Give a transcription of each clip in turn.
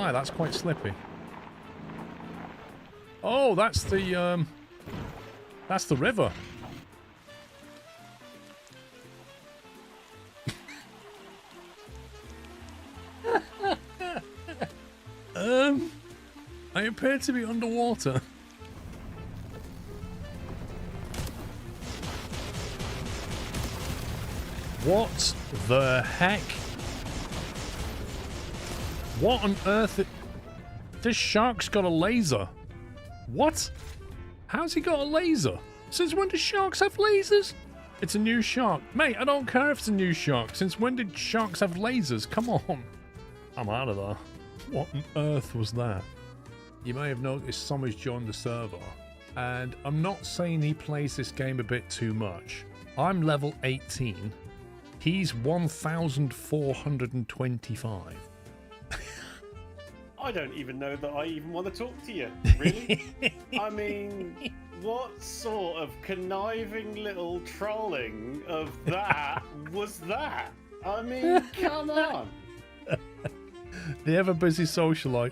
lie, that's quite slippy. Oh, that's the river. I appear to be underwater. What the heck? What on earth? This shark's got a laser. What? How's he got a laser? Since when do sharks have lasers? It's a new shark. Mate, I don't care if it's a new shark. Since when did sharks have lasers? Come on. I'm out of there. What on earth was that? You may have noticed Sommer's joined the server. And I'm not saying he plays this game a bit too much. I'm level 18. He's 1,425. I don't even know that I even want to talk to you, really. I mean, what sort of conniving little trolling of that was that? I mean, come on. The ever-busy socialite.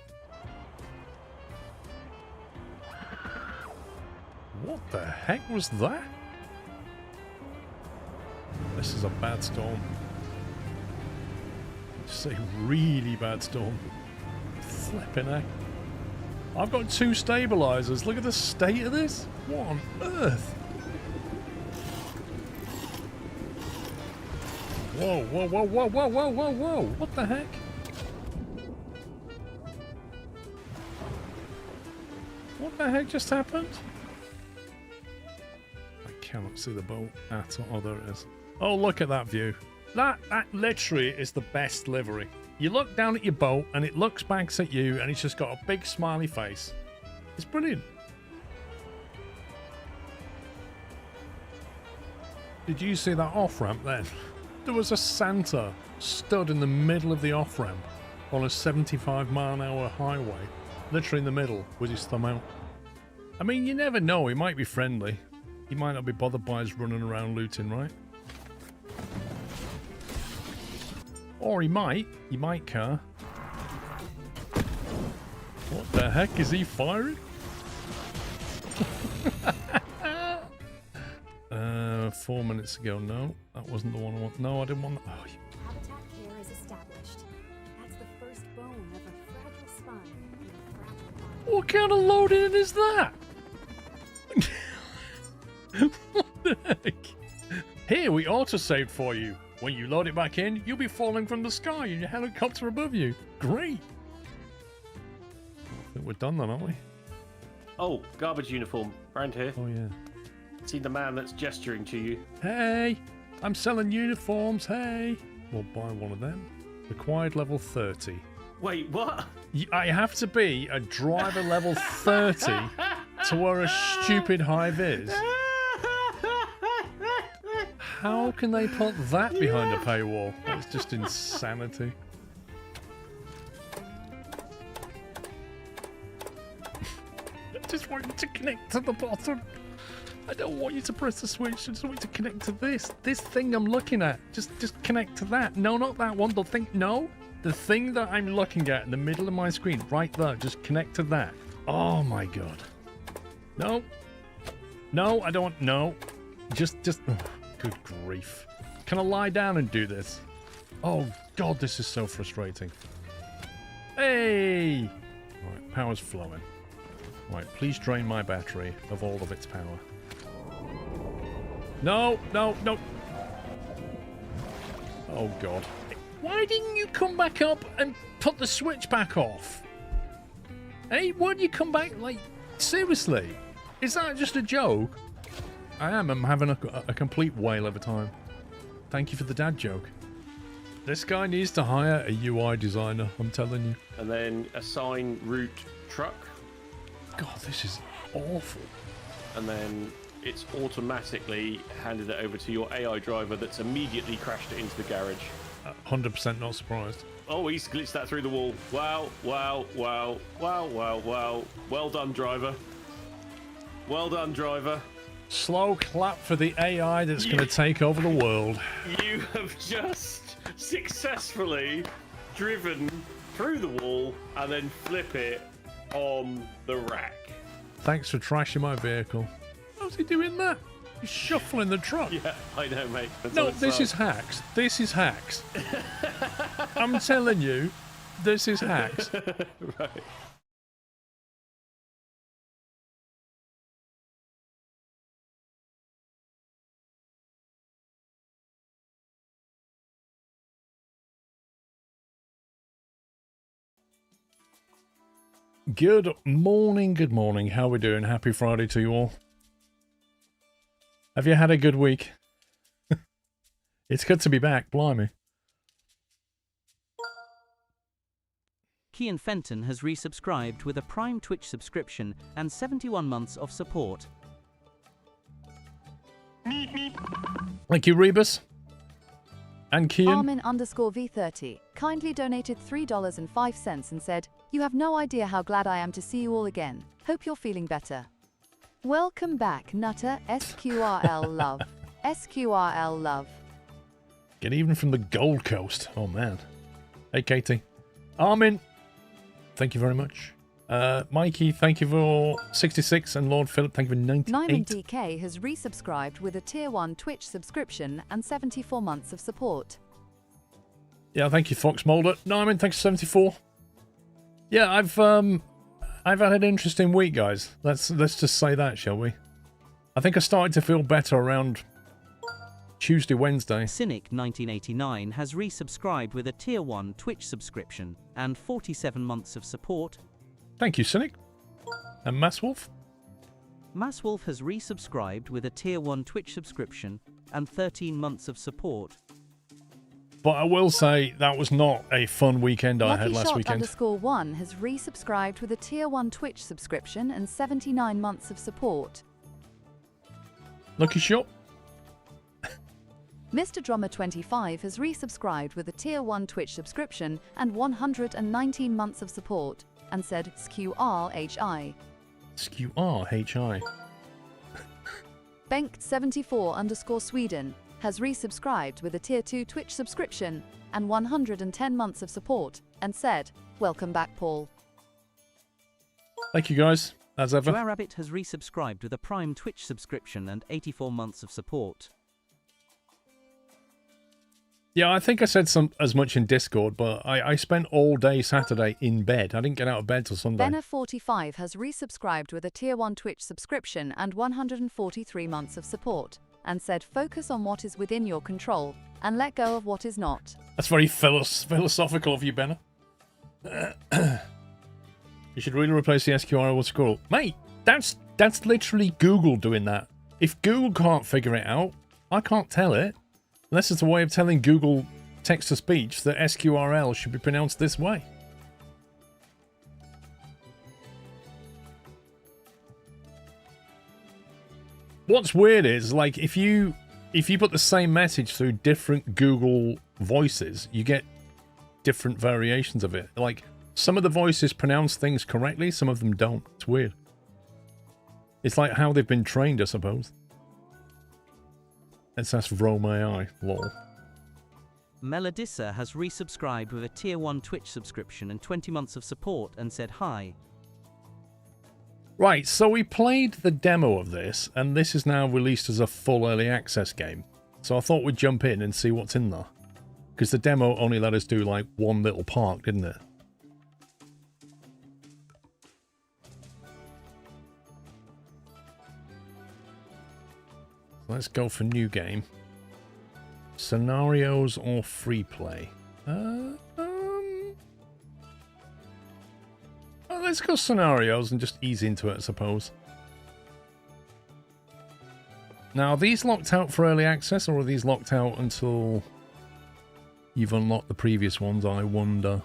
What the heck was that? This is a bad storm. Just a really bad storm. Flipping heck. I've got 2 stabilizers. Look at the state of this. What on earth? Whoa, whoa, whoa, whoa, whoa, whoa, whoa, whoa. What the heck? What the heck just happened? I cannot see the boat at all. Oh, there it is. Oh, look at that view. That literally is the best livery. You look down at your boat and it looks back at you and it's just got a big smiley face. It's brilliant. Did you see that off-ramp then? There was a Santa stood in the middle of the off-ramp on a 75-mile-an-hour highway. Literally in the middle with his thumb out. I mean, you never know. He might be friendly. He might not be bothered by us running around looting, right? Or he might care. What the heck is he firing? 4 minutes ago. No, that wasn't the one I want. No, I didn't want that. Oh, Habitat here is established. That's the first bone of a fragile spine in a fragile body. what kind of loading is that? What the heck? Here, we auto-saved for you. When you load it back in, you'll be falling from the sky in your helicopter above you. Great. I think we're done then, aren't we? Oh, garbage uniform. Round here. Oh, yeah. See the man that's gesturing to you. Hey, I'm selling uniforms. Hey. We'll buy one of them. Required level 30. Wait, what? I have to be a driver level 30 to where a stupid hive is. How can they put that behind a paywall? That's just insanity. I just want you to connect to the bottom. I don't want you to press the switch. I just want you to connect to this. This thing I'm looking at. Just connect to that. No, not that one. The thing. No. The thing that I'm looking at in the middle of my screen. Right there. Just connect to that. Oh my god. No. No, I don't. No. Just. Oh, good grief. Can I lie down and do this? Oh god, this is so frustrating. Hey! Right, power's flowing. Right, please drain my battery of all of its power. No, no, no. Oh god. Why didn't you come back up and put the switch back off? Hey, why didn't you come back? Like, seriously? Is that just a joke? I'm having a complete whale of a time. Thank you for the dad joke. This guy needs to hire a UI designer, I'm telling you. And then assign route truck. God, this is awful. And then it's automatically handed it over to your AI driver that's immediately crashed it into the garage. 100% not surprised. Oh, he's glitched that through the wall. Wow, wow, wow, wow, wow, wow. Well done, driver. Well done, driver. Slow clap for the AI that's going to take over the world. You have just successfully driven through the wall and then flip it on the rack. Thanks for trashing my vehicle. How's he doing that? He's shuffling the truck. Yeah, I know, mate. That's No, what it's this like. is hacks. This is hacks. I'm telling you, this is hacks. Right. Good morning, good morning. How are we doing? Happy Friday to you all. Have you had a good week? It's good to be back, blimey. Kian Fenton has resubscribed with a Prime Twitch subscription and 71 months of support. Thank you, Rebus. And Kian. Armin_V30 kindly donated $3.05 and said, "You have no idea how glad I am to see you all again. Hope you're feeling better. Welcome back, Nutter. SQRL love. SQRL love." Get even from the Gold Coast. Oh, man. Hey, Katie. Armin. Thank you very much. Mikey, thank you for 66. And Lord Philip, thank you for 98. Nyman DK has resubscribed with a Tier 1 Twitch subscription and 74 months of support. Yeah, thank you, Fox Mulder. Nyman, thanks for 74. Yeah, I've had an interesting week, guys. Let's just say that, shall we? I think I started to feel better around Tuesday, Wednesday. Cynic 1989 has resubscribed with a Tier 1 Twitch subscription and 47 months of support. Thank you, Cynic. And Masswolf? Masswolf has resubscribed with a Tier 1 Twitch subscription and 13 months of support. But I will say that was not a fun weekend I had last weekend. LuckyShot_1 has resubscribed with a Tier 1 Twitch subscription and 79 months of support. Lucky Shot? Mr. Drummer 25 has resubscribed with a Tier 1 Twitch subscription and 119 months of support and said SQRHI. SQRHI. Benkt74_Sweden has resubscribed with a Tier 2 Twitch subscription and 110 months of support and said, "Welcome back, Paul." Thank you, guys. As ever. Joa Rabbit has resubscribed with a Prime Twitch subscription and 84 months of support. Yeah, I think I said as much in Discord, but I spent all day Saturday in bed. I didn't get out of bed till Sunday. Benna45 has resubscribed with a Tier 1 Twitch subscription and 143 months of support and said, "Focus on what is within your control and let go of what is not." That's very philosophical of you, Benna. You should really replace the SQR with scroll. Mate, that's literally Google doing that. If Google can't figure it out, I can't tell it. Unless it's a way of telling Google text-to-speech that SQRL should be pronounced this way. What's weird is, like, if you put the same message through different Google voices, you get different variations of it. Like, some of the voices pronounce things correctly, some of them don't. It's weird. It's like how they've been trained, I suppose. Let's ask roll my eye. Lol. Melodissa has resubscribed with a Tier 1 Twitch subscription and 20 months of support and said hi. Right, so we played the demo of this, and this is now released as a full early access game. So I thought we'd jump in and see what's in there. Because the demo only let us do, like, one little park, didn't it? Let's go for new game. Scenarios or free play? Well, let's go scenarios and just ease into it, I suppose. Now, are these locked out for early access, or are these locked out until you've unlocked the previous ones? I wonder.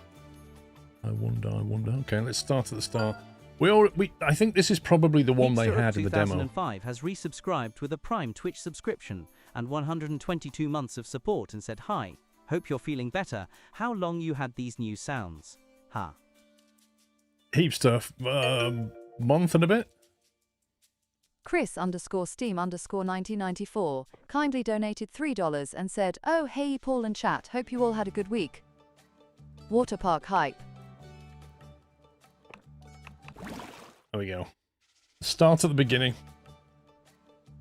Okay, let's start at the start. I think this is probably the one they had in the demo. 2005 has resubscribed with a Prime Twitch subscription and 122 months of support and said hi. Hope you're feeling better. How long you had these new sounds? Ha. Heap stuff. Month and a bit? Chris_Steam_1994 kindly donated $3 and said, "Oh hey Paul and chat, hope you all had a good week. Waterpark hype. There we go. Start at the beginning.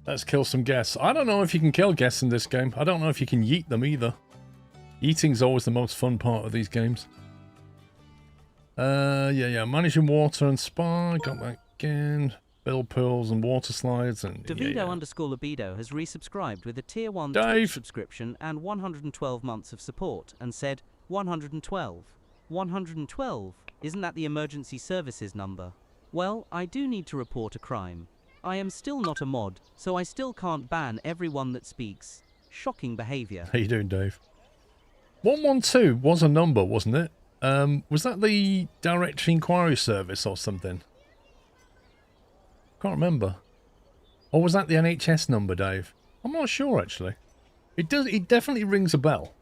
Let's kill some guests. I don't know if you can kill guests in this game. I don't know if you can yeet them either. Eating's always the most fun part of these games. Yeah. Managing water and spa. Got that again. Build pools and water slides and Davido underscore libido has resubscribed with a tier 1 Dave. Twitch subscription and 112 months of support and said 112. 112? Isn't that the emergency services number? Well, I do need to report a crime. I am still not a mod, so I still can't ban everyone that speaks. Shocking behavior. How you doing, Dave? 112 was a number, wasn't it? Was that the direct inquiry service or something? Can't remember. Or was that the NHS number, Dave? I'm not sure, actually. It definitely rings a bell.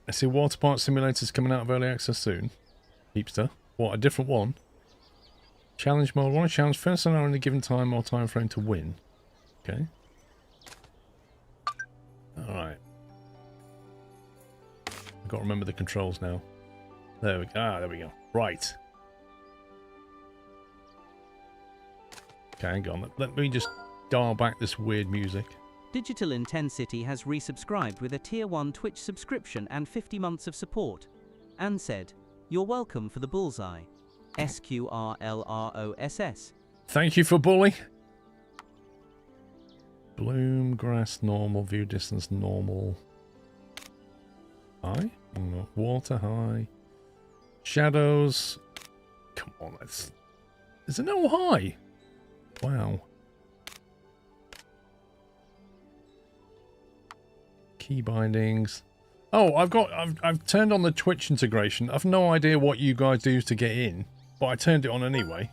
I see water park simulators coming out of early access soon. Heapster. What, a different one? Challenge mode. Want to challenge first an hour in a given time or time frame to win. Okay. Alright. I've got to remember the controls now. There we go. There we go. Right. Okay, hang on. Let me just dial back this weird music. Digital in 10 City has resubscribed with a tier 1 Twitch subscription and 50 months of support and said, "You're welcome for the bullseye. SQRLROSS." Thank you for bully. Bloom, grass, normal, view distance, normal. High? No. Water, high. Shadows. Come on, let's... Is there no high? Wow. Key bindings. Oh, I've turned on the Twitch integration. I've no idea what you guys do to get in, but I turned it on anyway.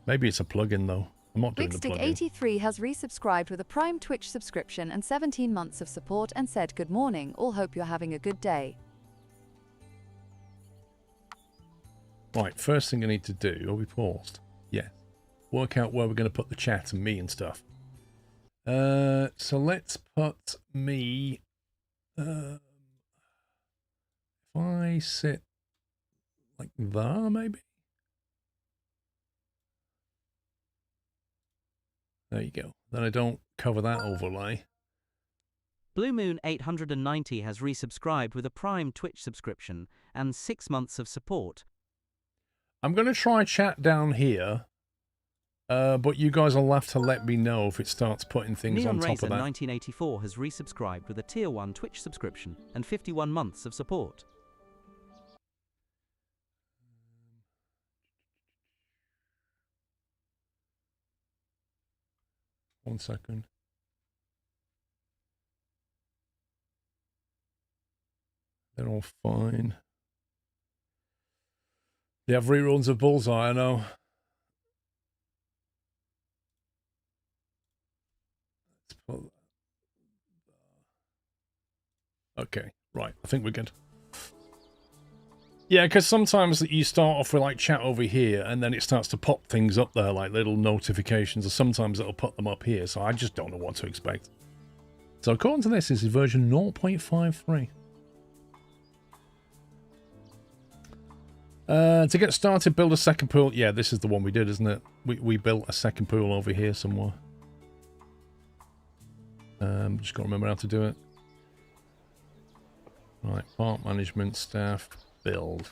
Maybe it's a plugin though. I'm not doing the plugin. Wickstick83 has resubscribed with a Prime Twitch subscription and 17 months of support and said, "Good morning, all hope you're having a good day." Right, first thing I need to do, are we paused? Yeah. Work out where we're going to put the chat and me and stuff. So let's put me... if I sit like there, maybe? There you go. Then I don't cover that overlay. Blue Moon 890 has resubscribed with a Prime Twitch subscription and 6 months of support. I'm going to try chat down here, but you guys will have to let me know if it starts putting things Neon on top Razor of that. 1984 has resubscribed with a tier 1 Twitch subscription and 51 months of support. One second. They're all fine. They have reruns of Bullseye, I know. Let's put that. Okay, right. I think we're good. Yeah, because sometimes you start off with like chat over here and then it starts to pop things up there, like little notifications, or sometimes it'll put them up here, so I just don't know what to expect. So according to this is version 0.53. To get started, build a second pool. Yeah, this is the one we did, isn't it? We built a second pool over here somewhere. Just got to remember how to do it. Right, park management, staff, build.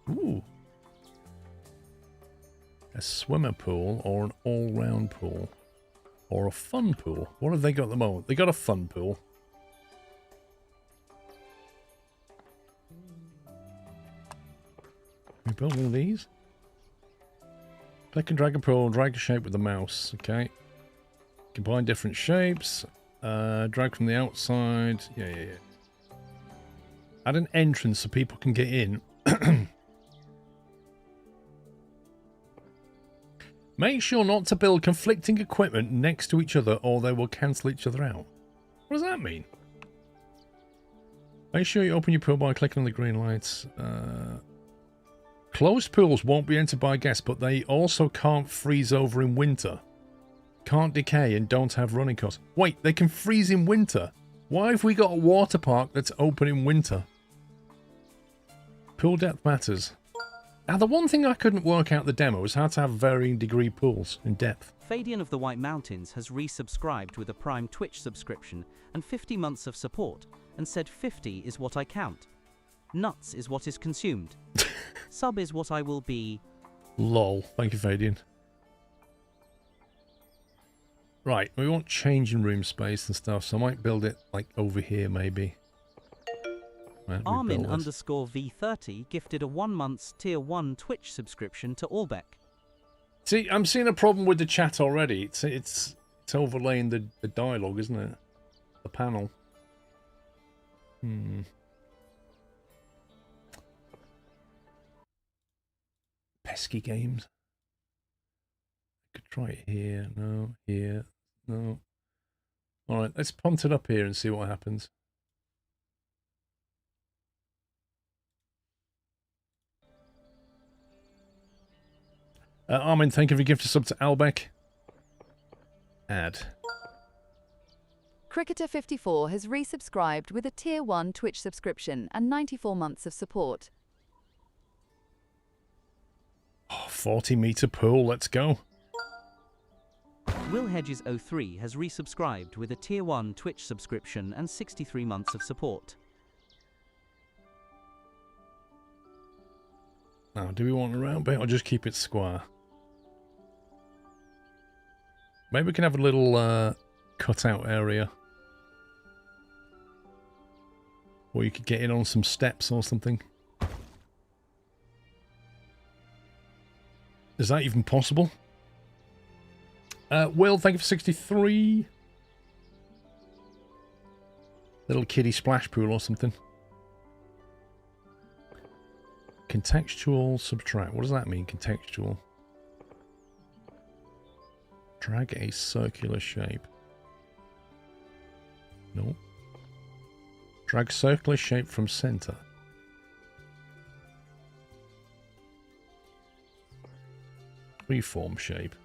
Ooh. A swimmer pool or an all-round pool. Or a fun pool. What have they got at the moment? They got a fun pool. We build one of these. Click and drag a pool, drag a shape with the mouse. Okay. Combine different shapes. Drag from the outside. Yeah. Add an entrance so people can get in. Make sure not to build conflicting equipment next to each other or they will cancel each other out. What does that mean? Make sure you open your pool by clicking on the green lights. Closed pools won't be entered by guests, but they also can't freeze over in winter. Can't decay and don't have running costs. Wait, they can freeze in winter? Why have we got a water park that's open in winter? Pool depth matters. Now, the one thing I couldn't work out the demo is how to have varying degree pools in depth. Fadian of the White Mountains has resubscribed with a Prime Twitch subscription and 50 months of support, and said 50 is what I count. Nuts is what is consumed. Sub is what I will be. Lol. Thank you, Fadian. Right, we want changing room space and stuff, so I might build it, like, over here, maybe. Right, Armin underscore V30 gifted a 1 month's Tier 1 Twitch subscription to Allbeck. See, I'm seeing a problem with the chat already. It's overlaying the dialogue, isn't it? The panel. Pesky games. I could try it here. No, here. No. Alright, let's punt it up here and see what happens. Armin, thank you for gifting a sub to Albeck. Add. Cricketer54 has resubscribed with a Tier 1 Twitch subscription and 94 months of support. Oh, 40-meter pool, let's go. Will Hedges 03 has resubscribed with a Tier 1 Twitch subscription and 63 months of support. Now, do we want a round bit or just keep it square? Maybe we can have a little cutout area. Or you could get in on some steps or something. Is that even possible? Will, thank you for 63. Little kiddie splash pool or something. Contextual subtract. What does that mean, contextual? Drag a circular shape. No. Drag circular shape from center. Freeform shape.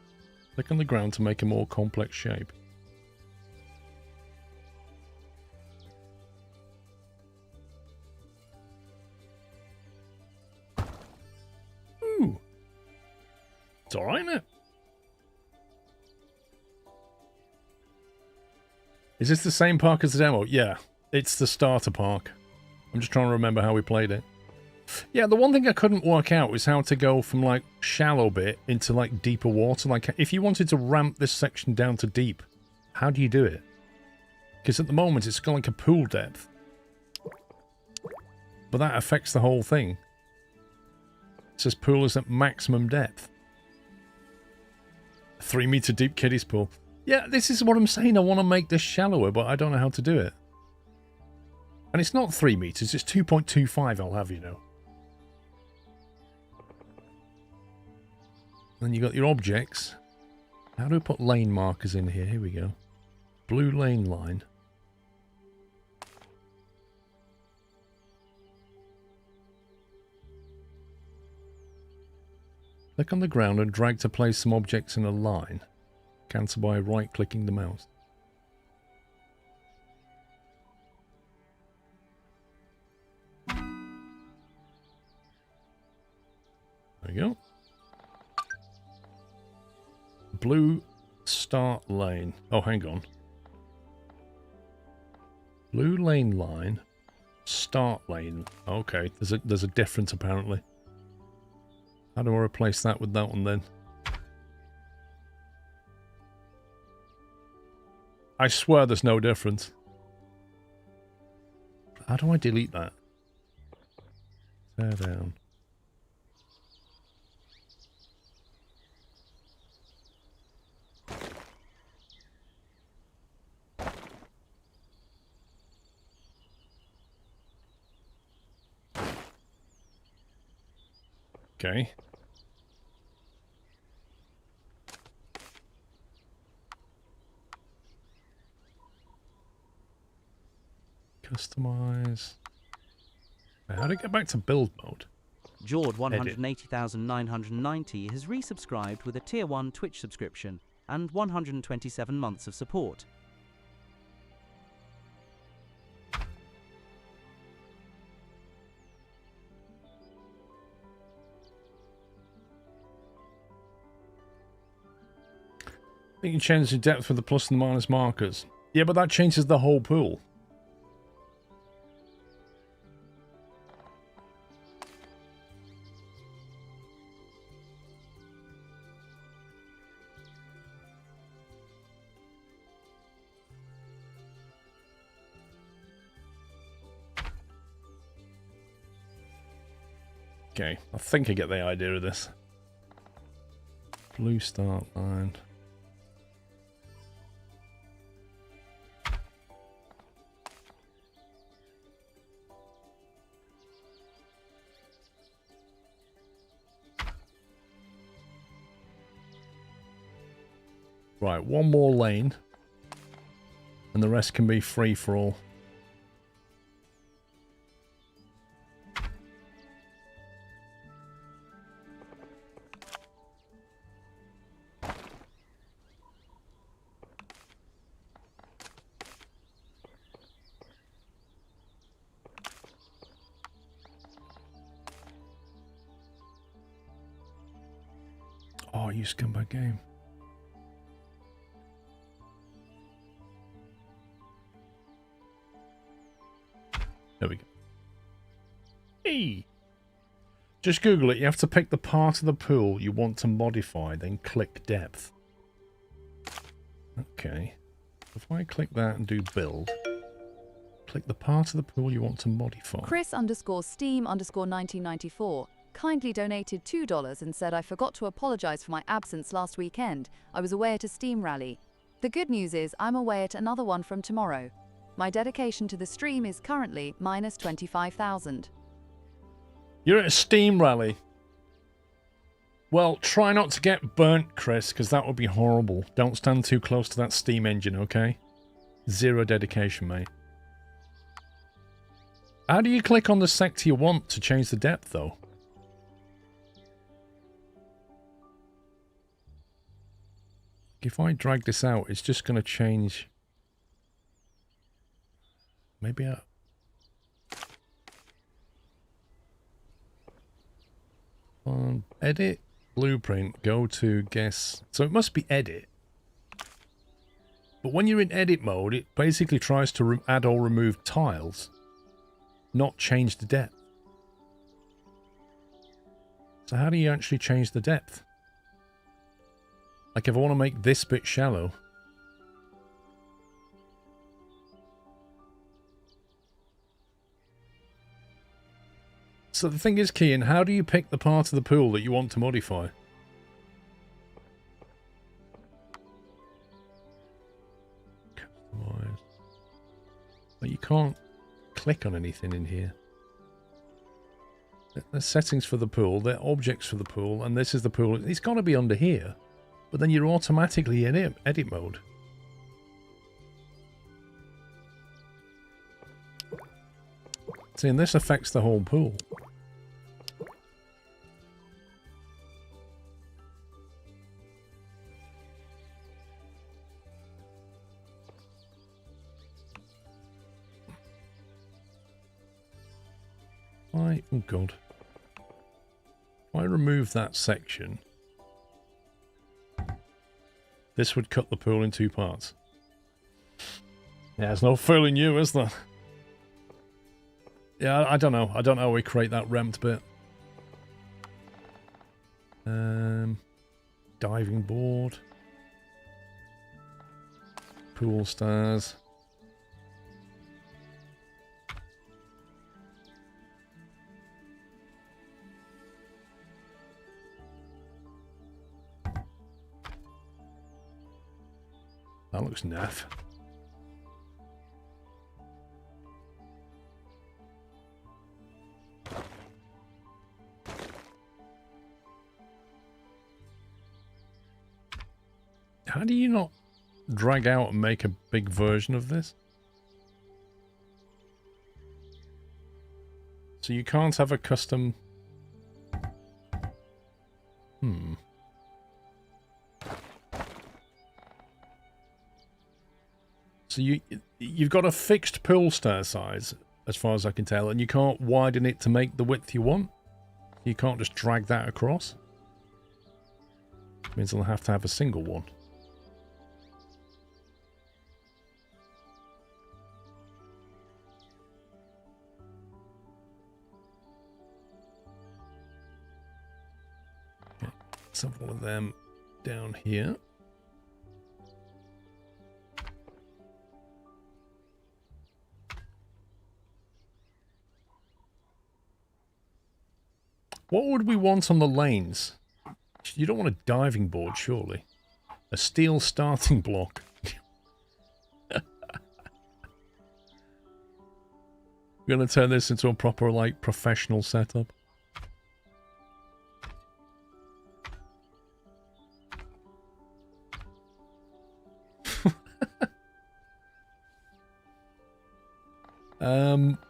Click on the ground to make a more complex shape. Ooh. It's alright, isn't it? Is this the same park as the demo? Yeah, it's the starter park. I'm just trying to remember how we played it. Yeah, the one thing I couldn't work out was how to go from, like, shallow bit into, like, deeper water. Like, if you wanted to ramp this section down to deep, how do you do it? Because at the moment, it's got, like, a pool depth. But that affects the whole thing. It says pool is at maximum depth. 3-meter deep kiddies pool. Yeah, this is what I'm saying. I want to make this shallower, but I don't know how to do it. And it's not 3 meters, it's 2.25, I'll have you know. Then you got your objects. How do we put lane markers in here? Here we go. Blue lane line. Click on the ground and drag to place some objects in a line. Cancel by right-clicking the mouse. There we go. Blue start lane. Oh, hang on. Blue lane line. Start lane. Okay, there's a difference apparently. How do I replace that with that one then? I swear there's no difference. How do I delete that? Tear down. Okay. Customize. How do I get back to build mode? Jord 180,990 has resubscribed with a Tier 1 Twitch subscription and 127 months of support. You can change the depth with the plus and the minus markers. Yeah, but that changes the whole pool. Okay, I think I get the idea of this. Blue start line. Right, one more lane. And the rest can be free for all. Oh, you scumbag game. There we go. Hey! Just Google it. You have to pick the part of the pool you want to modify, then click depth. Okay. If I click that and do build, click the part of the pool you want to modify. Chris_Steam_1994 kindly donated $2 and said, I forgot to apologize for my absence last weekend. I was away at a Steam rally. The good news is I'm away at another one from tomorrow. My dedication to the stream is currently minus 25,000. You're at a Steam rally. Well, try not to get burnt, Chris, because that would be horrible. Don't stand too close to that Steam engine, okay? Zero dedication, mate. How do you click on the sector you want to change the depth, though? If I drag this out, it's just going to change. Maybe edit, blueprint, go to guess. So it must be edit. But when you're in edit mode, it basically tries to add or remove tiles, not change the depth. So how do you actually change the depth? Like if I want to make this bit shallow. So the thing is, Kian, how do you pick the part of the pool that you want to modify? Customize. But you can't click on anything in here. There's settings for the pool, there are objects for the pool, and this is the pool. It's got to be under here. But then you're automatically in edit mode. See, and this affects the whole pool. Oh god. If I remove that section, this would cut the pool in two parts. Yeah, there's no fooling you, is there? Yeah, I don't know. I don't know how we create that ramped bit. Diving board. Pool stairs. That looks naff. How do you not drag out and make a big version of this? So you can't have a custom... So you've got a fixed pool stair size, as far as I can tell, and you can't widen it to make the width you want? You can't just drag that across? Means I'll have to have a single one. Let's have one of them down here. What would we want on the lanes? You don't want a diving board, surely. A steel starting block. We're going to turn this into a proper, like, professional setup.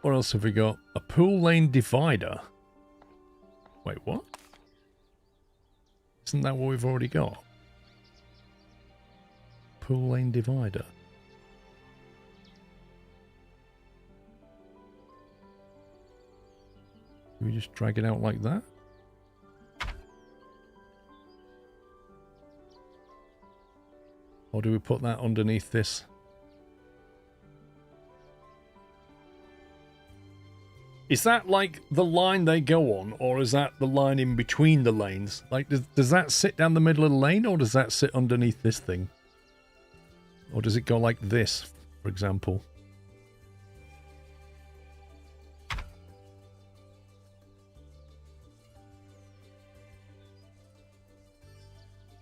What else have we got? A pool lane divider. Wait, what? Isn't that what we've already got? Pool lane divider. Can we just drag it out like that? Or do we put that underneath this? Is that like the line they go on, or is that the line in between the lanes? Like, does that sit down the middle of the lane, or does that sit underneath this thing? Or does it go like this, for example?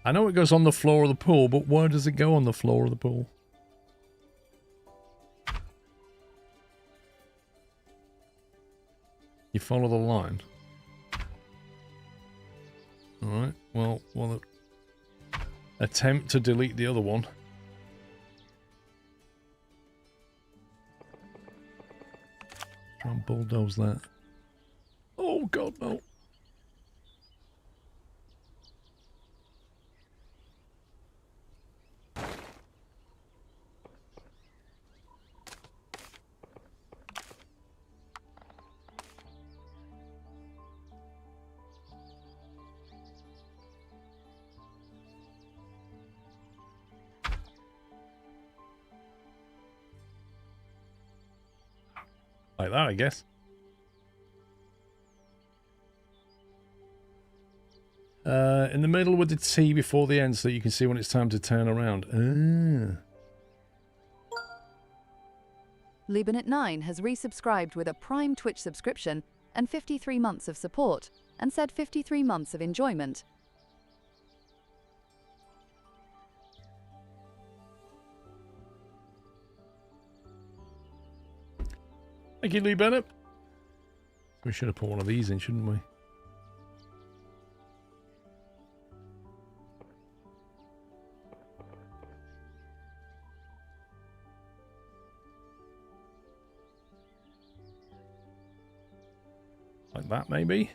I know it goes on the floor of the pool, but where does it go on the floor of the pool? You follow the line. Alright, well, we'll attempt to delete the other one. Try and bulldoze that. Oh god, no. Like that, I guess. In the middle with the T before the end so that you can see when it's time to turn around. Liebinit9 has resubscribed with a Prime Twitch subscription and 53 months of support, and said 53 months of enjoyment. Thank you, Lee Bennett. We should have put one of these in, shouldn't we? Like that, maybe?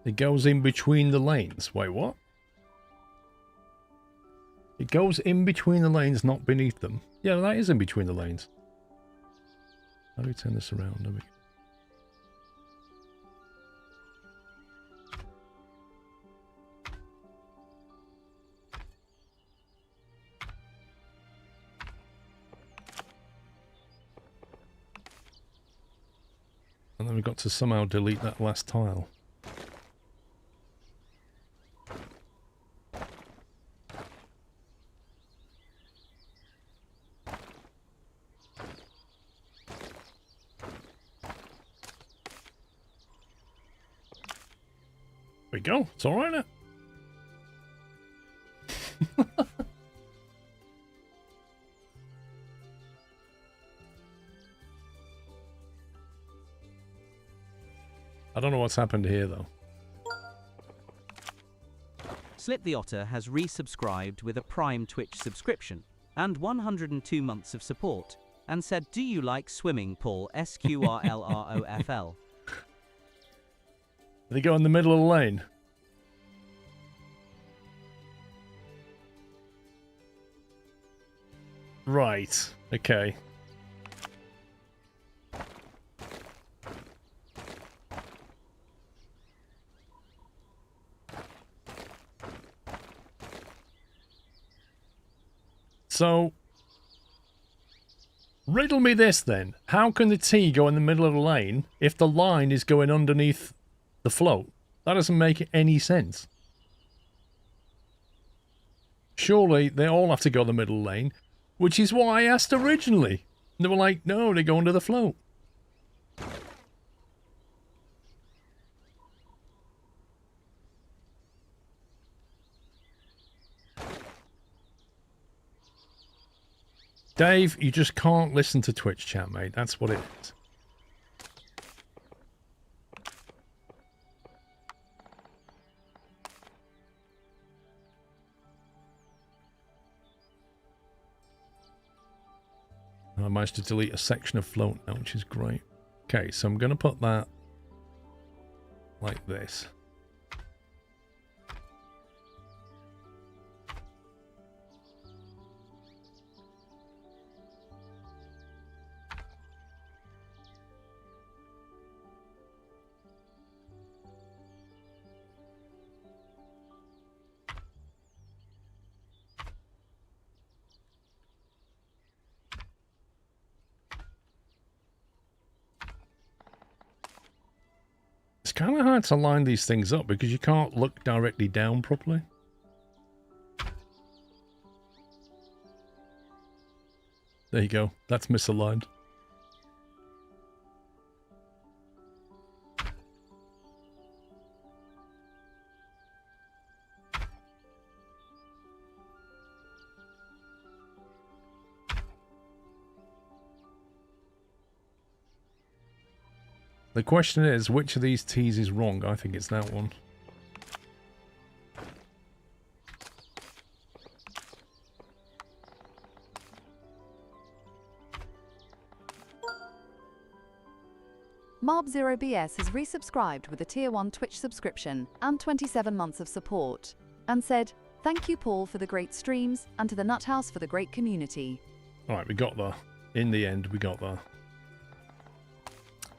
It goes in between the lanes. Wait, what? It goes in between the lanes, not beneath them. Yeah, that is in between the lanes. How do we turn this around? There we go. And then we've got to somehow delete that last tile. There we go. It's all right now. I don't know what's happened here, though. Slip the Otter has resubscribed with a Prime Twitch subscription and 102 months of support, and said, "Do you like swimming, Paul? SQRLROFL." They go in the middle of the lane. Right. Okay. So, riddle me this then. How can the T go in the middle of the lane if the line is going underneath the float? That doesn't make any sense. Surely they all have to go in the middle lane, which is what I asked originally. And they were like, no, they go under the float. Dave, you just can't listen to Twitch chat, mate. That's what it is. I managed to delete a section of float now, which is great. Okay, so I'm going to put that like this. It's kind of hard to line these things up because you can't look directly down properly. There you go. That's misaligned. The question is, which of these T's is wrong? I think it's that one. Mob0BS has resubscribed with a Tier 1 Twitch subscription and 27 months of support, and said, "Thank you, Paul, for the great streams, and to the Nut House for the great community." Alright, we got there. In the end, we got there.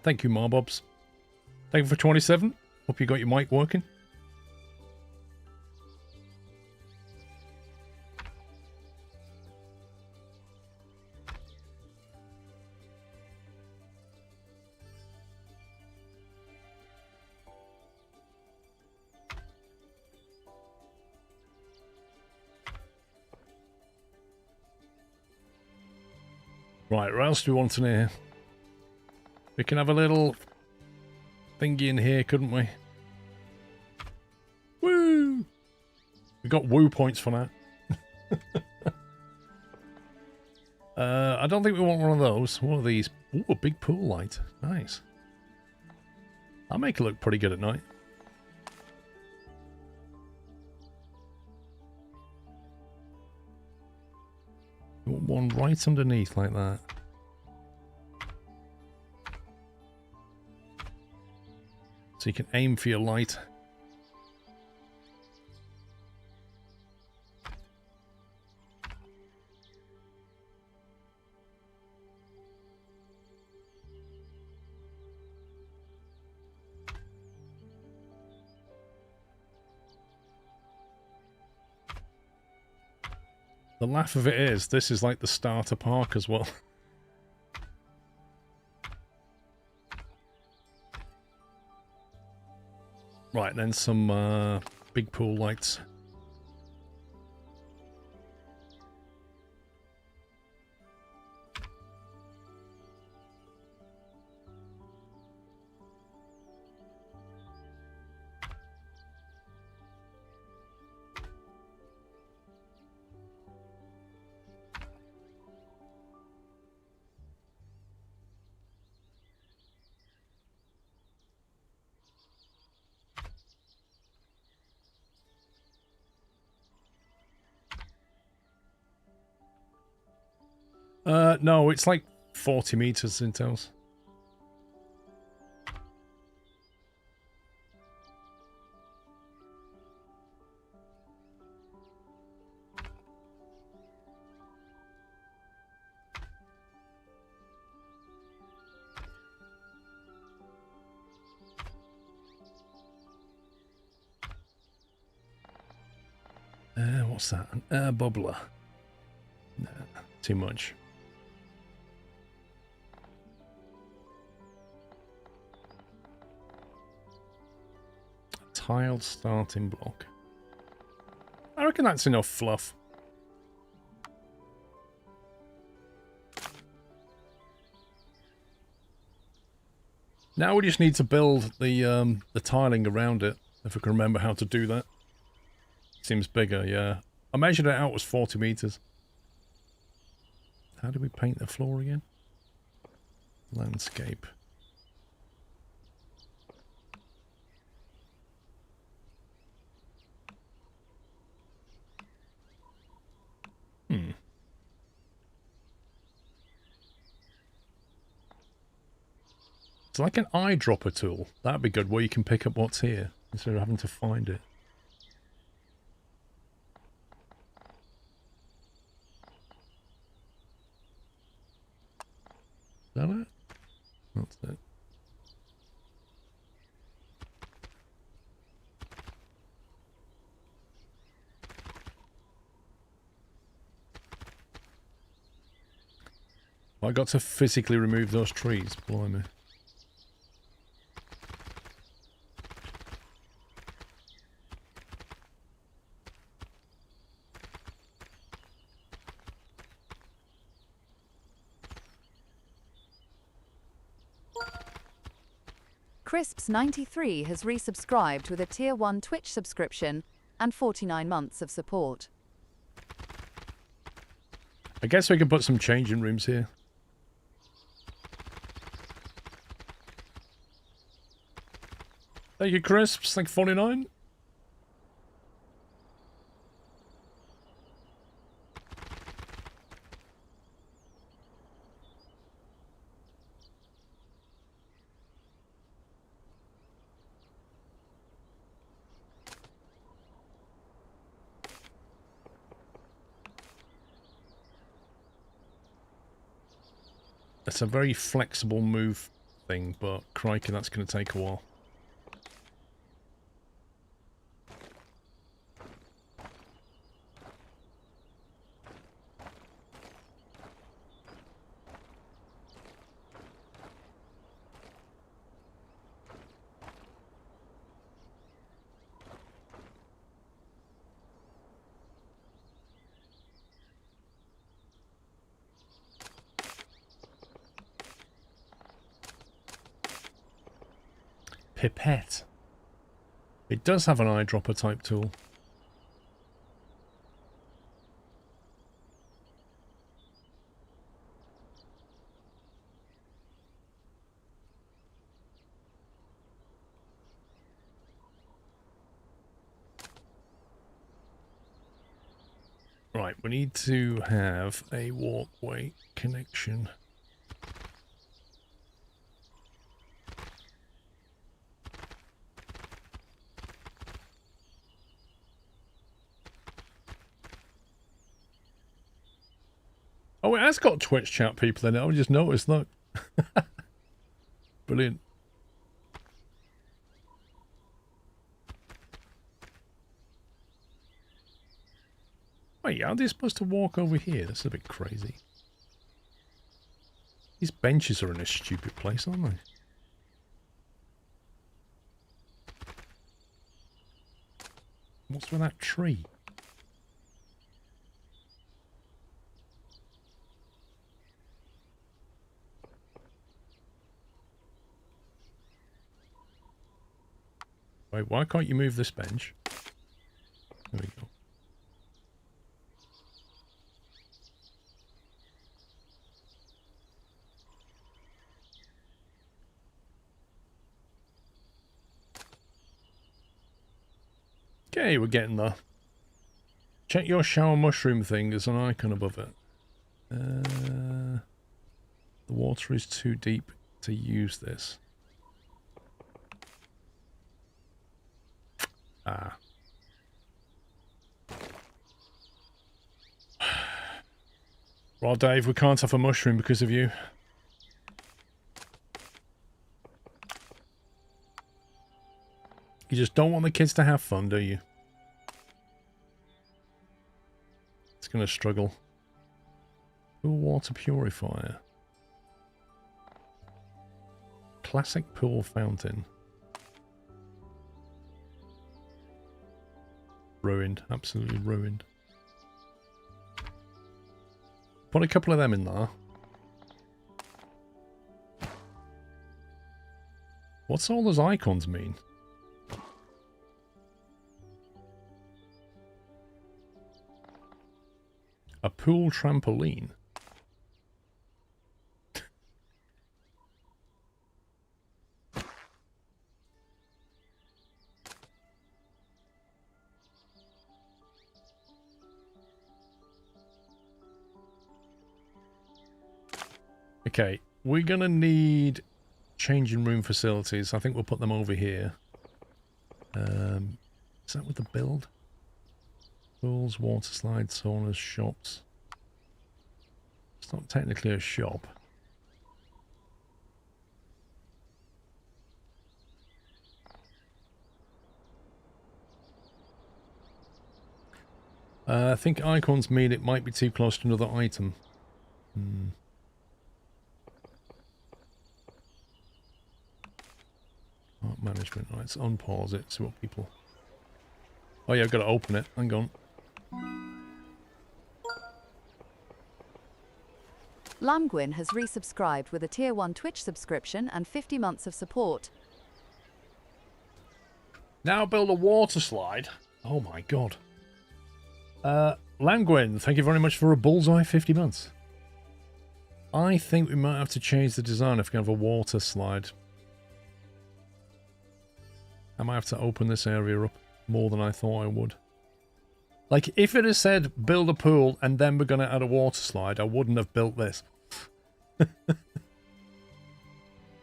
Thank you, Marbobs. Thank you for 27. Hope you got your mic working. Right, what else do we want in here? We can have a little thingy in here, couldn't we? Woo! We got woo points for that. I don't think we want one of those. What are these? Ooh, a big pool light. Nice. That'll make it look pretty good at night. You want one right underneath like that. So you can aim for your light. The laugh of it is, this is like the starter park as well. Right, then some big pool lights. No, it's like 40 meters in total. What's that? An air bubbler. No. too much. Tiled starting block. I reckon that's enough fluff. Now we just need to build the tiling around it, if I can remember how to do that. Seems bigger, yeah. I measured it out, it was 40 meters. How do we paint the floor again? Landscape. It's like an eyedropper tool. That'd be good, where you can pick up what's here, instead of having to find it. Is that it? That's it. I got to physically remove those trees, blimey. Crisps93 has resubscribed with a Tier 1 Twitch subscription and 49 months of support. I guess we can put some changing rooms here. Thank you, Crisps. Thank you, 49. It's a very flexible move thing, but crikey, that's going to take a while. Pipette. It does have an eyedropper type tool. Right, we need to have a walkway connection. Oh, it has got Twitch chat people in it. I just noticed, look. Brilliant. Wait, how are they supposed to walk over here? That's a bit crazy. These benches are in a stupid place, aren't they? What's with that tree? Wait, why can't you move this bench? There we go. Okay, we're getting there. Check your shower mushroom thing. There's an icon above it. The water is too deep to use this. Ah. Well, Dave, we can't have a mushroom because of you. You just don't want the kids to have fun, do you? It's going to struggle. Pool water purifier. Classic pool fountain. Ruined. Absolutely ruined. Put a couple of them in there. What's all those icons mean? A pool trampoline. Okay, we're gonna need changing room facilities. I think we'll put them over here. Is that with the build? Pools, water slides, saunas, shops. It's not technically a shop. I think icons mean it might be too close to another item. Art management. Right, let's unpause it, see what people... Oh yeah, I've got to open it. Hang on. Lamgwin has resubscribed with a Tier 1 Twitch subscription and 50 months of support. Now build a water slide. Oh my god. Lamgwin, thank you very much for a bullseye 50 months. I think we might have to change the design if we have a water slide. I might have to open this area up more than I thought I would. Like, if it had said build a pool and then we're going to add a water slide, I wouldn't have built this.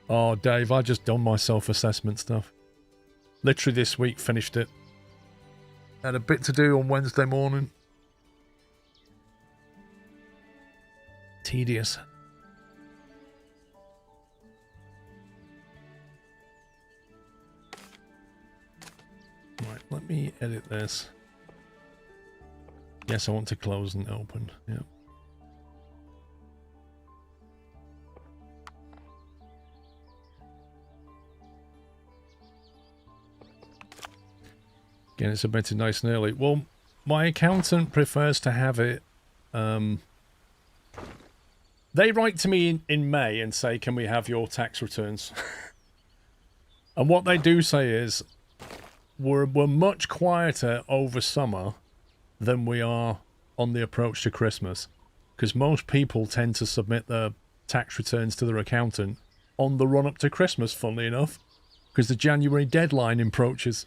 Oh, Dave, I just done my self-assessment stuff. Literally this week finished it. Had a bit to do on Wednesday morning. Tedious. Right, let me edit this. Yes, I want to close and open. Yep. Again, it's submitted nice and early. Well, my accountant prefers to have it... They write to me in May and say, can we have your tax returns? And what they do say is, we're much quieter over summer than we are on the approach to Christmas. Because most people tend to submit their tax returns to their accountant on the run-up to Christmas, funnily enough. Because the January deadline approaches.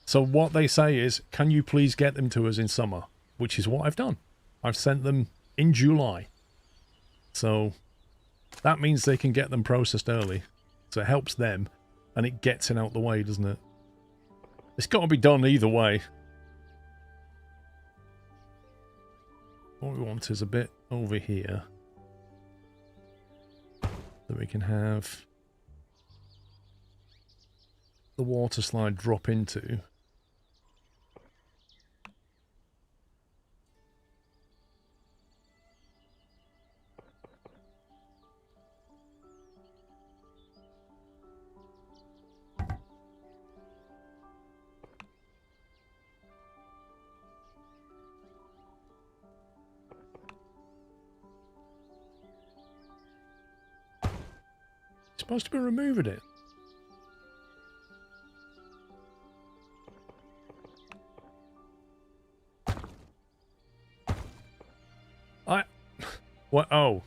So what they say is, can you please get them to us in summer? Which is what I've done. I've sent them in July. So that means they can get them processed early. So it helps them, and it gets it out the way, doesn't it? It's got to be done either way. What we want is a bit over here that we can have the water slide drop into. Supposed to be removing it. What? Oh,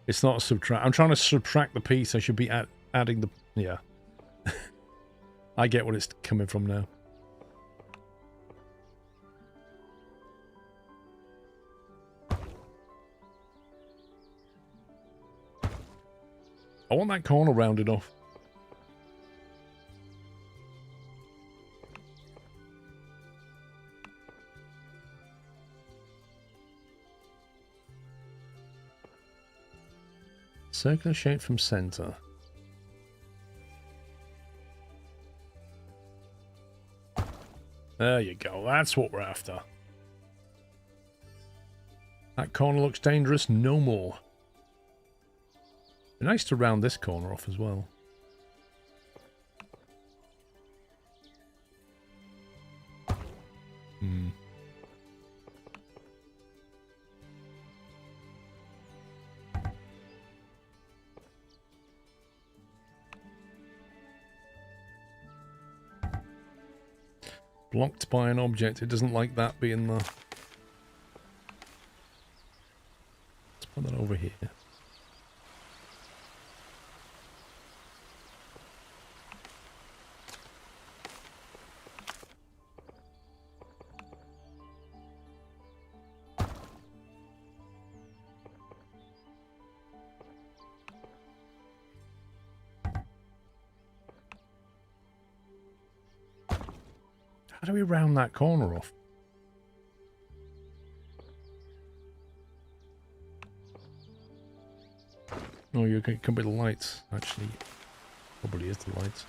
it's not a subtract. I'm trying to subtract the piece. I should be adding the... Yeah. I get what it's coming from now. I want that corner rounded off. Circular shape from center. There you go. That's what we're after. That corner looks dangerous. No more. Be nice to round this corner off as well. Hmm. Blocked by an object. It doesn't like that being the... Let's put that over here. How do we round that corner off? Oh, you can come with the lights. Actually, probably is the lights.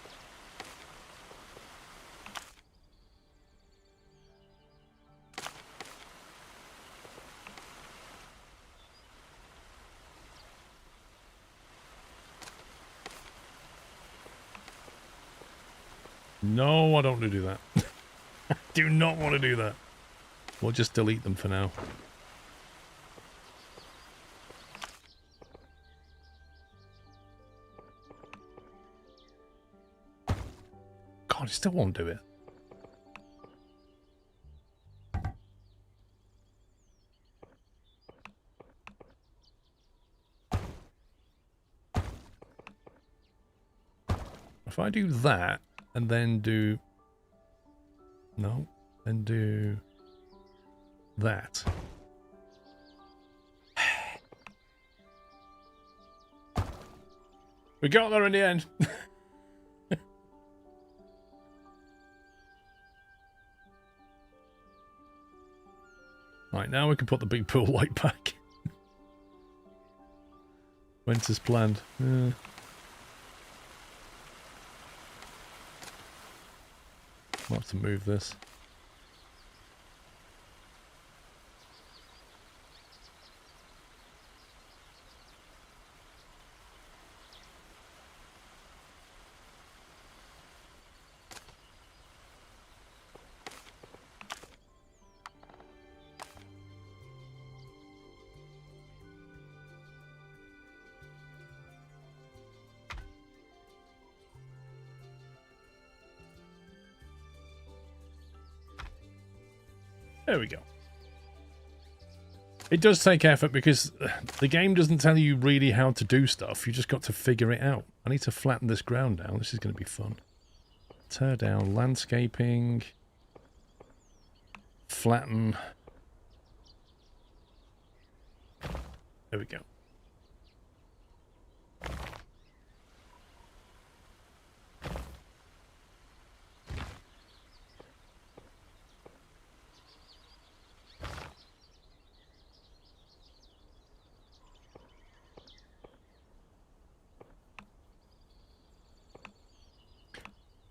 No, I don't want to do that. Do not want to do that. We'll just delete them for now. God, it still won't do it. If I do that and then do... No, then do that. We got there in the end. Right, now we can put the big pool light back. Went as planned. I'll have to move this. There we go. It does take effort because the game doesn't tell you really how to do stuff. You just got to figure it out. I need to flatten this ground down. This is going to be fun. Tear down landscaping. Flatten. There we go.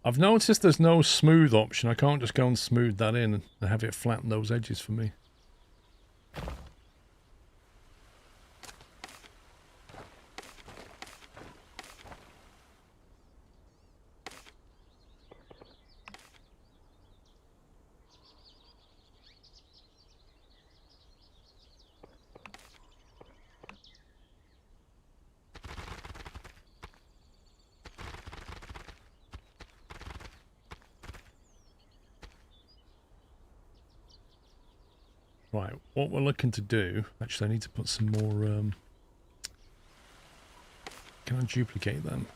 I've noticed there's no smooth option. I can't just go and smooth that in and have it flatten those edges for me. Right, what we're looking to do... Actually, I need to put some more... Can I duplicate them?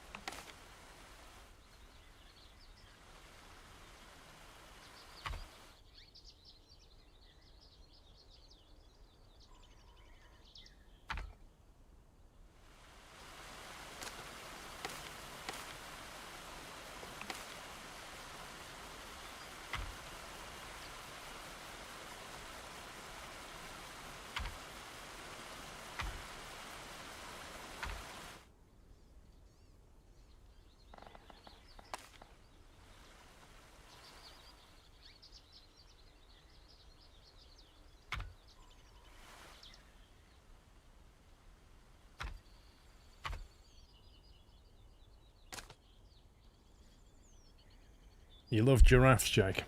You love giraffes, Jake.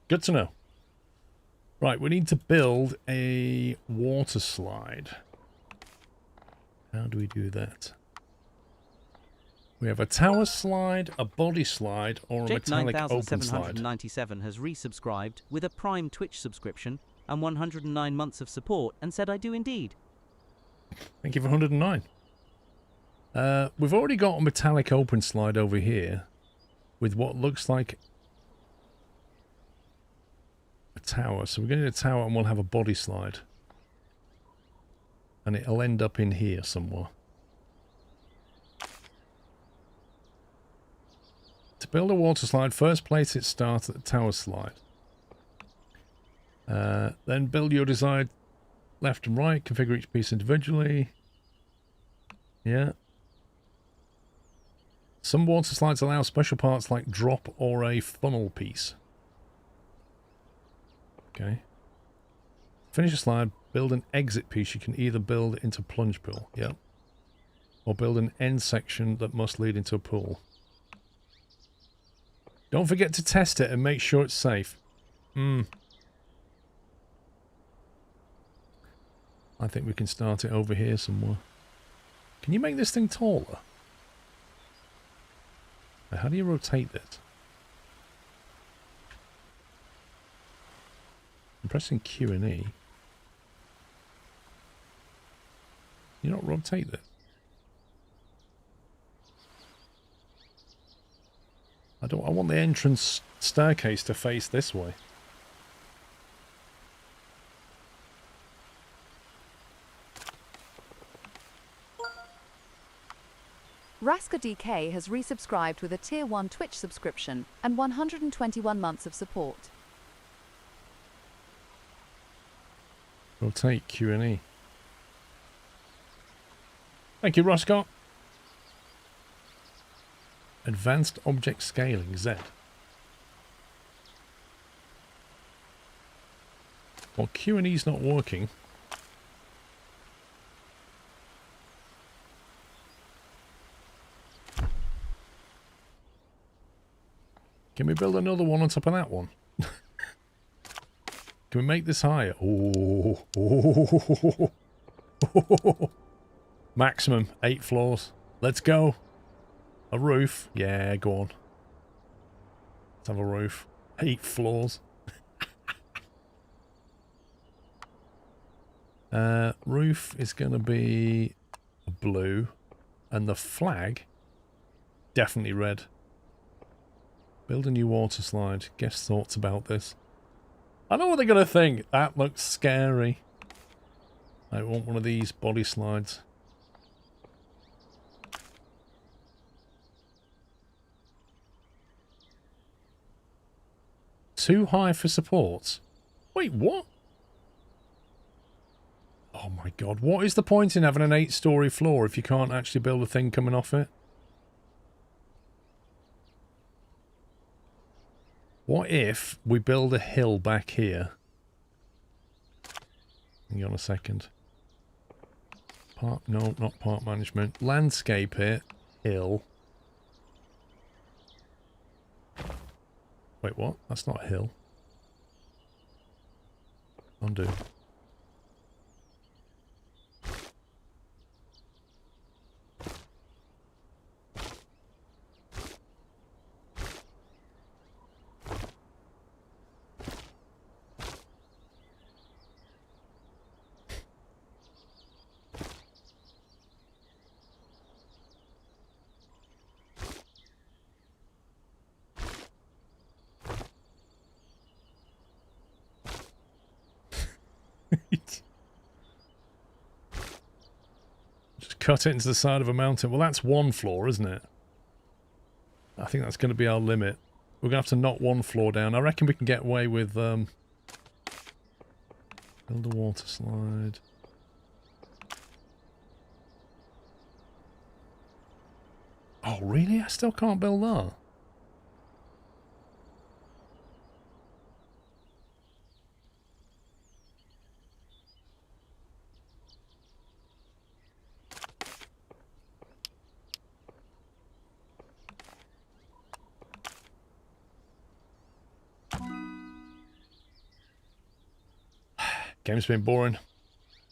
Good to know. Right, we need to build a water slide. How do we do that? We have a tower slide, a body slide, or a Jake metallic open slide. 9797 has resubscribed with a Prime Twitch subscription and 109 months of support and said I do indeed. Thank you for 109. We've already got a metallic open slide over here with what looks like a tower. So we're going to need a tower and we'll have a body slide. And it'll end up in here somewhere. To build a water slide, first place it starts at the tower slide. Then build your desired left and right, configure each piece individually. Yeah. Some water slides allow special parts like drop or a funnel piece. Okay. Finish a slide, build an exit piece you can either build into a plunge pool. Yep. Or build an end section that must lead into a pool. Don't forget to test it and make sure it's safe. I think we can start it over here somewhere. Can you make this thing taller? Now, how do you rotate this? I'm pressing Q and E. You not rotate this? I want the entrance staircase to face this way. Raska DK has resubscribed with a Tier 1 Twitch subscription and 121 months of support. Rotate Q and E. Thank you, Roscott. Advanced Object Scaling, Z. Well, Q and E's not working. Can we build another one on top of that one? Can we make this higher? Oh. Maximum 8 floors. Let's go. A roof. Yeah, go on. Let's have a roof. 8 floors. Roof is going to be blue. And the flag, definitely red. Build a new water slide. Guest thoughts about this. I know what they're going to think. That looks scary. I want one of these body slides. Too high for supports? Wait, what? Oh my god, what is the point in having an 8-story floor if you can't actually build a thing coming off it? What if we build a hill back here? Hang on a second. No, not park management. Landscape it. Hill. Wait, what? That's not a hill. Undo. Just cut it into the side of a mountain. Well, that's one floor, isn't it? I think that's going to be our limit. We're going to have to knock one floor down. I reckon we can get away with... build a water slide. Oh, really? I still can't build that? Game's been boring.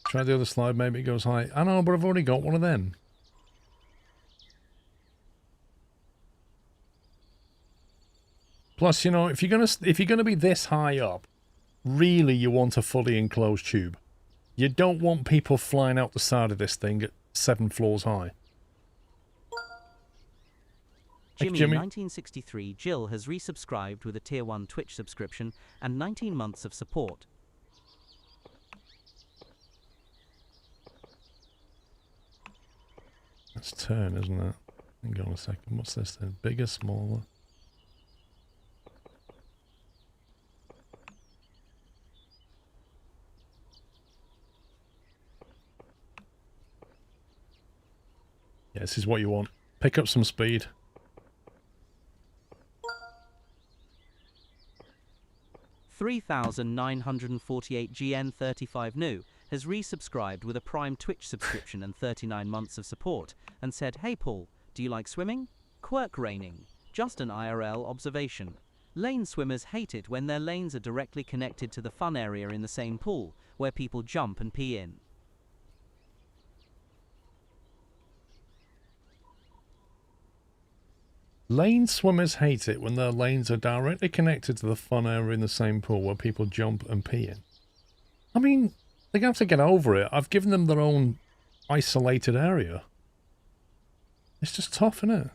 Try the other slide, maybe it goes high. I know, but I've already got one of them. Plus, you know, if you're gonna be this high up, really you want a fully enclosed tube. You don't want people flying out the side of this thing at 7 floors high. Jimmy, 1963, Jill has resubscribed with a Tier 1 Twitch subscription and 19 months of support. That's turn, isn't it? Hang on a second. What's this then? Bigger, smaller? Yeah, this is what you want. Pick up some speed. $3,948 GN35 new has resubscribed with a Prime Twitch subscription and 39 months of support and said, "Hey Paul, do you like swimming? Quirk raining. Just an IRL observation. Lane swimmers hate it when their lanes are directly connected to the fun area in the same pool, where people jump and pee in. Lane swimmers hate it when their lanes are directly connected to the fun area in the same pool where people jump and pee in. I mean, they have to get over it. I've given them their own isolated area. It's just tough, isn't it?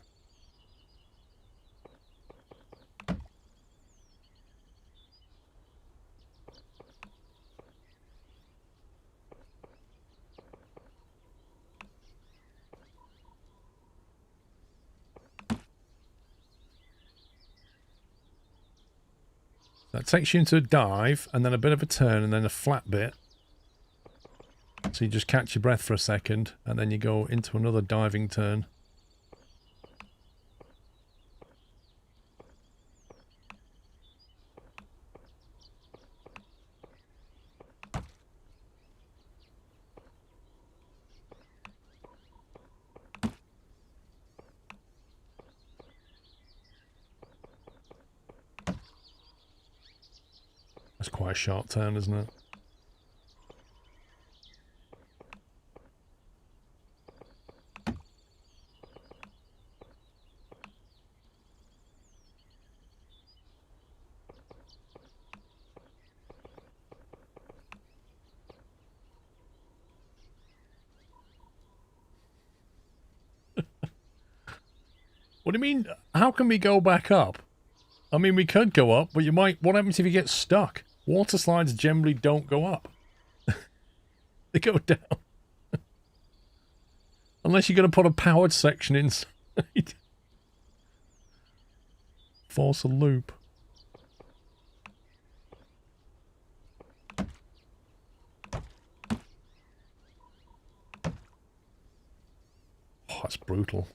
That takes you into a dive, and then a bit of a turn, and then a flat bit. So you just catch your breath for a second, and then you go into another diving turn. That's quite a sharp turn, isn't it? What do you mean? How can we go back up? I mean, we could go up, but you might... What happens if you get stuck? Water slides generally don't go up. They go down. Unless you're going to put a powered section inside. Force a loop. Oh, that's brutal.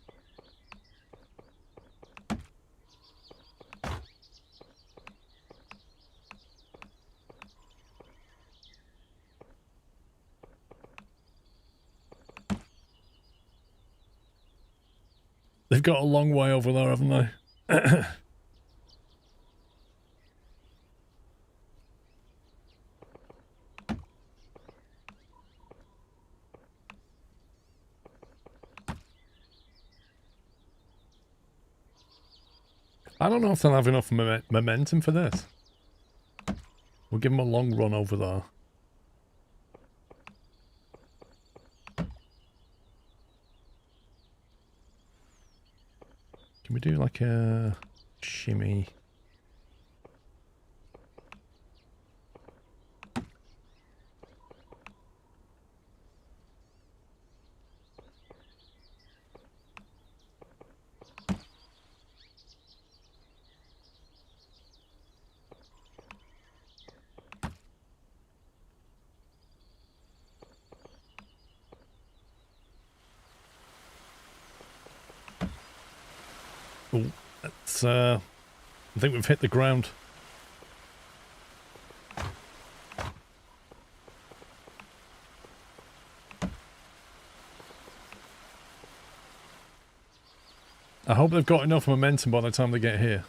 They've got a long way over there, haven't they? I don't know if they'll have enough momentum for this. We'll give them a long run over there. Can we do like a shimmy? Oh, that's, I think we've hit the ground. I hope they've got enough momentum by the time they get here.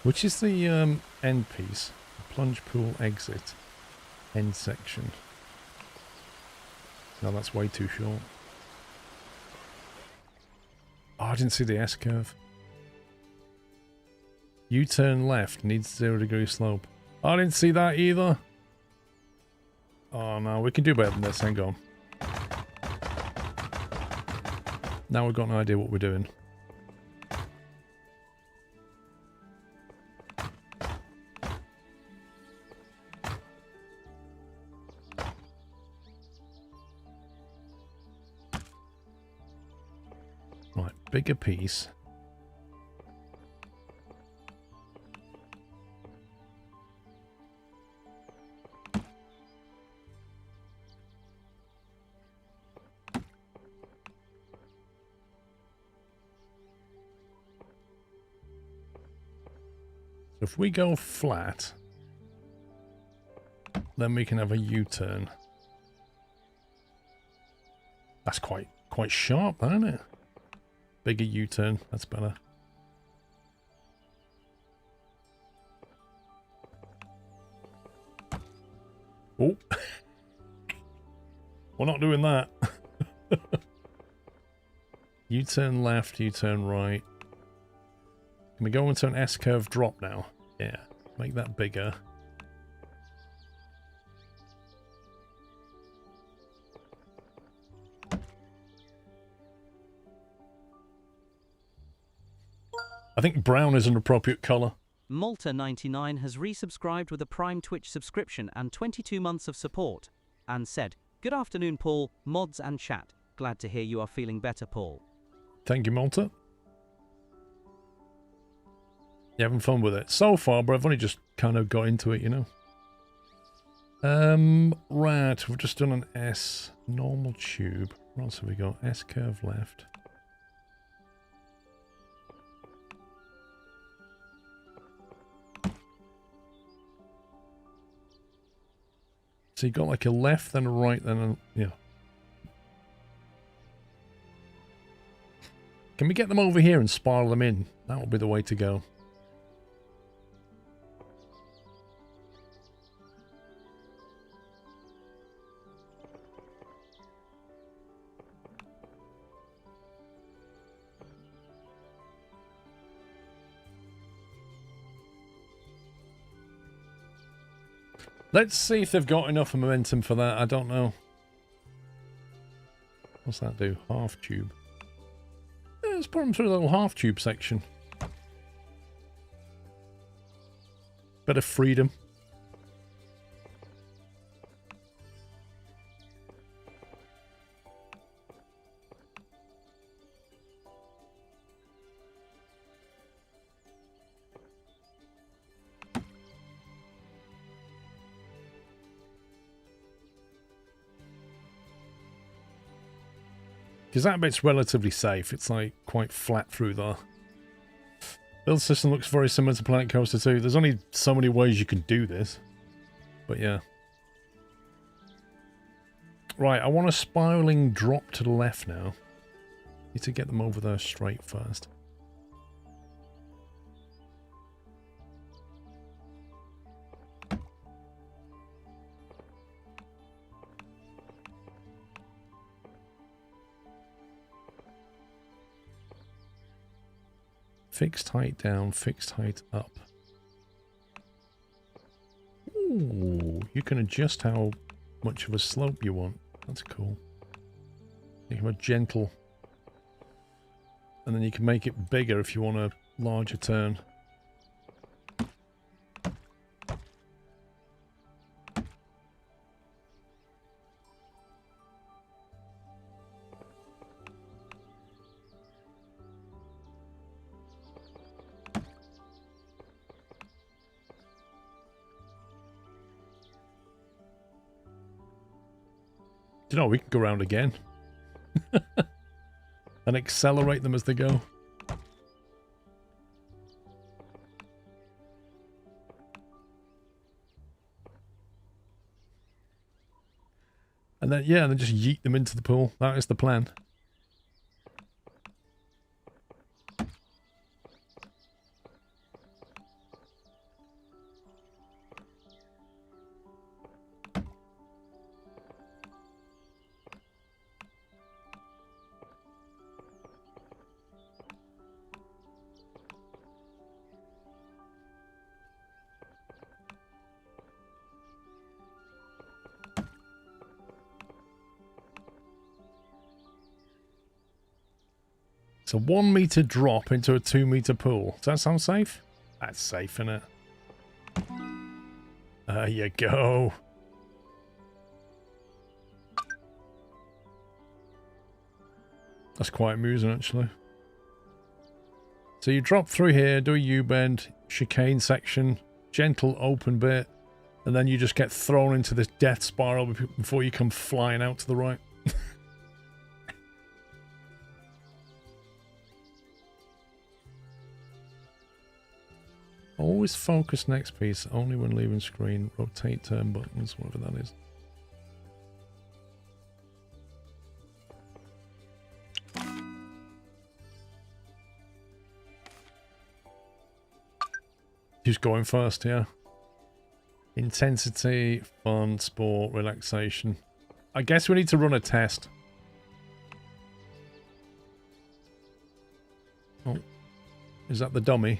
Which is the end piece? Plunge pool exit. End section. No, that's way too short. Oh, I didn't see the S-curve. U-turn left, needs 0 degree slope. Oh, I didn't see that either. Oh no, we can do better than this, hang on. Now we've got an idea what we're doing. Right, bigger piece. So if we go flat, then we can have a U-turn. That's quite sharp, isn't it? Bigger U-turn, that's better. Oh. We're not doing that. U-turn left, U-turn right. Can we go into an S-curve drop now? Yeah, make that bigger. I think brown is an appropriate colour. Malta99 has resubscribed with a Prime Twitch subscription and 22 months of support, and said, "Good afternoon, Paul, mods and chat. Glad to hear you are feeling better, Paul." Thank you, Malta. You having fun with it? So far, but I've only just kind of got into it, you know. Right, we've just done an S normal tube. What else have we got? S curve left. So you got like a left, then a right, then a... yeah. Can we get them over here and spiral them in? That would be the way to go. Let's see if they've got enough momentum for that. I don't know. What's that do? Half tube. Yeah, let's put them through the little half tube section. Bit of freedom. Because that bit's relatively safe. It's like quite flat through there. Build system looks very similar to Planet Coaster 2. There's only so many ways you can do this. But yeah. Right, I want a spiraling drop to the left now. Need to get them over there straight first. Fixed height down, fixed height up. Ooh, you can adjust how much of a slope you want. That's cool. You can have a gentle. And then you can make it bigger if you want a larger turn. You know, we can go around again. And accelerate them as they go. And then, yeah, and then just yeet them into the pool. That is the plan. It's a 1 meter drop into a 2 meter pool. Does that sound safe? That's safe, innit? There you go. That's quite amusing, actually. So you drop through here, do a U-bend, chicane section, gentle open bit, and then you just get thrown into this death spiral before you come flying out to the right. Always focus next piece, only when leaving screen. Rotate turn buttons, whatever that is. Just going first, yeah. Intensity, fun, sport, relaxation. I guess we need to run a test. Oh, is that the dummy?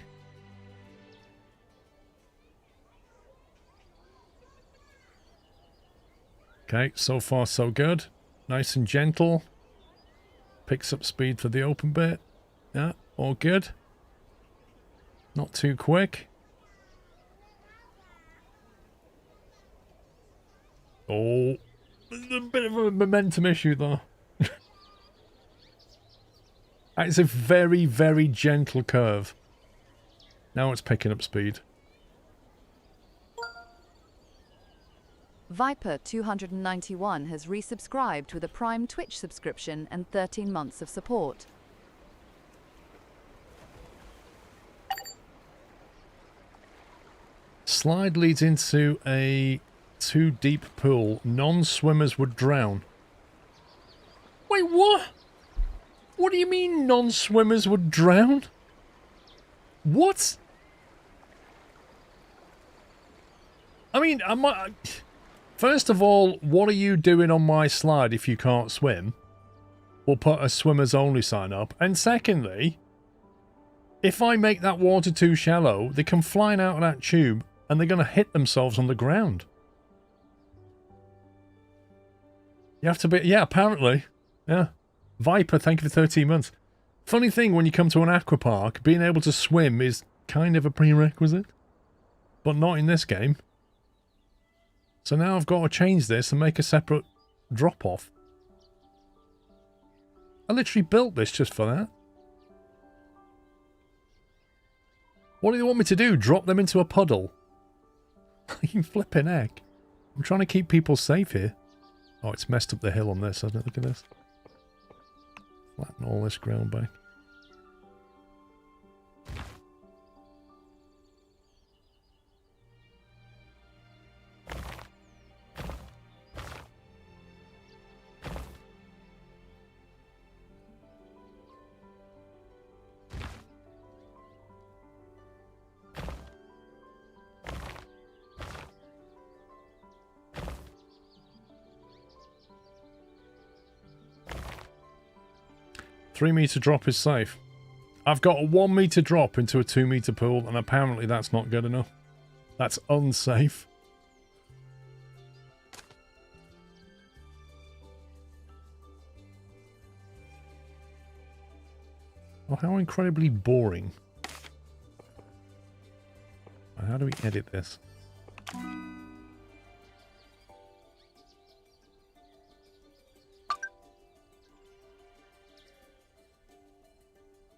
Okay, so far so good. Nice and gentle. Picks up speed for the open bit. Yeah, all good. Not too quick. Oh, there's a bit of a momentum issue though. It's a very, very gentle curve. Now it's picking up speed. Viper 291 has resubscribed with a Prime Twitch subscription and 13 months of support. Slide leads into a too deep pool. Non-swimmers would drown. Wait, what? What do you mean non-swimmers would drown? What? I mean, first of all, what are you doing on my slide if you can't swim? We'll put a swimmers only sign up. And secondly, if I make that water too shallow, they come flying out of that tube and they're going to hit themselves on the ground. You have to be... Yeah, apparently. Yeah. Viper, thank you for 13 months. Funny thing, when you come to an aquapark, being able to swim is kind of a prerequisite. But not in this game. So now I've got to change this and make a separate drop-off. I literally built this just for that. What do they want me to do? Drop them into a puddle? You flipping heck. I'm trying to keep people safe here. Oh, it's messed up the hill on this, hasn't it? Look at this. Flatten all this ground back. Three-meter drop is safe. I've got a 1 meter drop into a 2 meter pool, and apparently that's not good enough. That's unsafe. Oh, how incredibly boring. How do we edit this?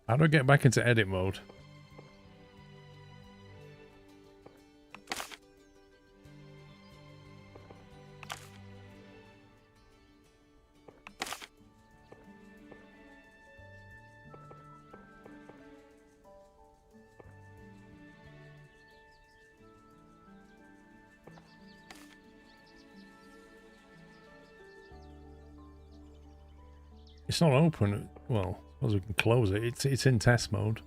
How do I get back into edit mode? It's not open. Well, I suppose we can close it. It's in test mode.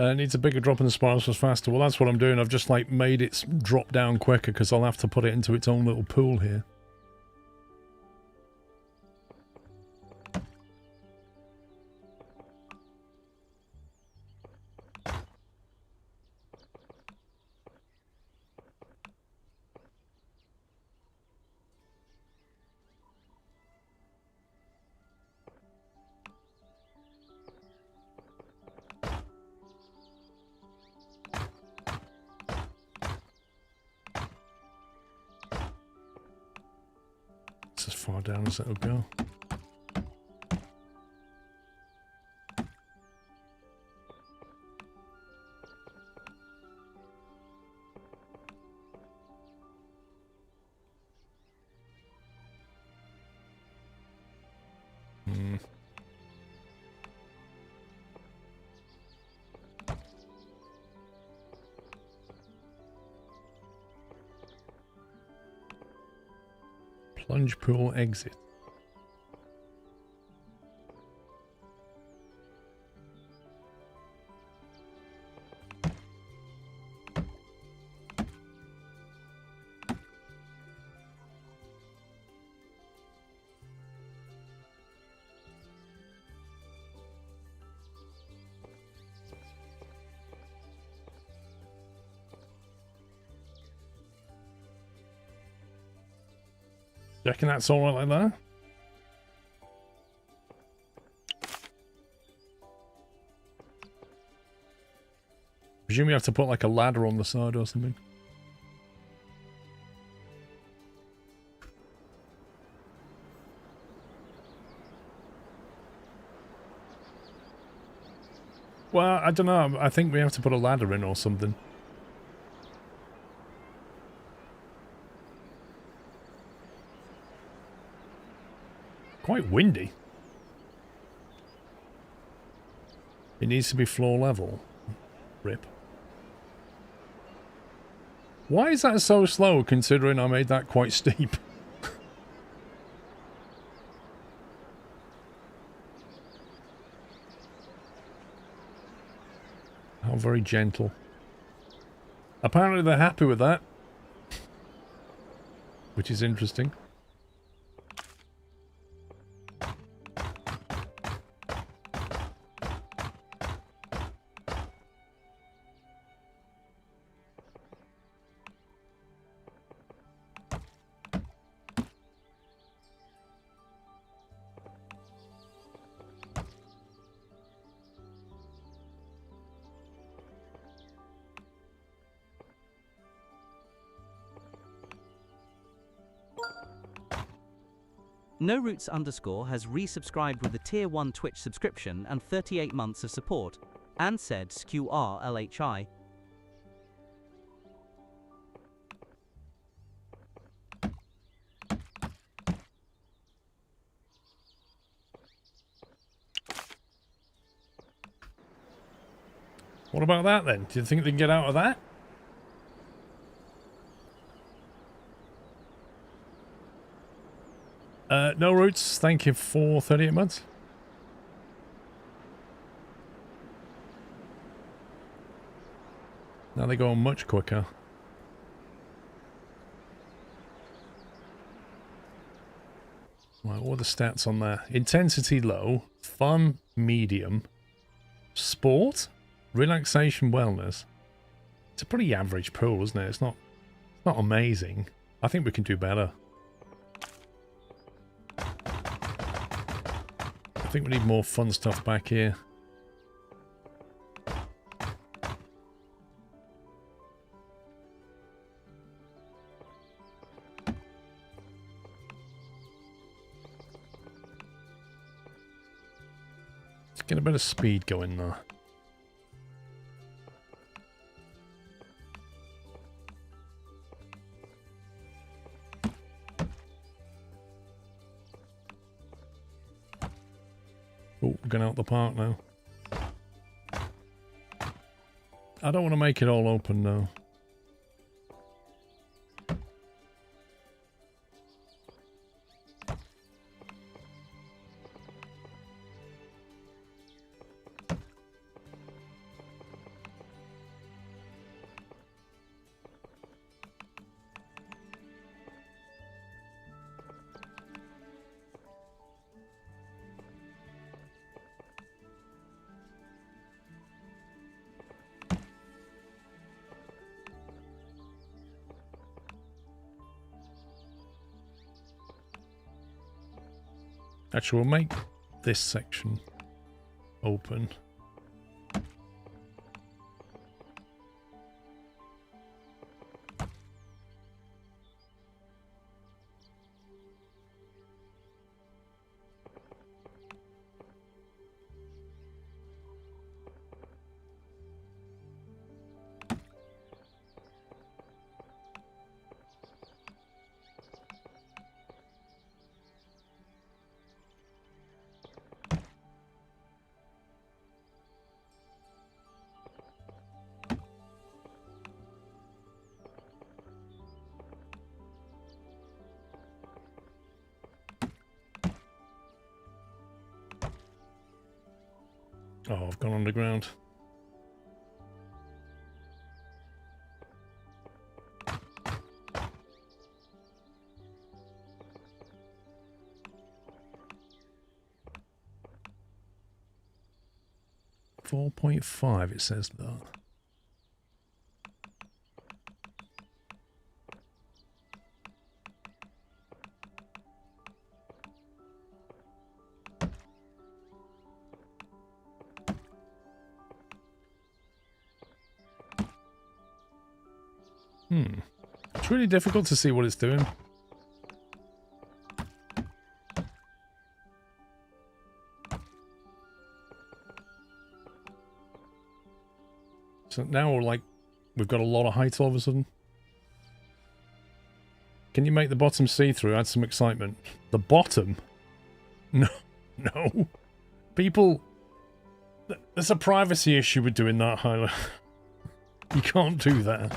It needs a bigger drop in the spirals was faster. Well, that's what I'm doing. I've just like made it drop down quicker because I'll have to put it into its own little pool here. As far down as it'll go. Plunge pool exit. You reckon that's all right like that? Presume you have to put like a ladder on the side or something. Well, I don't know. I think we have to put a ladder in or something. Quite windy. It needs to be floor level. Rip. Why is that so slow considering I made that quite steep? How very gentle. Apparently they're happy with that. Which is interesting. No Roots _ has resubscribed with a tier 1 Twitch subscription and 38 months of support, and said SQRLHI. What about that then? Do you think they can get out of that? No Roots, thank you for 38 months. Now they go on much quicker. Right, what are the stats on there? Intensity low, fun medium, sport, relaxation wellness. It's a pretty average pool, isn't it? It's not amazing. I think we can do better. I think we need more fun stuff back here. Let's get a bit of speed going there. Oh, we're going out the park now. I don't want to make it all open now. Actually, we'll make this section open. Oh, I've gone underground. .5, it says that. It's really difficult to see what it's doing. So now, like, we've got a lot of height all of a sudden. Can you make the bottom see-through? Add some excitement. The bottom? No. No. People... There's a privacy issue with doing that, Hyla. You can't do that.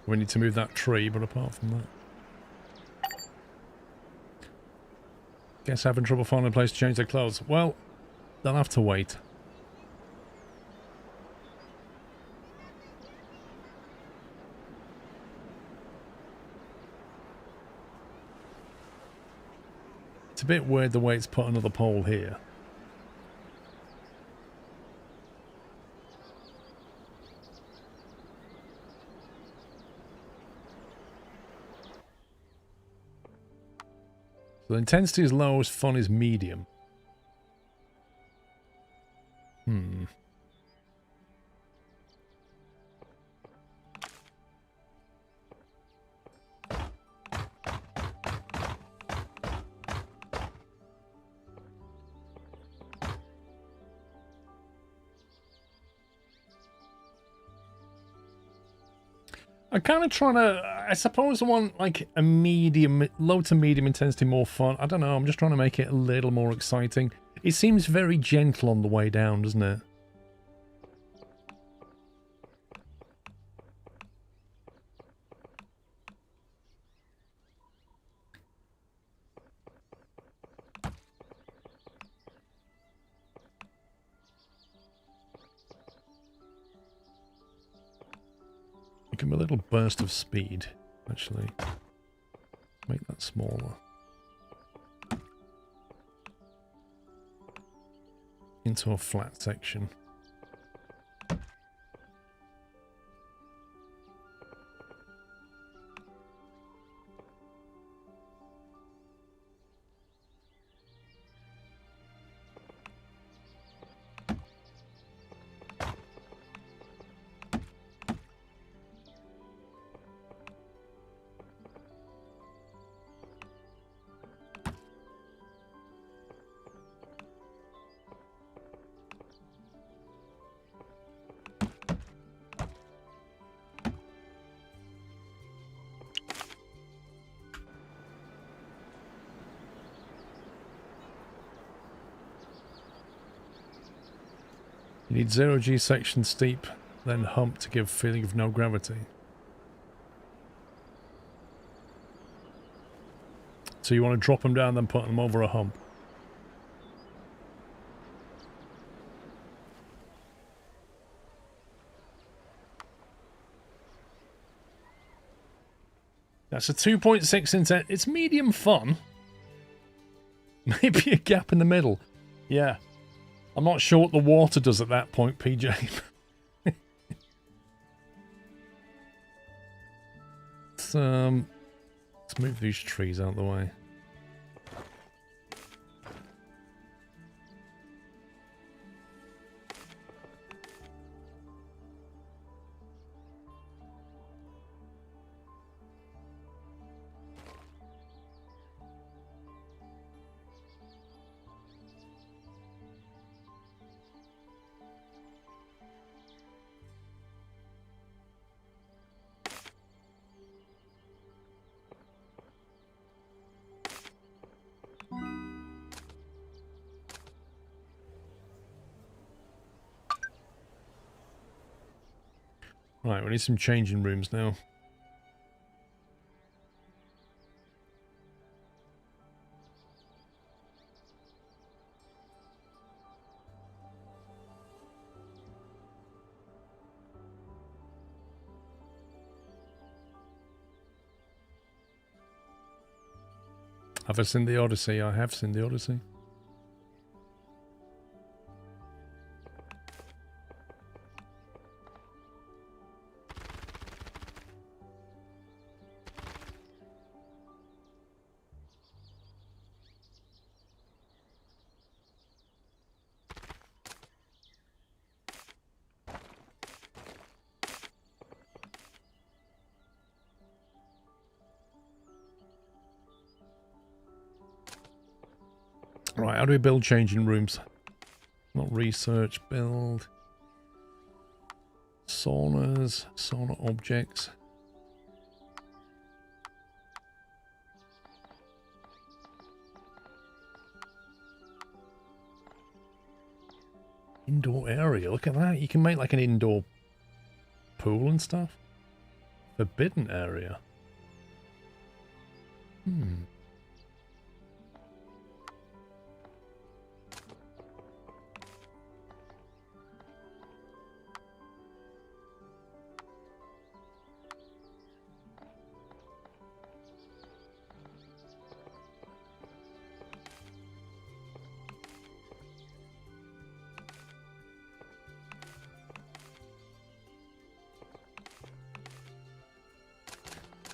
We need to move that tree, but apart from that... Guess having trouble finding a place to change their clothes. Well, they'll have to wait. It's a bit weird the way it's put another pole here. So the intensity is low, as fun is medium. I'm kind of trying to, I suppose I want like a medium, low to medium intensity, more fun. I don't know, I'm just trying to make it a little more exciting. It seems very gentle on the way down, doesn't it? Give him a little burst of speed, actually. Make that smaller. Into a flat section. You need 0G section steep, then hump to give feeling of no gravity. So you want to drop them down, then put them over a hump. That's a 2.6 intent. It's medium fun. Maybe a gap in the middle. Yeah. I'm not sure what the water does at that point, PJ. Let's move these trees out of the way. Right, we need some changing rooms now. Have I seen the Odyssey? I have seen the Odyssey. Right, how do we build changing rooms? Not research, build. Saunas, sauna objects. Indoor area, look at that. You can make like an indoor pool and stuff. Forbidden area.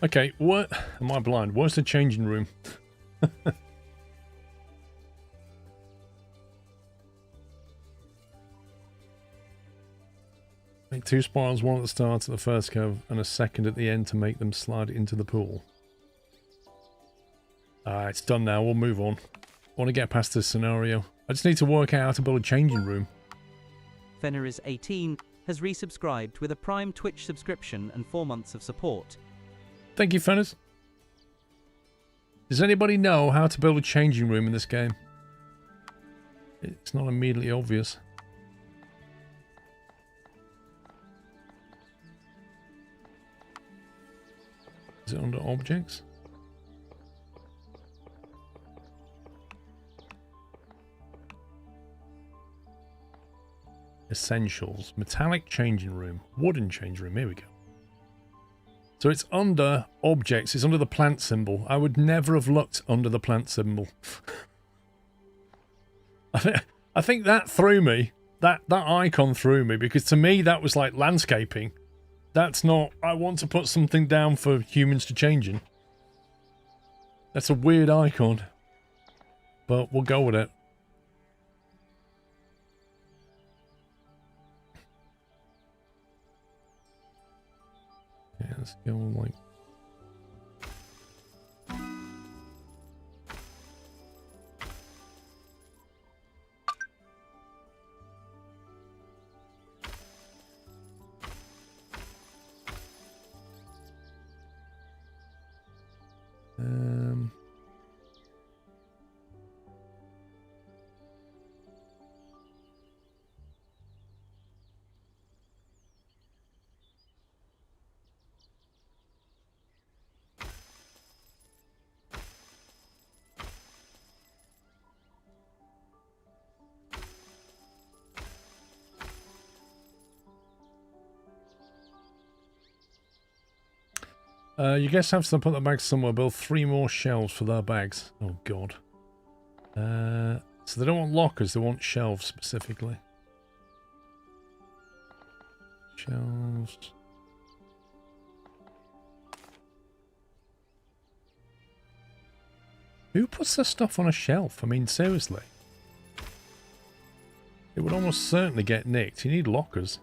Okay, what? Am I blind? Where's the changing room? Make 2 spirals, one at the start of the first curve and a second at the end to make them slide into the pool. It's done now. We'll move on. I want to get past this scenario. I just need to work out how to build a changing room. Fenris18 has resubscribed with a Prime Twitch subscription and 4 months of support. Thank you, Fenris. Does anybody know how to build a changing room in this game? It's not immediately obvious. Is it under objects? Essentials. Metallic changing room. Wooden changing room. Here we go. So it's under objects. It's under the plant symbol. I would never have looked under the plant symbol. I think that threw me. That icon threw me because to me that was like landscaping. That's not, I want to put something down for humans to change in. That's a weird icon. But we'll go with it. Yeah, let's go like... You guys have to put the bags somewhere. Build 3 more shelves for their bags. Oh, God. So they don't want lockers, they want shelves specifically. Shelves. Who puts their stuff on a shelf? I mean, seriously. It would almost certainly get nicked. You need lockers.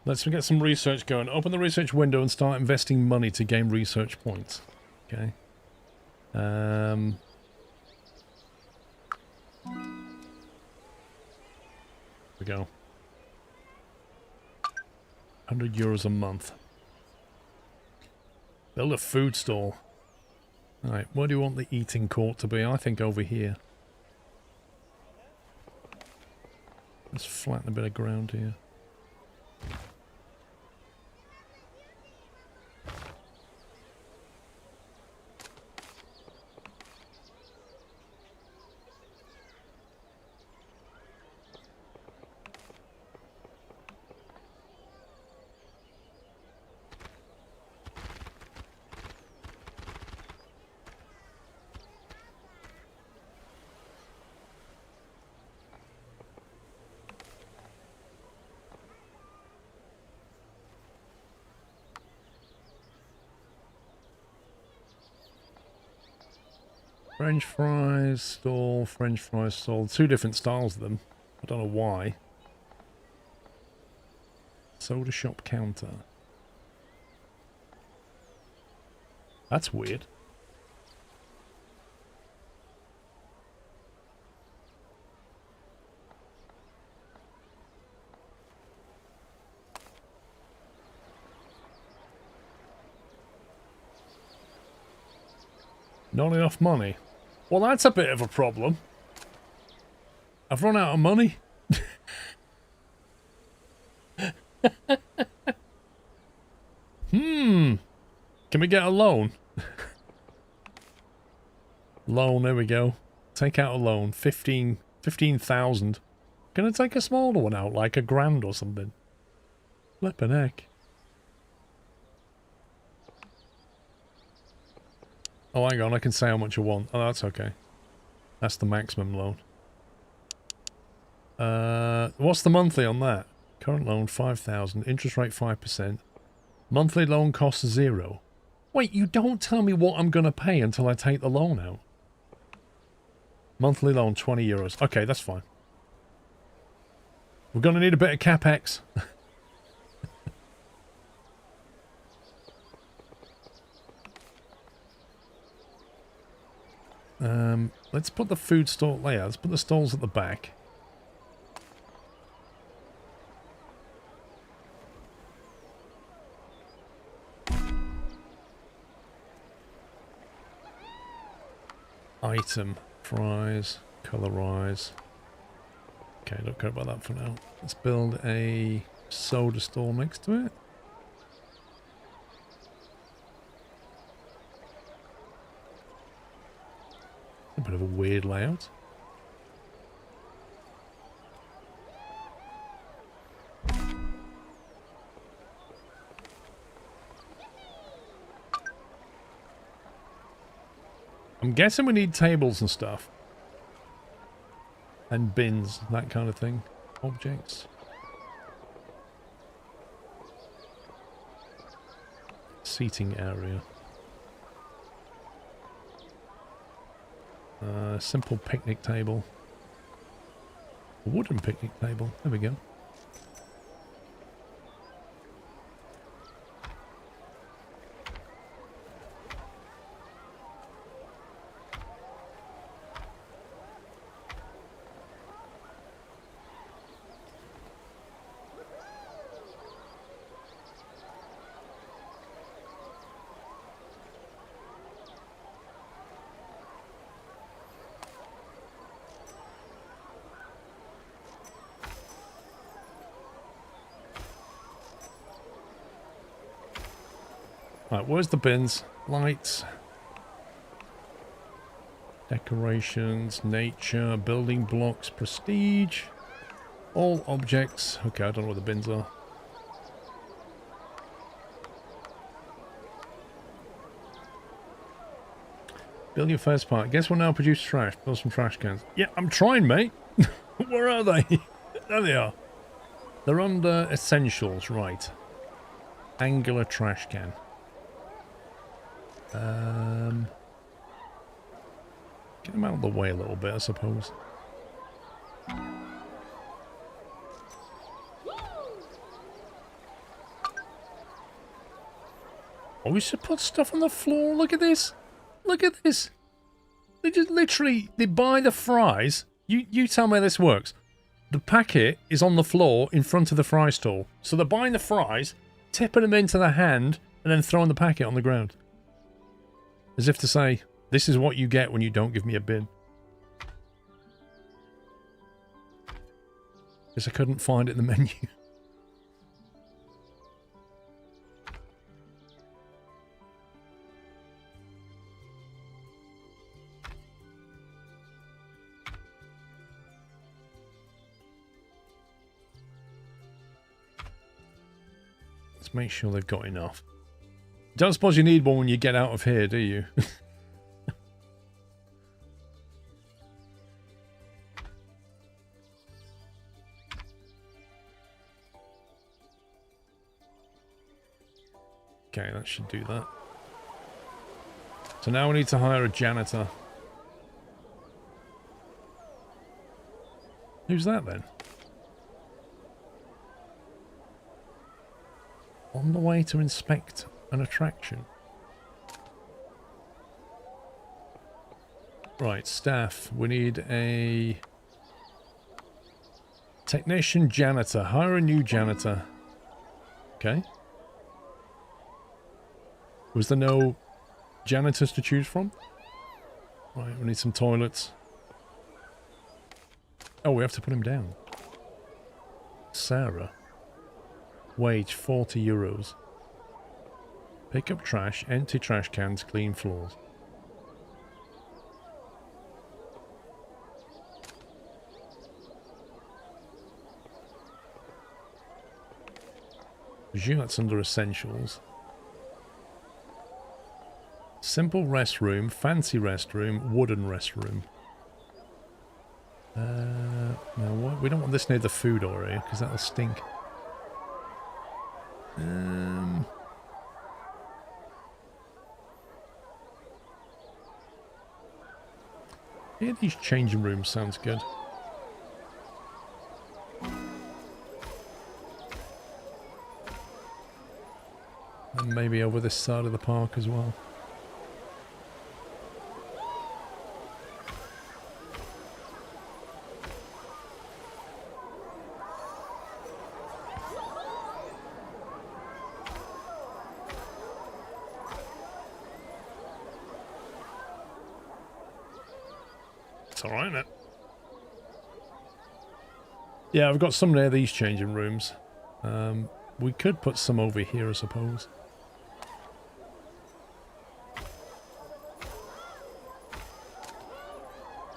Let's get some research going. Open the research window and start investing money to gain research points. Okay. Here we go. €100 a month. Build a food stall. Alright, where do you want the eating court to be? I think over here. Let's flatten a bit of ground here. French fries stall, French fries stall. 2 different styles of them. I don't know why. Soda shop counter. That's weird. Not enough money. Well, that's a bit of a problem. I've run out of money. Can we get a loan? Loan, there we go. Take out a loan. 15,000. Can I take a smaller one out, like a grand or something? Flippin' heck. Oh, hang on, I can say how much I want. Oh, that's okay. That's the maximum loan. What's the monthly on that? Current loan, 5,000. Interest rate, 5%. Monthly loan cost 0. Wait, you don't tell me what I'm going to pay until I take the loan out. Monthly loan, €20. Okay, that's fine. We're going to need a bit of capex. Let's put the food stall layout. Let's put the stalls at the back. Item, fries, colorize. Okay, don't care about that for now. Let's build a soda stall next to it. A bit of a weird layout. I'm guessing we need tables and stuff. And bins, that kind of thing. Objects. Seating area. Simple picnic table. A wooden picnic table. There we go. Right, where's the bins? Lights. Decorations, nature, building blocks, prestige. All objects. Okay, I don't know where the bins are. Build your first part. Guess we'll now produce trash. Build some trash cans. Yeah, I'm trying, mate. Where are they? There they are. They're under essentials, right. Angular trash can. Get them out of the way a little bit, I suppose. Oh, we should put stuff on the floor. Look at this. Look at this. They just literally, they buy the fries. You tell me how this works. The packet is on the floor in front of the fry stall. So they're buying the fries, tipping them into their hand, and then throwing the packet on the ground. As if to say, this is what you get when you don't give me a bin. Because I couldn't find it in the menu. Let's make sure they've got enough. Don't suppose you need one when you get out of here, do you? Okay, that should do that. So now we need to hire a janitor. Who's that then? On the way to inspect an attraction. Right, staff. We need a technician janitor. Hire a new janitor. Okay. Was there no janitors to choose from? Right, we need some toilets. Oh, we have to put him down. Sarah. Wage 40 euros. Pick up trash, empty trash cans, clean floors. Presume that's under essentials. Simple restroom, fancy restroom, wooden restroom. No, what? We don't want this near the food area because that'll stink. Yeah, these changing rooms sounds good. And maybe over this side of the park as well. It's alright, isn't it? Yeah, I've got some near these changing rooms. We could put some over here, I suppose.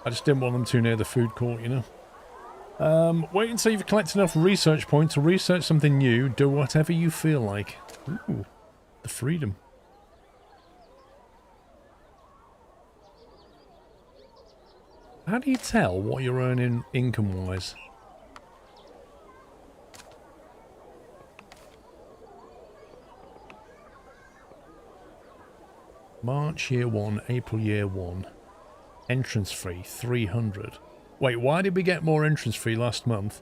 I just didn't want them too near the food court, you know. Wait until you've collected enough research points to research something new. Do whatever you feel like. Ooh, the freedom. How do you tell what you're earning income-wise? March year 1, April year 1. Entrance fee, 300. Wait, why did we get more entrance fee last month?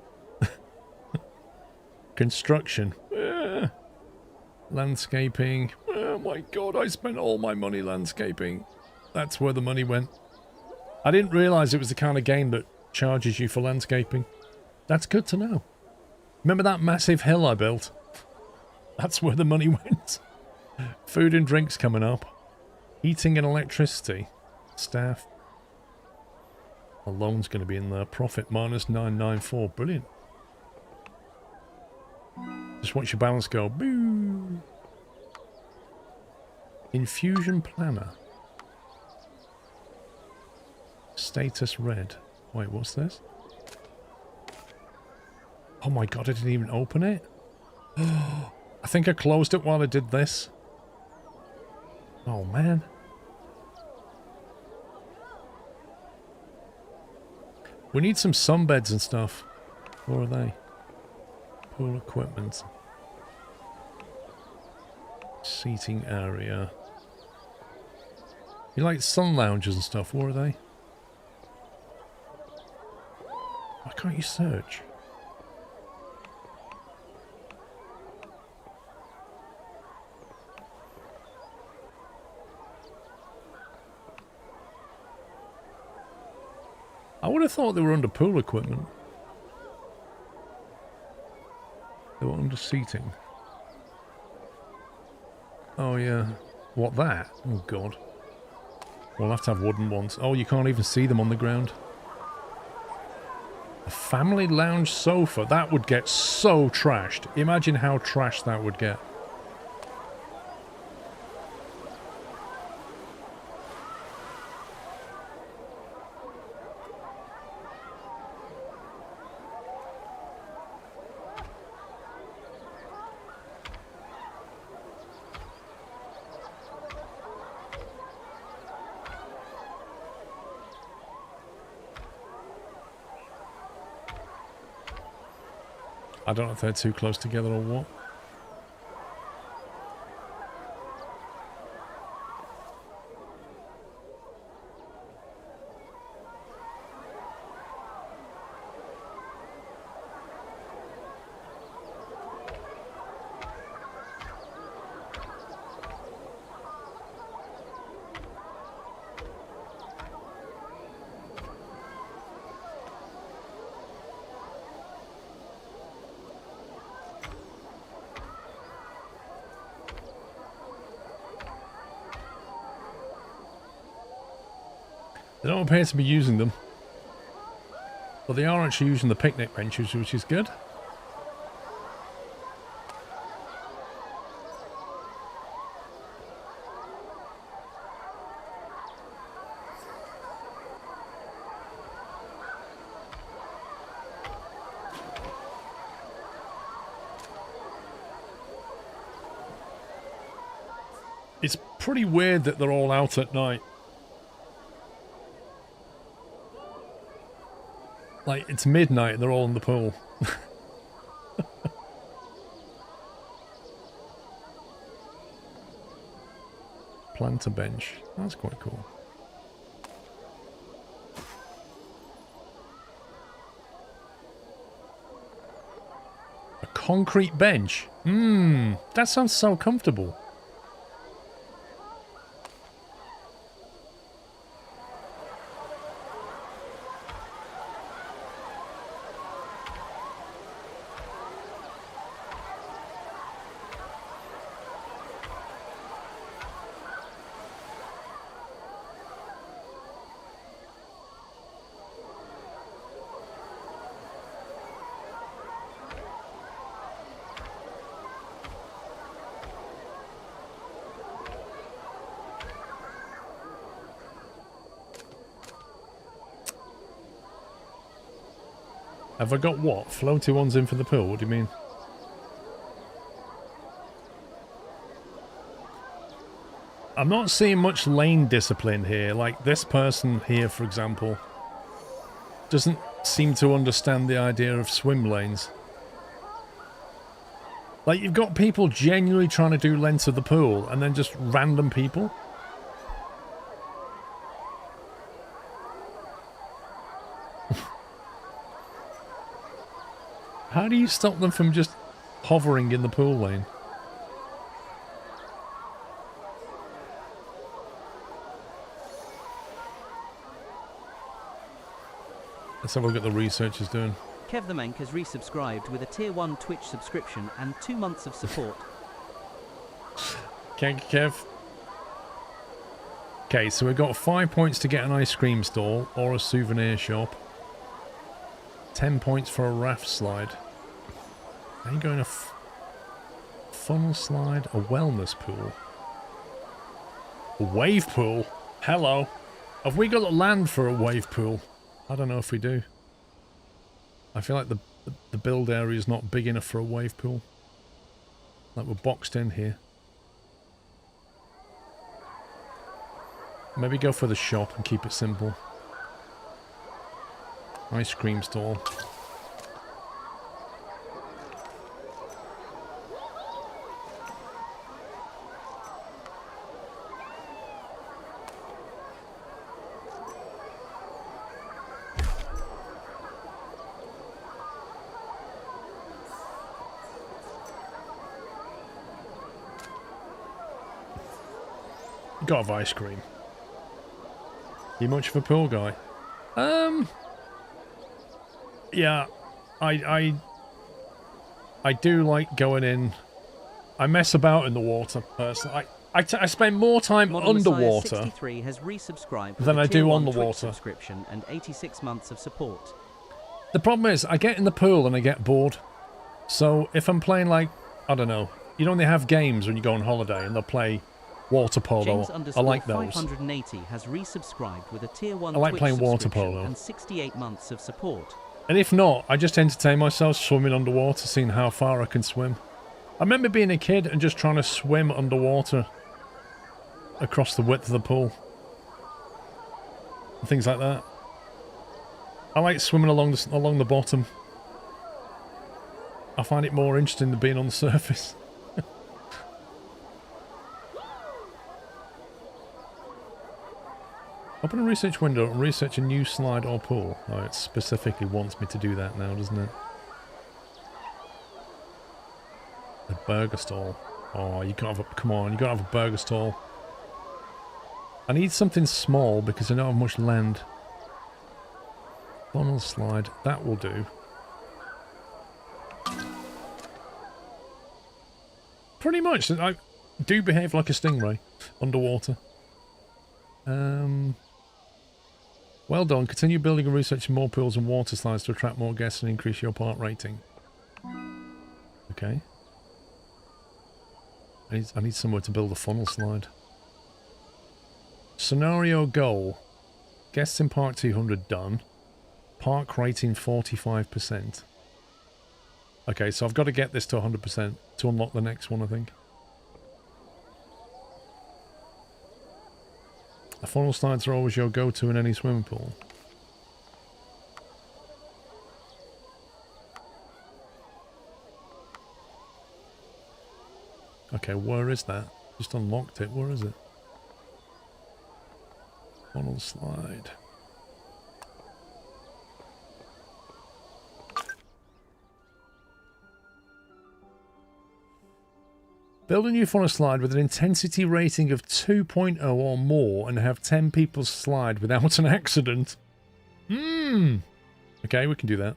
Construction. Landscaping. Oh my god, I spent all my money landscaping. That's where the money went. I didn't realise it was the kind of game that charges you for landscaping. That's good to know. Remember that massive hill I built? That's where the money went. Food and drinks coming up. Heating and electricity. Staff. The loan's going to be in there. Profit minus 994. Brilliant. Just watch your balance go. Boo. Infusion planner. Status red. Wait, what's this? Oh my god, I didn't even open it. I think I closed it while I did this. Oh man. We need some sunbeds and stuff. Where are they? Pool equipment. Seating area. You like sun lounges and stuff, where are they? Why can't you search? I would have thought they were under pool equipment. They were under seating. Oh yeah. What, that? Oh god. We'll have to have wooden ones. Oh, you can't even see them on the ground. A family lounge sofa. That would get so trashed. Imagine how trashed that would get. I don't know if they're too close together or what. They don't appear to be using them. But they are actually using the picnic benches, which is good. It's pretty weird that they're all out at night. Like, it's midnight and they're all in the pool. Planter bench. That's quite cool. A concrete bench. That sounds so comfortable. Have I got what? Floaty ones in for the pool? What do you mean? I'm not seeing much lane discipline here. Like, this person here, for example, doesn't seem to understand the idea of swim lanes. Like, you've got people genuinely trying to do lengths of the pool, and then just random people. How do you stop them from just hovering in the pool lane? Let's have a look at the researchers doing. Kev the Menk has resubscribed with a tier 1 Twitch subscription and 2 months of support. Thank you, Kev. Okay, so we've got 5 points to get an ice cream stall or a souvenir shop. 10 points for a raft slide. Are you going a funnel slide? A wellness pool? A wave pool? Hello. Have we got the land for a wave pool? I don't know if we do. I feel like the build area is not big enough for a wave pool. Like we're boxed in here. Maybe go for the shop and keep it simple. Ice cream stall. Gotta have ice cream. You much of a pool guy? Yeah, I do like going in. I mess about in the water personally. I spend more time Modern underwater 63 has resubscribed with than a I tier do 1 on the Twitch water. subscription and 86 months of support. The problem is, I get in the pool and I get bored. So if I'm playing like, I don't know, you know they have games when you go on holiday and they'll play water polo. I like those. 580 has resubscribed with a tier 1 I like Twitch playing water subscription polo. and 68 months of support. And if not, I just entertain myself swimming underwater, seeing how far I can swim. I remember being a kid and just trying to swim underwater across the width of the pool. And things like that. I like swimming along the bottom. I find it more interesting than being on the surface. Open a research window and research a new slide or pool. Oh, it specifically wants me to do that now, doesn't it? A burger stall. Oh, you can't have a... Come on, you gotta have a burger stall. I need something small because I don't have much land. Funnel slide. That will do. Pretty much. I do behave like a stingray underwater. Well done. Continue building and researching more pools and water slides to attract more guests and increase your park rating. Okay. I need somewhere to build a funnel slide. Scenario goal. Guests in Park 200 done. Park rating 45%. Okay, so I've got to get this to 100% to unlock the next one, I think. The funnel slides are always your go-to in any swimming pool. Okay, where is that? Just unlocked it. Where is it? Funnel slide. Build a new funnel slide with an intensity rating of 2.0 or more and have 10 people slide without an accident. Okay, we can do that.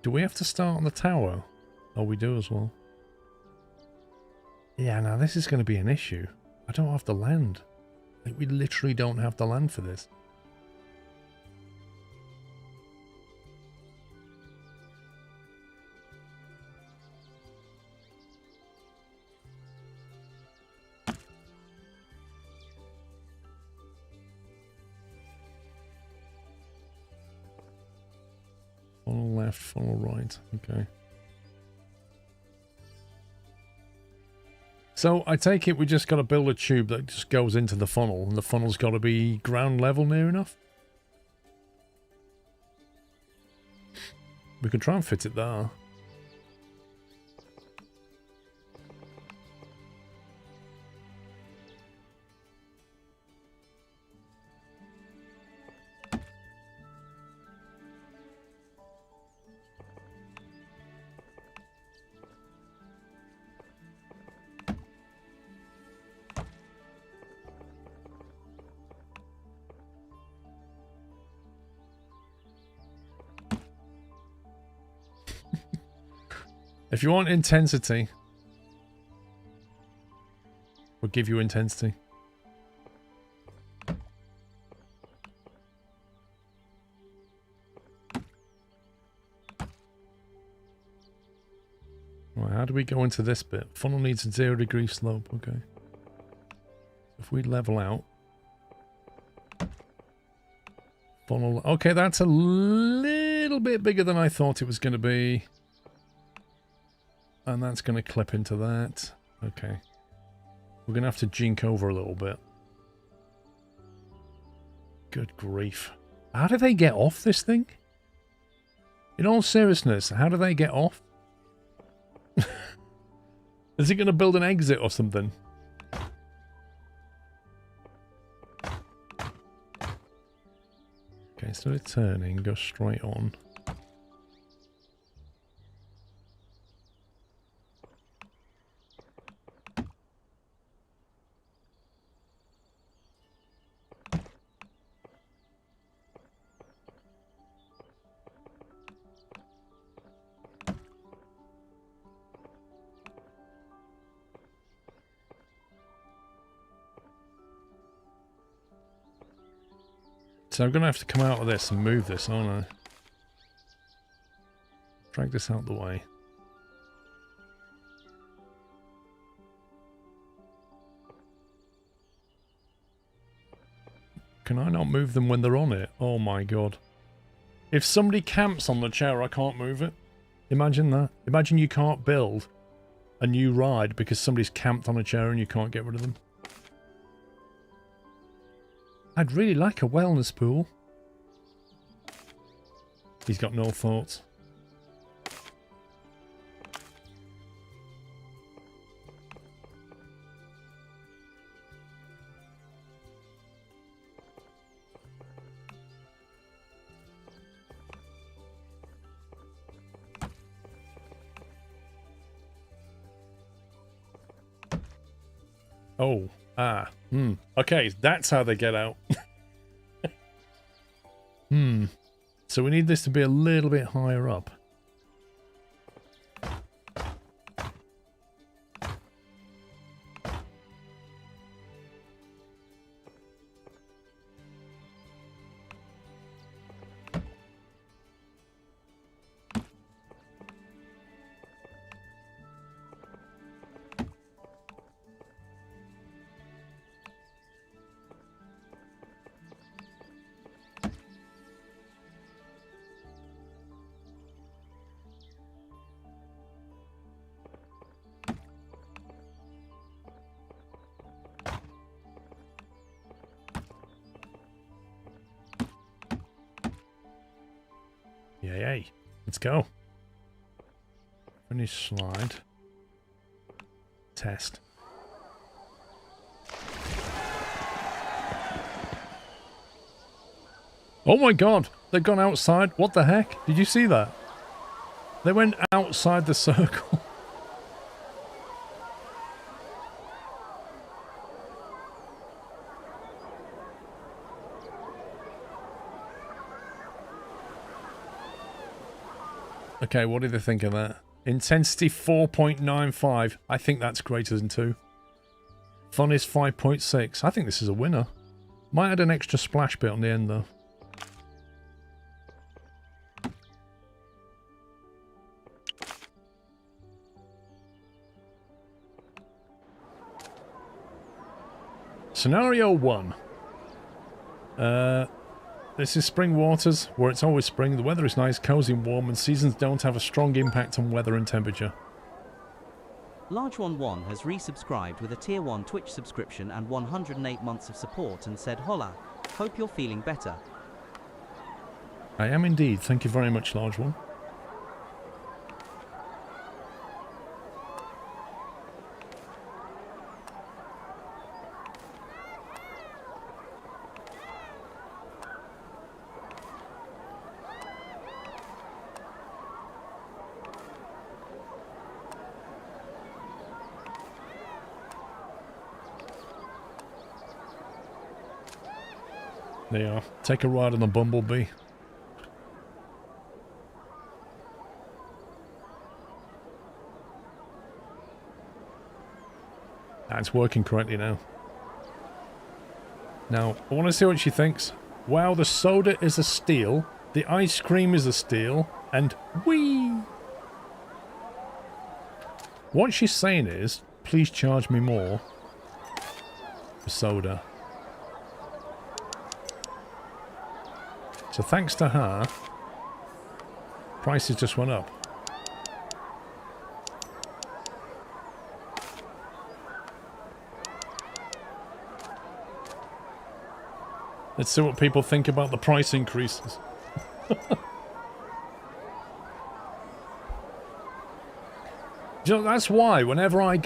Do we have to start on the tower? Oh, we do as well. Yeah, now this is going to be an issue. I don't have the land. Like, we literally don't have the land for this. Funnel left, funnel right. Okay. So I take it we just got to build a tube that just goes into the funnel, and the funnel's got to be ground level near enough. We could try and fit it there. If you want intensity, we'll give you intensity. Right, how do we go into this bit? Funnel needs a 0-degree slope. Okay. If we level out. Funnel. Okay, that's a little bit bigger than I thought it was going to be. And that's going to clip into that. Okay. We're going to have to jink over a little bit. Good grief. How do they get off this thing? In all seriousness, how do they get off? Is it going to build an exit or something? Okay, instead of turning, go straight on. So I'm going to have to come out of this and move this, aren't I? Drag this out the way. Can I not move them when they're on it? Oh my god. If somebody camps on the chair, I can't move it. Imagine that. Imagine you can't build a new ride because somebody's camped on a chair and you can't get rid of them. I'd really like a wellness pool. He's got no thoughts. Oh, okay, that's how they get out. So we need this to be a little bit higher up. Yay. Let's go. Finish slide. Test. Oh my god! They've gone outside. What the heck? Did you see that? They went outside the circle. Okay, what do they think of that? Intensity 4.95. I think that's greater than 2. Fun is 5.6. I think this is a winner. Might add an extra splash bit on the end though. Scenario 1. This is spring waters, where it's always spring, the weather is nice, cozy and warm, and seasons don't have a strong impact on weather and temperature. Large11 has resubscribed with a Tier 1 Twitch subscription and 108 months of support and said, "Hola, hope you're feeling better." I am indeed, thank you very much, Large One. There you are. Take a ride on the Bumblebee. It's working correctly now. Now, I want to see what she thinks. Wow, the soda is a steal. The ice cream is a steal. And whee! What she's saying is, please charge me more for soda. So thanks to her, prices just went up. Let's see what people think about the price increases. You know, that's why whenever I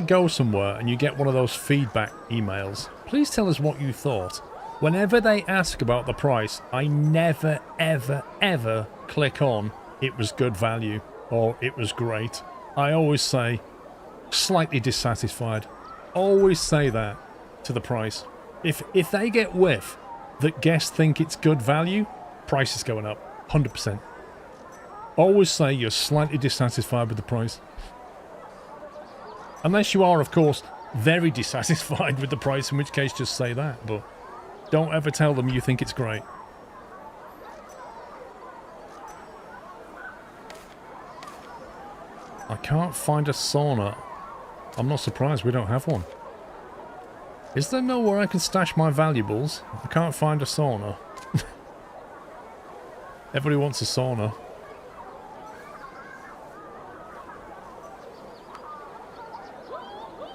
go somewhere and you get one of those feedback emails, please tell us what you thought. Whenever they ask about the price, I never, ever, ever click on it was good value or it was great. I always say slightly dissatisfied. Always say that to the price. If they get whiff that guests think it's good value, price is going up 100%. Always say you're slightly dissatisfied with the price. Unless you are, of course, very dissatisfied with the price, in which case just say that, but don't ever tell them you think it's great. I can't find a sauna. I'm not surprised we don't have one. Is there nowhere I can stash my valuables? I can't find a sauna. Everybody wants a sauna.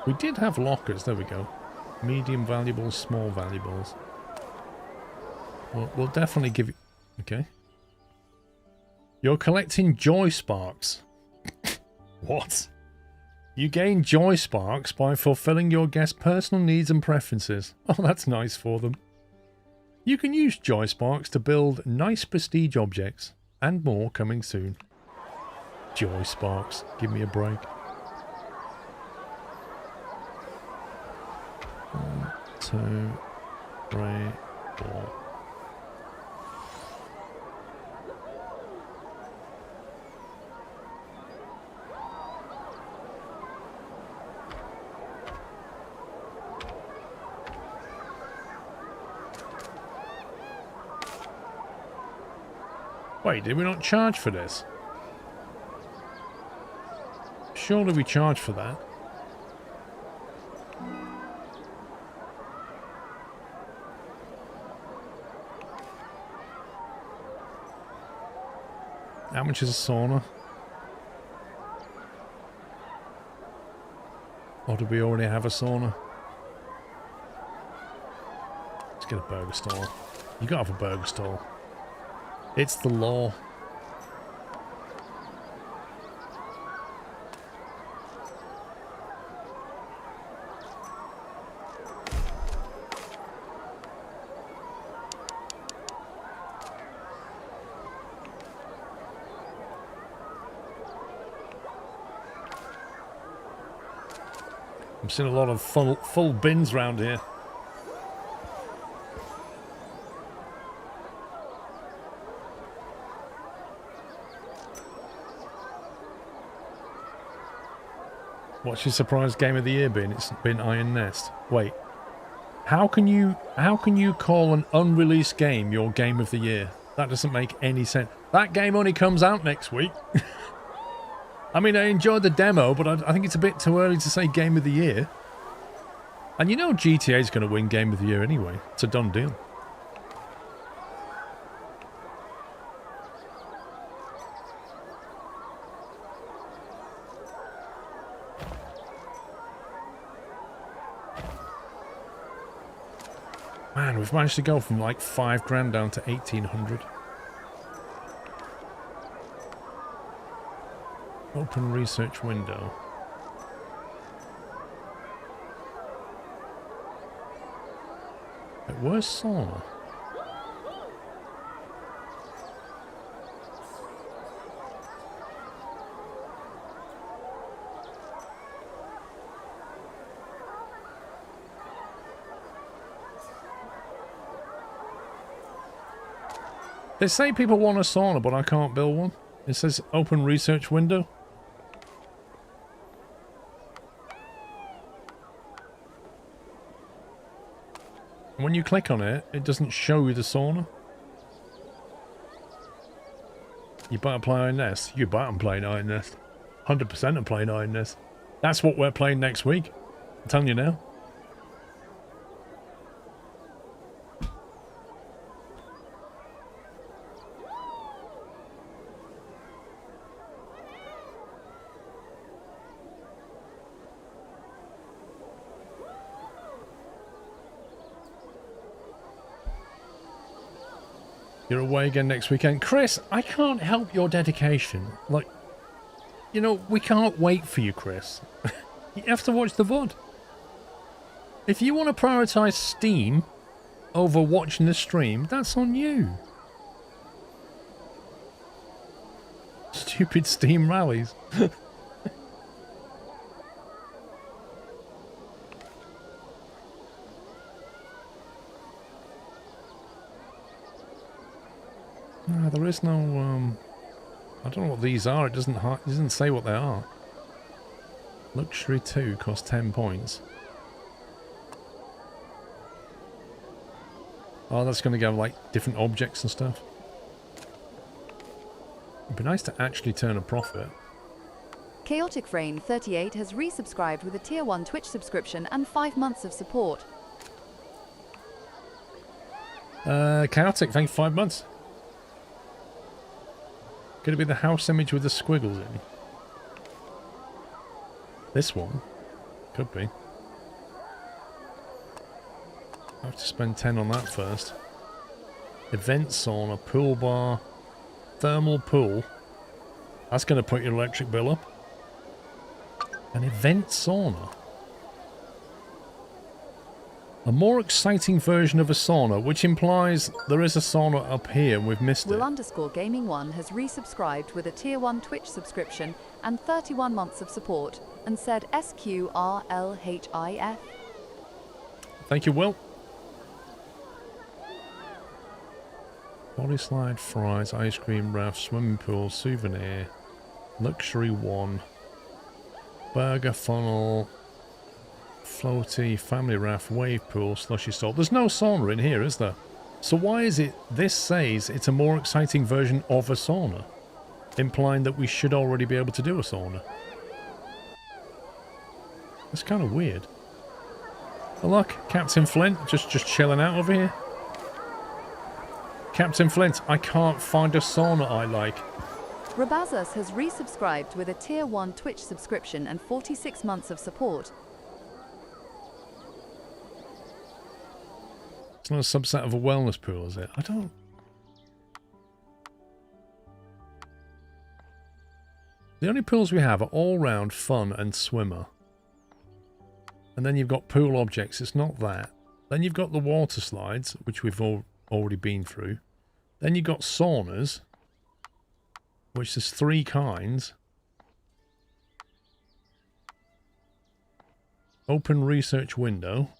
We did have lockers, there we go. Medium valuables, small valuables. Well, we'll definitely give you... Okay. You're collecting joy sparks. What? You gain joy sparks by fulfilling your guests' personal needs and preferences. Oh, that's nice for them. You can use joy sparks to build nice prestige objects. And more coming soon. Joy sparks. Give me a break. 1, 2, 3, 4. Wait, did we not charge for this? Surely we charged for that. How much is a sauna? Or do we already have a sauna? Let's get a burger stall. You gotta have a burger stall. It's the law. I'm seeing a lot of full bins around here. What's your surprise game of the year been? It's been Iron Nest. Wait. How can you call an unreleased game your game of the year? That doesn't make any sense. That game only comes out next week. I mean, I enjoyed the demo, but I think it's a bit too early to say game of the year. And you know GTA is going to win game of the year anyway. It's a done deal. Man, we've managed to go from like 5 grand down to 1,800. Open research window. Where's sauna? They say people want a sauna, but I can't build one. It says open research window. And when you click on it, it doesn't show you the sauna. You better play Iron Nest. You better play Iron Nest. 100% I'm playing Iron Nest. That's what we're playing next week. I'm telling you now. You're away again next weekend. Chris, I can't help your dedication. Like, you know, we can't wait for you, Chris. You have to watch the VOD. If you want to prioritise Steam over watching the stream, that's on you. Stupid Steam rallies. No, there is no, I don't know what these are. It doesn't say what they are. Luxury 2 costs 10 points. Oh, that's going to go like different objects and stuff. It'd be nice to actually turn a profit. Chaotic Frame 38 has resubscribed with a Tier 1 Twitch subscription and 5 months of support. Chaotic, thank you, 5 months. Could it be the house image with the squiggles in? This one? Could be. I have to spend 10 on that first. Event sauna, pool bar, thermal pool. That's going to put your electric bill up. An event sauna. A more exciting version of a sauna, which implies there is a sauna up here and we've missed it. Will_Gaming1 has resubscribed with a Tier 1 Twitch subscription and 31 months of support and said SQRLHIF. Thank you, Will. Body slide, fries, ice cream raft, swimming pool, souvenir, luxury 1, burger funnel, floaty, family raft, wave pool, slushy salt. There's no sauna in here, is there? So why is it this says it's a more exciting version of a sauna, implying that we should already be able to do a sauna? It's kind of weird. Oh look, Captain Flint just chilling out over here. Captain Flint, I can't find a sauna I like. Rabazas has resubscribed with a Tier 1 Twitch subscription and 46 months of support. It's not a subset of a wellness pool, is it? I don't... The only pools we have are all-round fun and swimmer. And then you've got pool objects. It's not that. Then you've got the water slides, which we've already been through. Then you've got saunas, which there's 3 kinds. Open research window.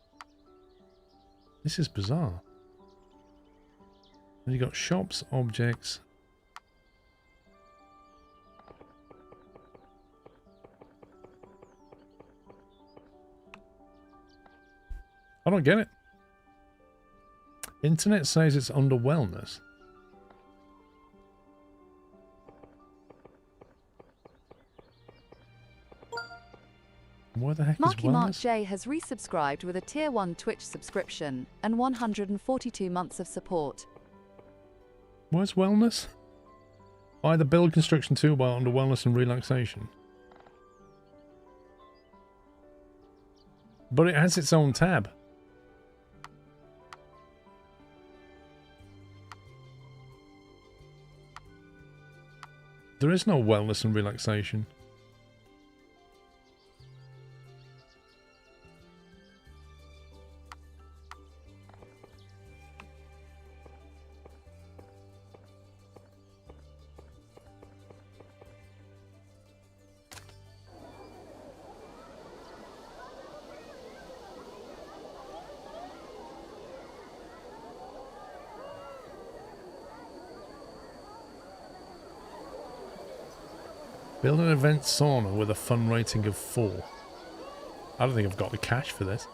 This is bizarre. Then you've got shops, objects. I don't get it. Internet says it's under wellness. Why the heck Marky is Mark wellness? J has resubscribed with a Tier 1 Twitch subscription and 142 months of support. Where's wellness? Buy the build construction toolbar under wellness and relaxation. But it has its own tab. There is no wellness and relaxation. Build an event sauna with a fun rating of 4. I don't think I've got the cash for this.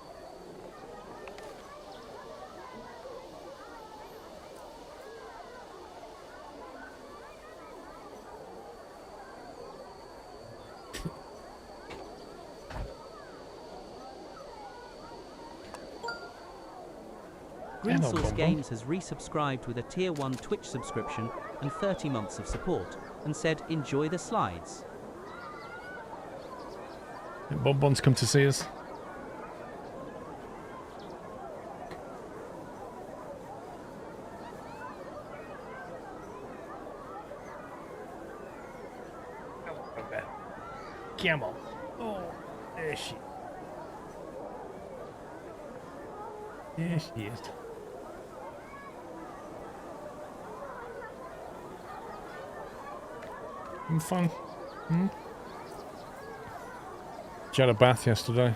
Green Hello, Source Bonbon. Games has resubscribed with a Tier 1 Twitch subscription and 30 months of support, and said, enjoy the slides. Bonbon's come to see us. Camel. Oh, there she. There she is. Having fun? Hmm? She had a bath yesterday.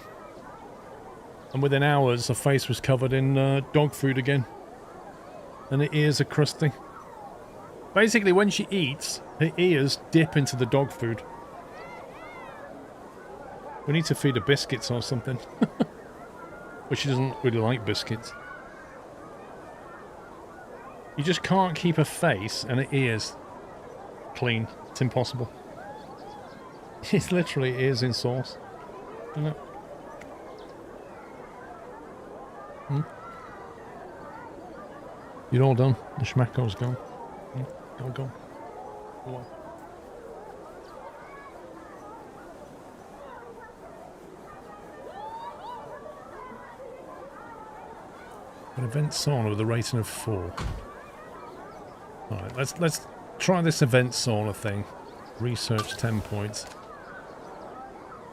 And within hours, her face was covered in dog food again. And her ears are crusty. Basically, when she eats, her ears dip into the dog food. We need to feed her biscuits or something. But she doesn't really like biscuits. You just can't keep her face and her ears clean. It's impossible. It's literally ears in sauce. Isn't it? Hmm? You're all done. The schmacko's gone. Hmm? All gone. Go on. An event sauna with a rating of 4. Alright, let's try this event sauna thing. Research 10 points.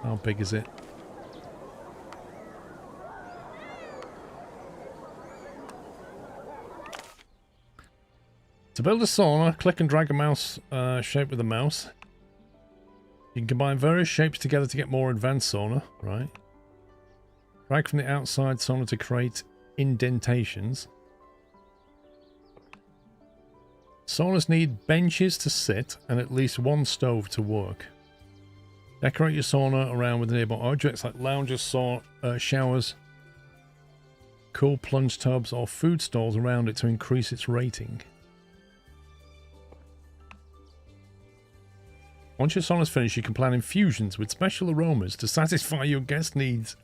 How big is it? To build a sauna, click and drag a mouse shape with a mouse. You can combine various shapes together to get more advanced sauna, right? Drag from the outside sauna to create indentations. Saunas need benches to sit and at least one stove to work. Decorate your sauna around with nearby objects like lounges, showers, cool plunge tubs or food stalls around it to increase its rating. Once your sauna's finished, you can plan infusions with special aromas to satisfy your guest needs.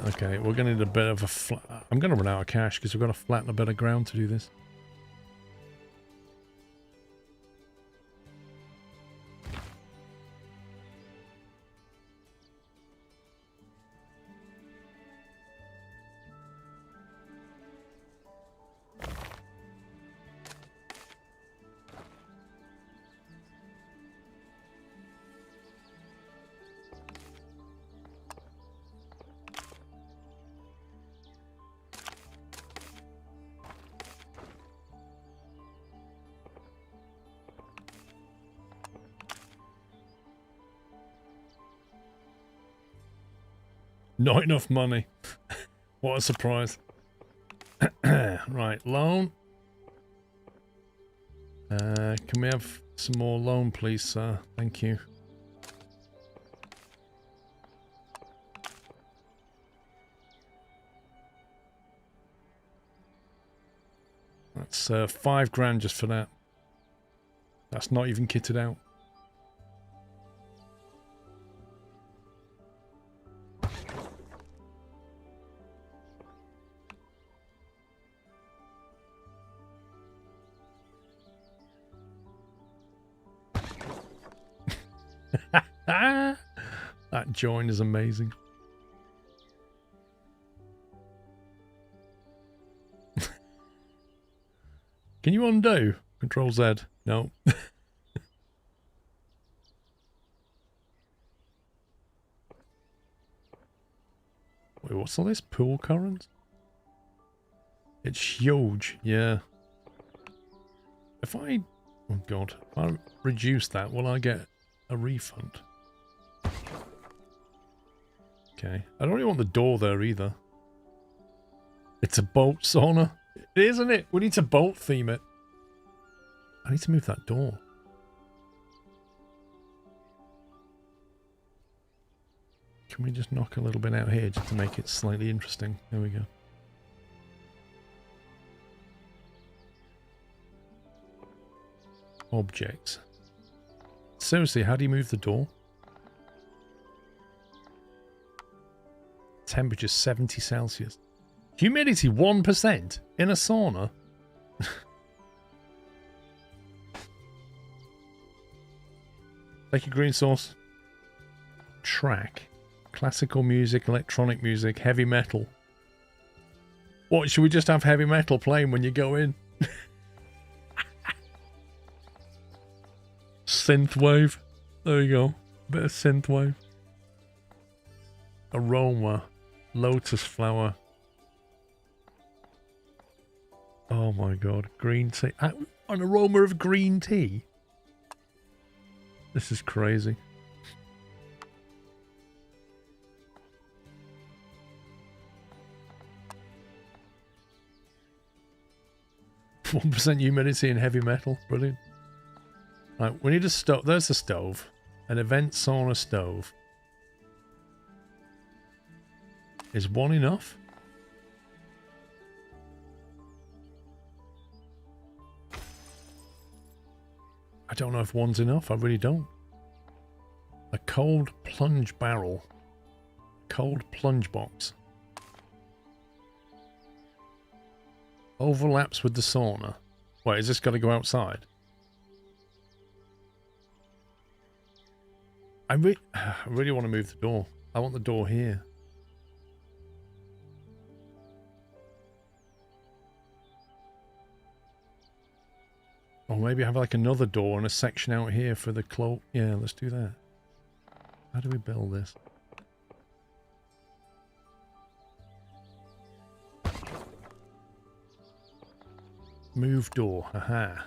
Okay, we're going to need a bit of a I'm going to run out of cash because we've got to flatten a bit of ground to do this. Not enough money. What a surprise. Right, loan. Can we have some more loan, please, sir? Thank you. That's 5 grand just for that. That's not even kitted out. That join is amazing. Can you undo? Control Z. No. Wait, what's all this? Pool current? It's huge, yeah. If I... Oh god. If I reduce that, will I get a refund? Okay. I don't really want the door there either. It's a bolt sauna. Isn't it? We need to bolt theme it. I need to move that door. Can we just knock a little bit out here just to make it slightly interesting? There we go. Objects. Seriously, how do you move the door? Temperature 70 Celsius. Humidity 1% in a sauna. Take a green sauce. Track. Classical music, electronic music, heavy metal. What, should we just have heavy metal playing when you go in? Synthwave. There you go. Bit of synthwave. Aroma. Lotus flower. Oh my god. Green tea. An aroma of green tea? This is crazy. %, humidity and heavy metal. Brilliant. Right, we need a stove. There's the stove. An event sauna stove. Is one enough? I don't know if one's enough. I really don't. A cold plunge barrel. Cold plunge box. Overlaps with the sauna. Wait, is this got to go outside? I really want to move the door. I want the door here. Or maybe have like another door and a section out here for the cloak. Yeah, let's do that. How do we build this? Move door. Aha.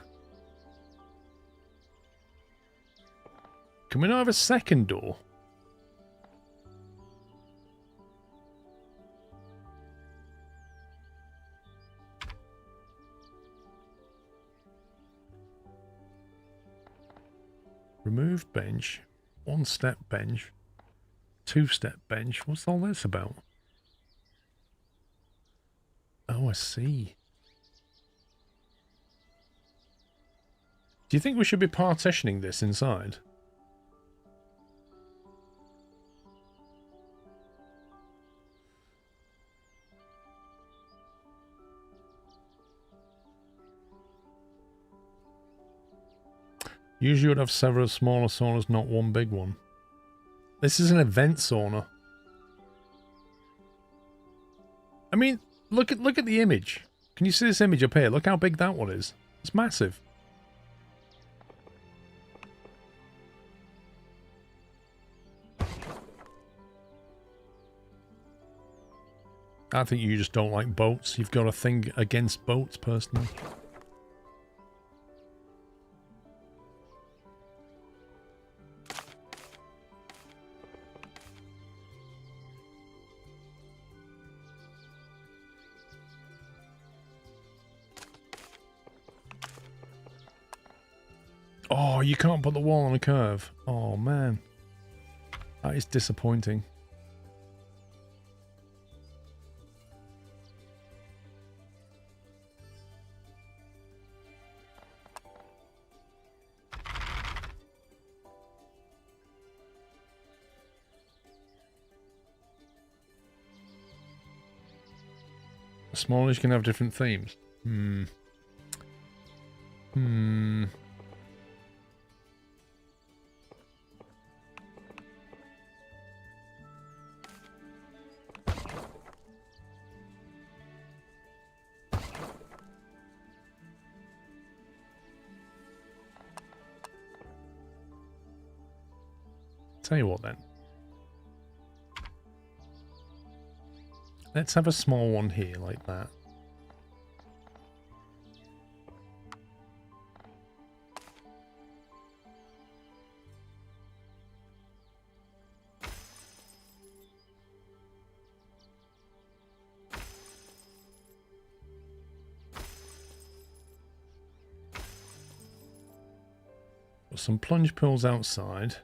Can we not have a second door? Remove bench. One-step bench. Two-step bench. What's all this about? Oh, I see. Do you think we should be partitioning this inside? Usually would have several smaller saunas, not one big one. This is an event sauna. I mean, look at the image. Can you see this image up here? Look how big that one is. It's massive. I think you just don't like boats. You've got a thing against boats, personally. Oh, you can't put the wall on a curve. Oh, man. That is disappointing. Smallish can have different themes. Tell you what then. Let's have a small one here like that. Got some plunge pools outside.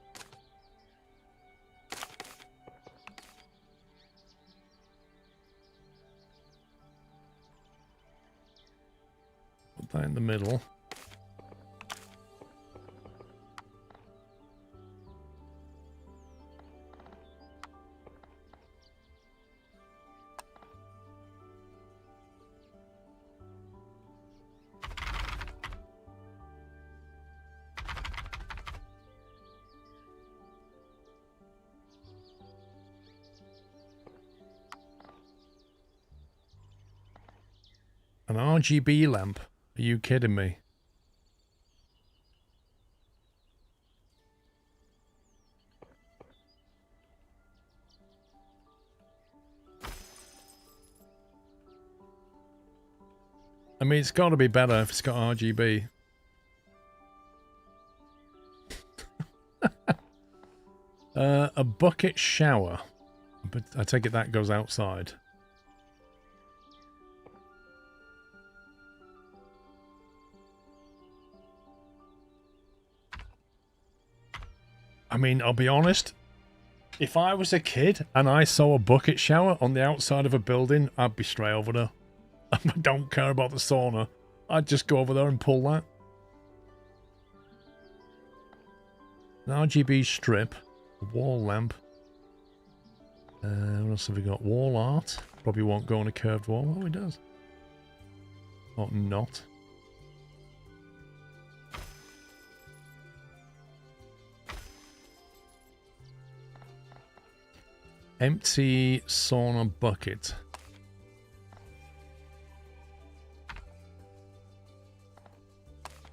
That in the middle. An RGB lamp? Are you kidding me? I mean, it's got to be better if it's got RGB. A bucket shower. But I take it that goes outside. I mean, I'll be honest. If I was a kid and I saw a bucket shower on the outside of a building, I'd be straight over there. I don't care about the sauna. I'd just go over there and pull that. An RGB strip. A wall lamp. What else have we got? Wall art. Probably won't go on a curved wall. Oh, it does. Or not. Empty sauna bucket.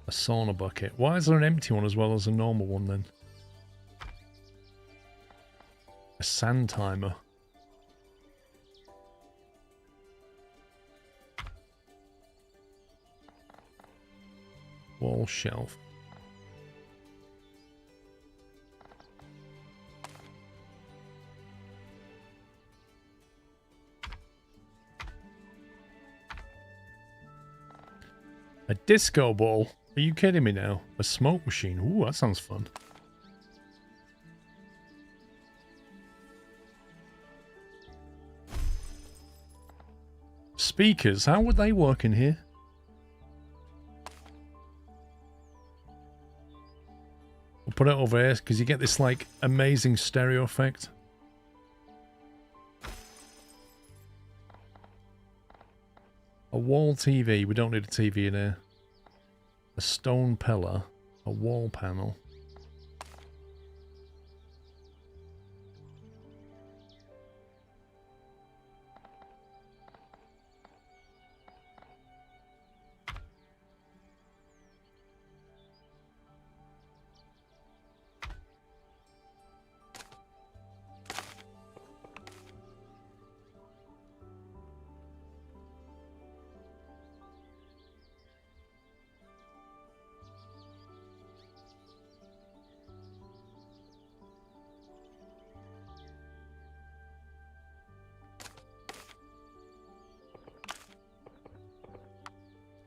A sauna bucket. Why is there an empty one as well as a normal one then? A sand timer. Wall shelf. A disco ball? Are you kidding me now? A smoke machine? Ooh, that sounds fun. Speakers, how would they work in here? We'll put it over here because you get this like amazing stereo effect. A wall TV. We don't need a TV in here. A stone pillar. A wall panel.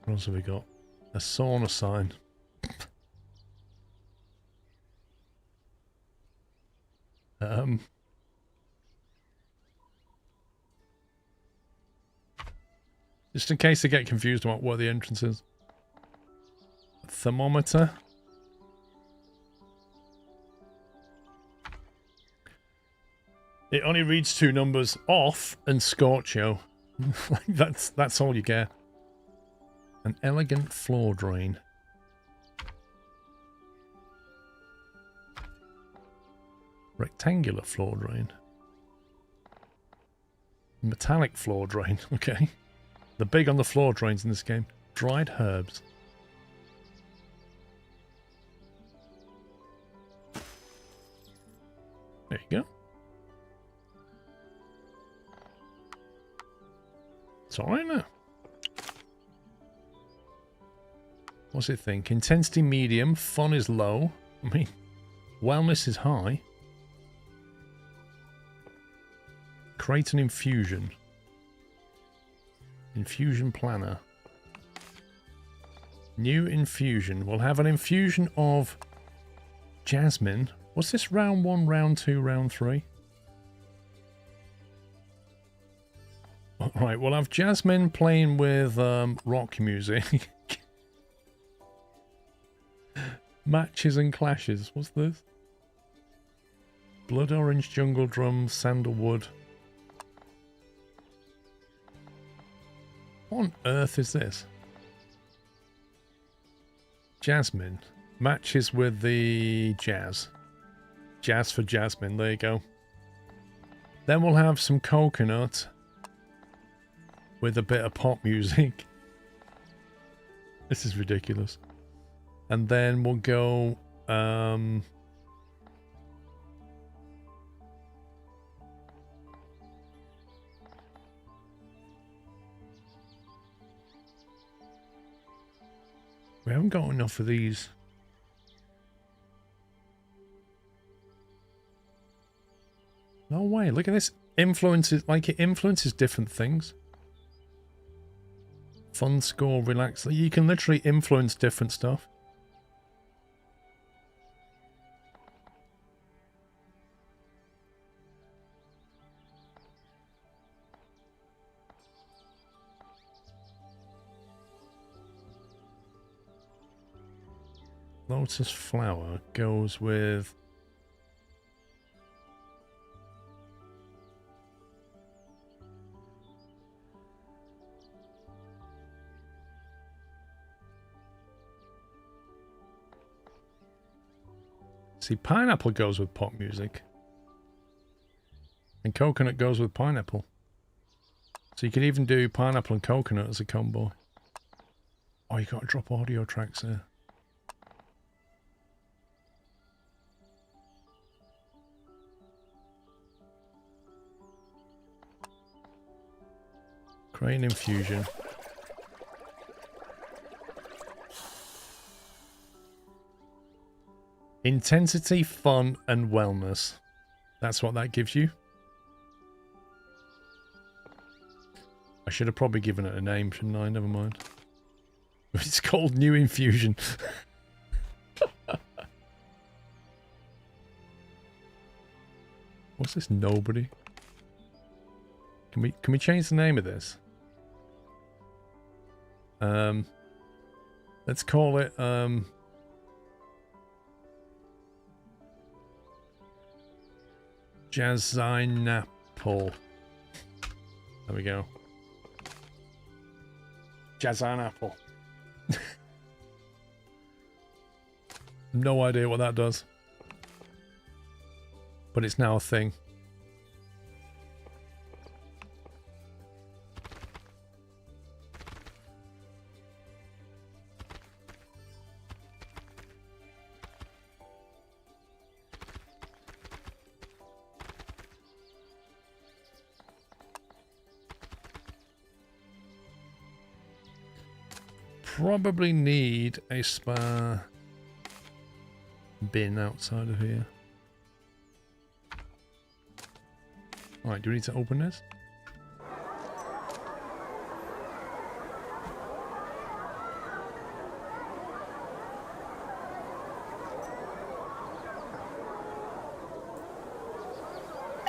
What else have we got? A sauna sign. Just in case they get confused about where the entrance is. A thermometer. It only reads 2 numbers, off and Scorchio. that's all you get. An elegant floor drain. Rectangular floor drain. Metallic floor drain, okay. They're big on the floor drains in this game. Dried herbs. There you go. It's alright now. What's it think? Intensity medium, fun is low. I mean, wellness is high. Create an infusion. Infusion planner. New infusion. We'll have an infusion of jasmine. What's this? Round 1, round 2, round 3? Alright, we'll have jasmine playing with rock music. Matches and clashes. What's this? Blood orange jungle drum, sandalwood. What on earth is this? Jasmine. Matches with the jazz. Jazz for jasmine. There you go. Then we'll have some coconut with a bit of pop music. This is ridiculous. And then we'll go... we haven't got enough of these. No way, look at this. Influences, like it influences different things. Fun score, relax. You can literally influence different stuff. Lotus flower goes with... see, pineapple goes with pop music. And coconut goes with pineapple. So you can even do pineapple and coconut as a combo. Oh, you got to drop audio tracks there. Create an infusion. Intensity, fun, and wellness. That's what that gives you. I should have probably given it a name, shouldn't I? Never mind. It's called New Infusion. What's this? Nobody. Can we change the name of this? Let's call it Jazzine-apple. There we go. Jazzine-apple. No idea what that does. But it's now a thing. Probably need a spa bin outside of here. Alright, do we need to open this?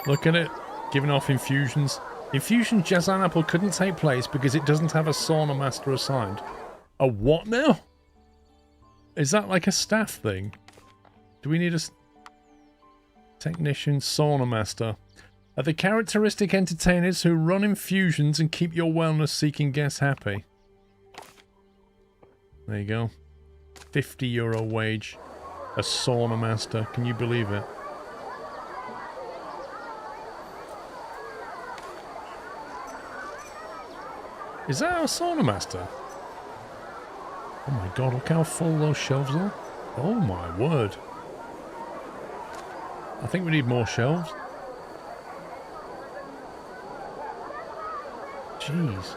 Look at it, giving off infusions. Infusion Jazzine-apple couldn't take place because it doesn't have a sauna master assigned. A what now? Is that like a staff thing? Do we need a technician sauna master? Are the characteristic entertainers who run infusions and keep your wellness-seeking guests happy. There you go. €50 wage. A sauna master. Can you believe it? Is that our sauna master? Oh my god, look how full those shelves are. Oh my word. I think we need more shelves. Jeez.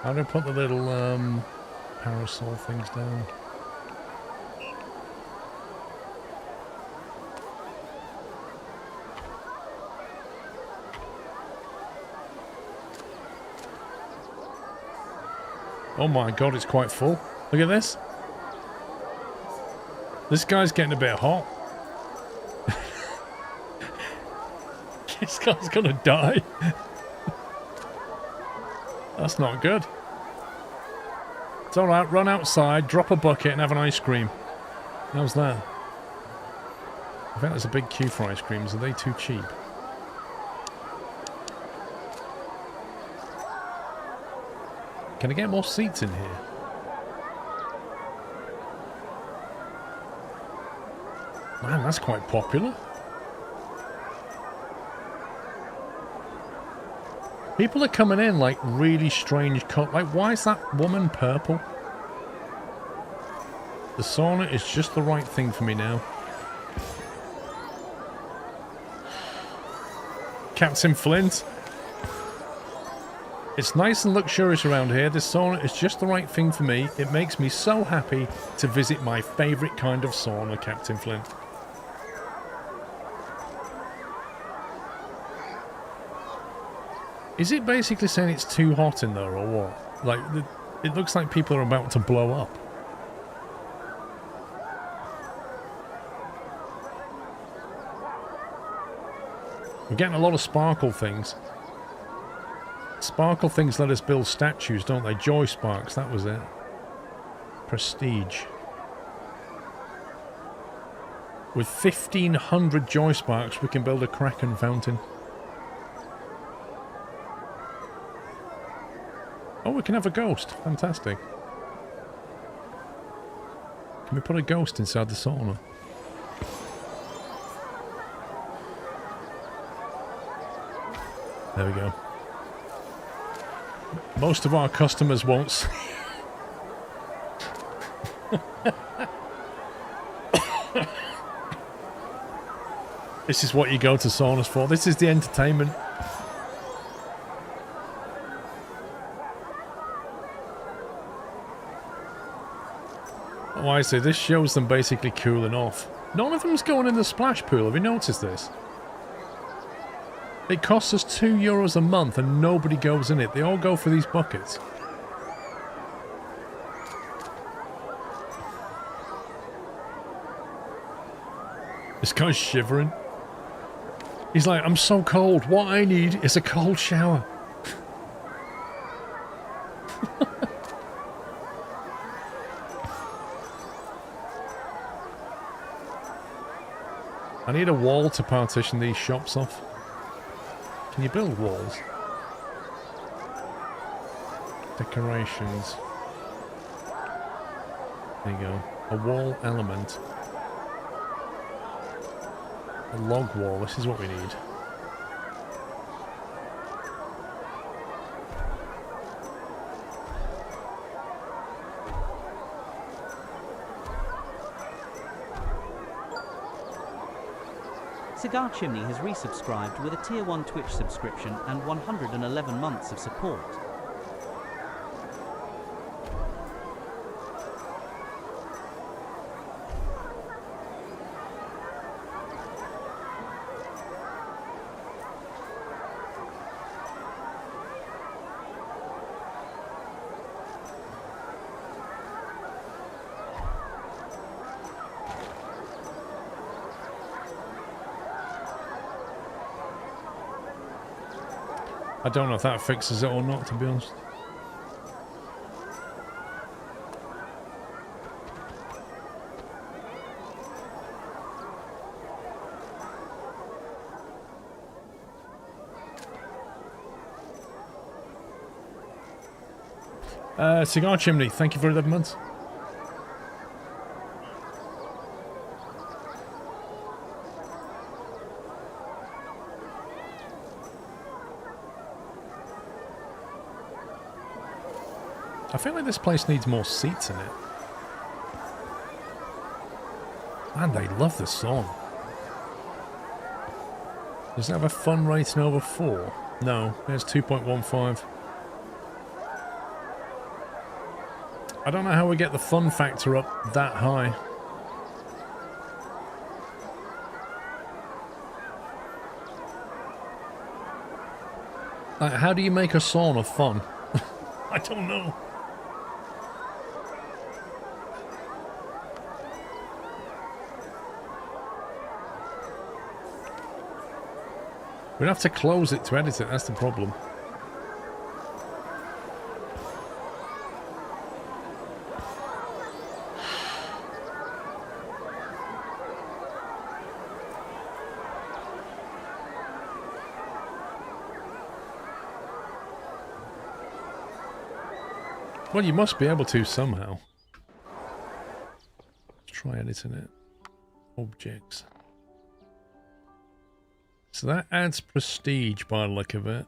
How do I put the little parasol things down? Oh my god, it's quite full. Look at this. This guy's getting a bit hot. This guy's gonna die. That's not good. It's alright, run outside, drop a bucket and have an ice cream. How's that? I think there's a big queue for ice creams. Are they too cheap? Can I get more seats in here? Man, that's quite popular. People are coming in like really strange like, why is that woman purple? The sauna is just the right thing for me now. Captain Flint. It's nice and luxurious around here. This sauna is just the right thing for me. It makes me so happy to visit my favourite kind of sauna, Captain Flint. Is it basically saying it's too hot in there or what? Like, it looks like people are about to blow up. We're getting a lot of sparkle things. Sparkle things let us build statues, don't they? Joy Sparks, that was it. Prestige. With 1,500 Joy Sparks, we can build a Kraken fountain. Oh, we can have a ghost. Fantastic. Can we put a ghost inside the sauna? There we go. Most of our customers won't see. This is what you go to saunas for. This is the entertainment. Oh, I see. This shows them basically cooling off. None of them's going in the splash pool. Have you noticed this? It costs us €2 a month and nobody goes in it. They all go for these buckets. This guy's shivering. He's like, I'm so cold. What I need is a cold shower. I need a wall to partition these shops off. Can you build walls? Decorations. There you go. A wall element. A log wall. This is what we need. Cigar Chimney has resubscribed with a Tier 1 Twitch subscription and 111 months of support. I don't know if that fixes it or not, to be honest. Cigar Chimney, thank you for 11 months. I feel like this place needs more seats in it. Man, they love this song. Does it have a fun rating over 4? No, it's 2.15. I don't know how we get the fun factor up that high. Like, how do you make a sauna fun? I don't know. We'd have to close it to edit it, that's the problem. Well, you must be able to somehow. Let's try editing it. Objects. So that adds prestige by the look of it.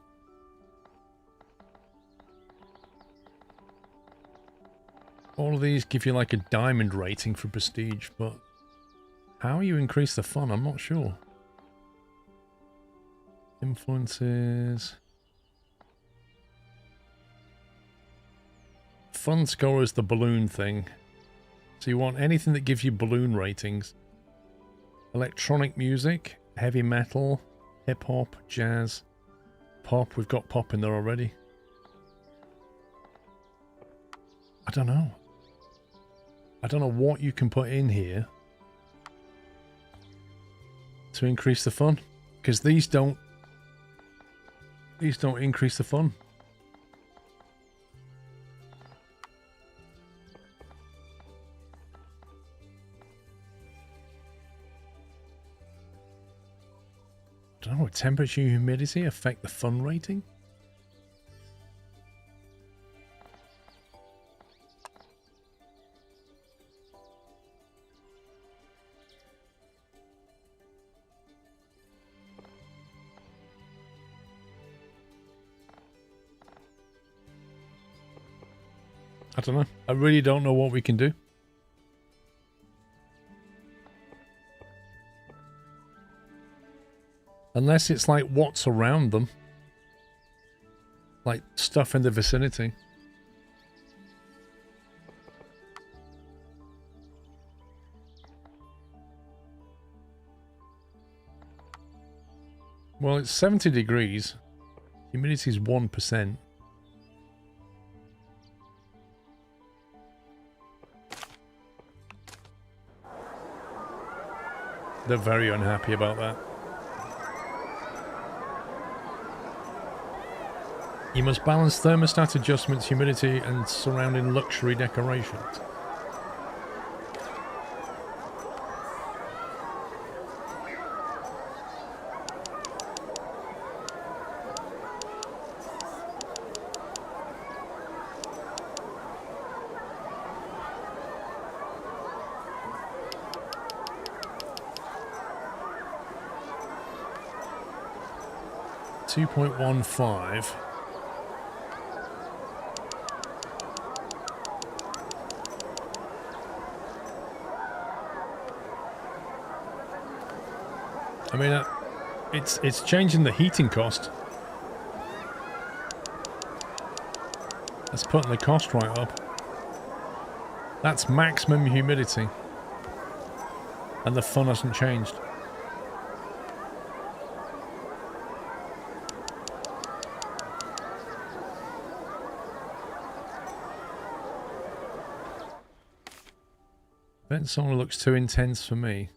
All of these give you like a diamond rating for prestige, but how you increase the fun, I'm not sure. Influences. Fun score is the balloon thing. So you want anything that gives you balloon ratings. Electronic music, heavy metal, hip hop, jazz, pop. We've got pop in there already. I don't know. I don't know what you can put in here to increase the fun, because these don't increase the fun. I don't know, temperature and humidity affect the fun rating? I don't know. I really don't know what we can do. Unless it's like what's around them. Like stuff in the vicinity. Well, it's 70 degrees. Humidity is 1%. They're very unhappy about that. You must balance thermostat adjustments, humidity, and surrounding luxury decorations. .15. I mean, it's changing the heating cost. That's putting the cost right up. That's maximum humidity. And the fun hasn't changed. That song looks too intense for me.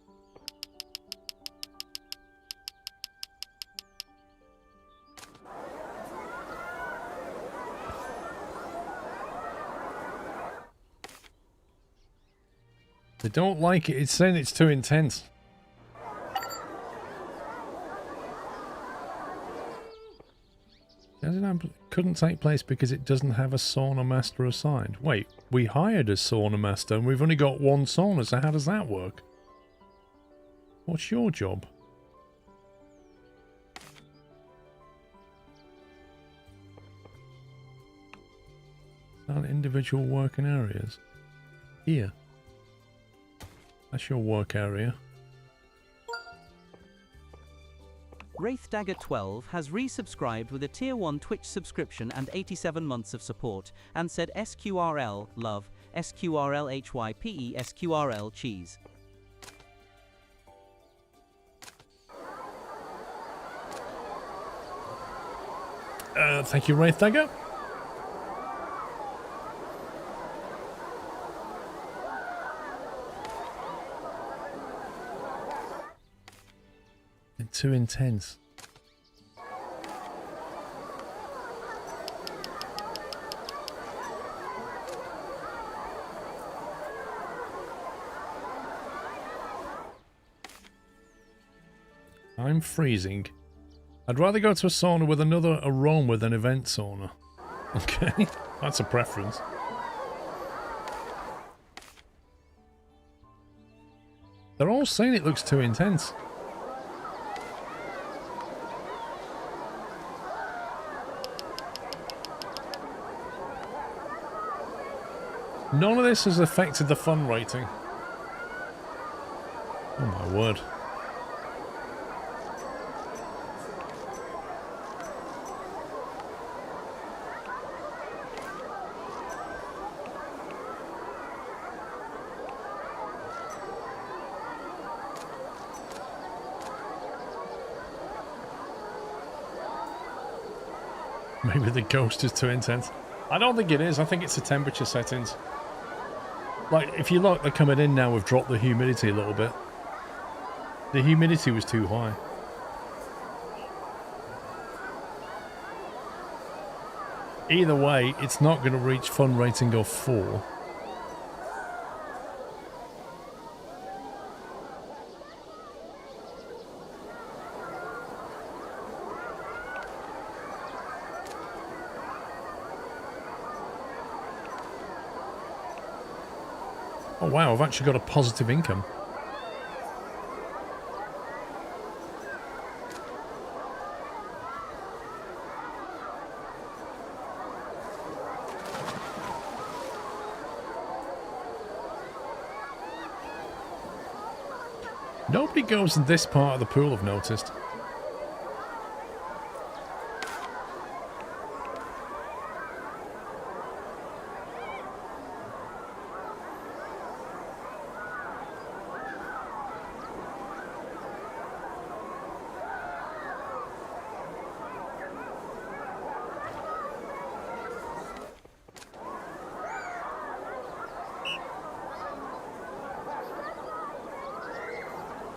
They don't like it. It's saying it's too intense. Couldn't take place because it doesn't have a sauna master assigned. Wait, we hired a sauna master and we've only got one sauna, so how does that work? What's your job? On individual working areas. Here. That's your work area. WraithDagger12 has resubscribed with a Tier 1 Twitch subscription and 87 months of support, and said SQRL, love, SQRLHYPE, SQRL cheese. Thank you, WraithDagger. Too intense. I'm freezing. I'd rather go to a sauna with another aroma than event sauna. Okay, that's a preference. They're all saying it looks too intense. None of this has affected the fun rating. Oh my word. Maybe the ghost is too intense. I don't think it is. I think it's the temperature settings. Like, if you look, they're coming in now, we've dropped the humidity a little bit. The humidity was too high. Either way, it's not going to reach fun rating of 4. Oh wow, I've actually got a positive income. Nobody goes in this part of the pool, I've noticed.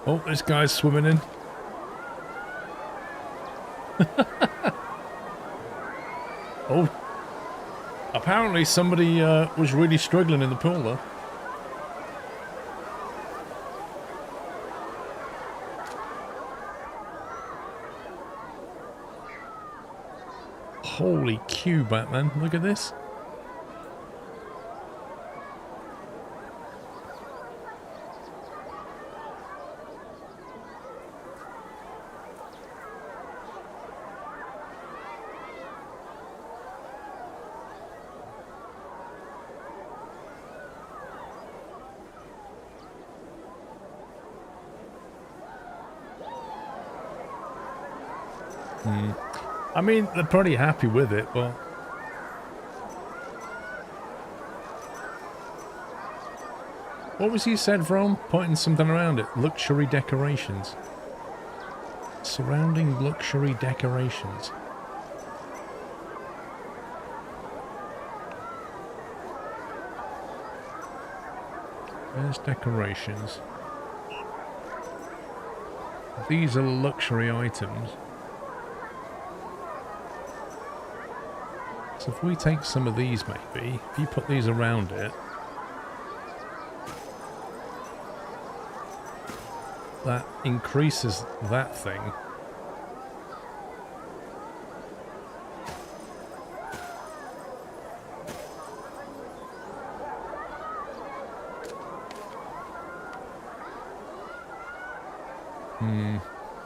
Oh, this guy's swimming in. Oh. Apparently somebody was really struggling in the pool, though. Holy Q, Batman. Look at this. I mean, they're pretty happy with it, but... What was he said from? Pointing something around it. Luxury decorations. Surrounding luxury decorations. There's decorations. These are luxury items. So if we take some of these, maybe, if you put these around it, that increases that thing.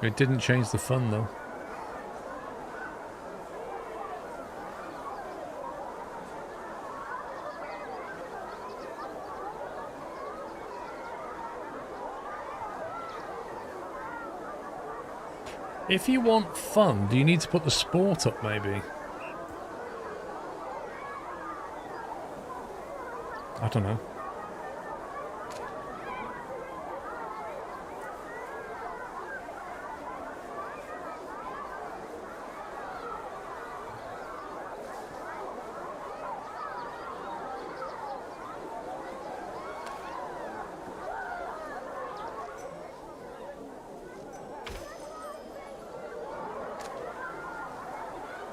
It didn't change the fun, though. If you want fun, do you need to put the sport up, maybe? I don't know.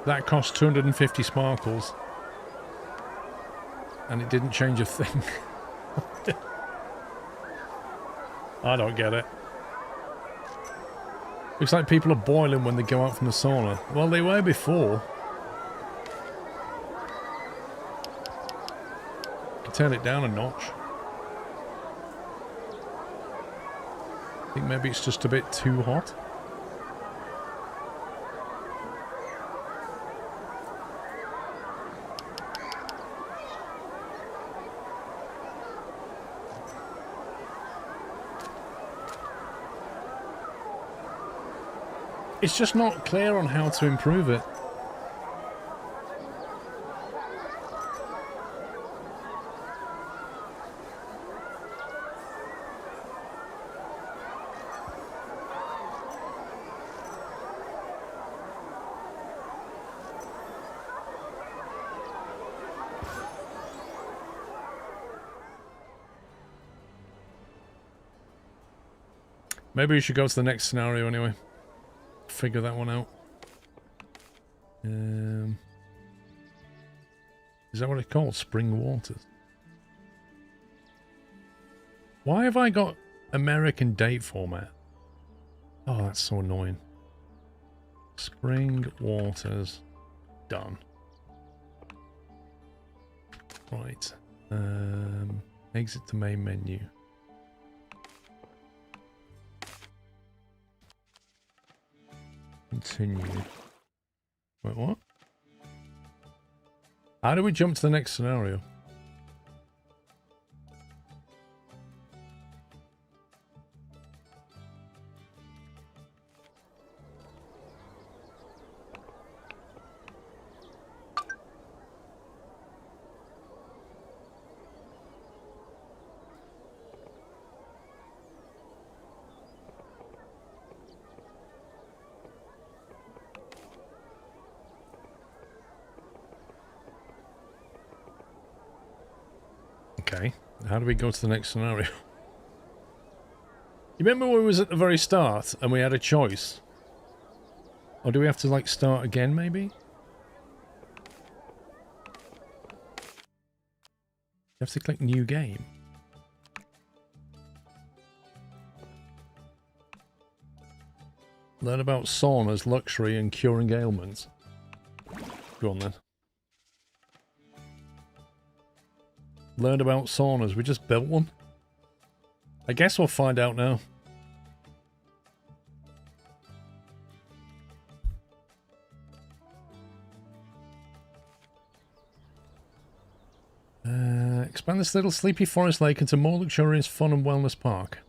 That cost 250 sparkles. And it didn't change a thing. I don't get it. Looks like people are boiling when they go out from the sauna. Well, they were before. Can turn it down a notch. I think maybe it's just a bit too hot. It's just not clear on how to improve it. Maybe we should go to the next scenario anyway. Figure that one out. Is that what it's called? Spring waters. Why have I got American date format? Oh, that's so annoying. Spring waters. Done. Right. Exit to main menu. Continue. Wait, what? How do we jump to the next scenario? Okay, how do we go to the next scenario? You remember when we was at the very start and we had a choice? Or do we have to like start again maybe? You have to click new game. Learn about saunas, luxury and curing ailments. Go on then. Learned about saunas. We just built one. I guess we'll find out now. Expand this little sleepy forest lake into more luxurious fun and wellness park.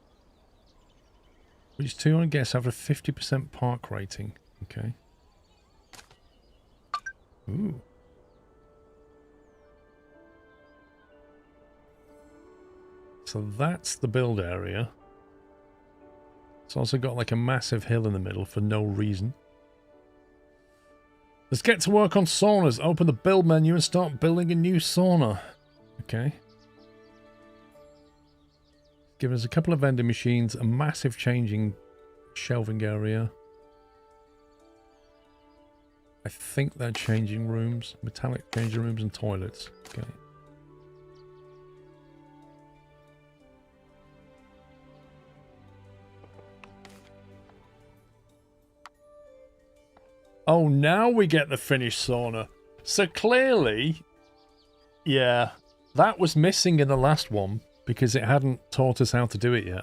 Which 200 guests have a 50% park rating. Okay. Ooh. So that's the build area. It's also got like a massive hill in the middle for no reason. Let's get to work on saunas. Open the build menu and start building a new sauna. Okay. Give us a couple of vending machines, a massive changing shelving area. I think they're changing rooms. Metallic changing rooms and toilets. Okay. Oh, now we get the finished sauna. So clearly, yeah, that was missing in the last one because it hadn't taught us how to do it yet.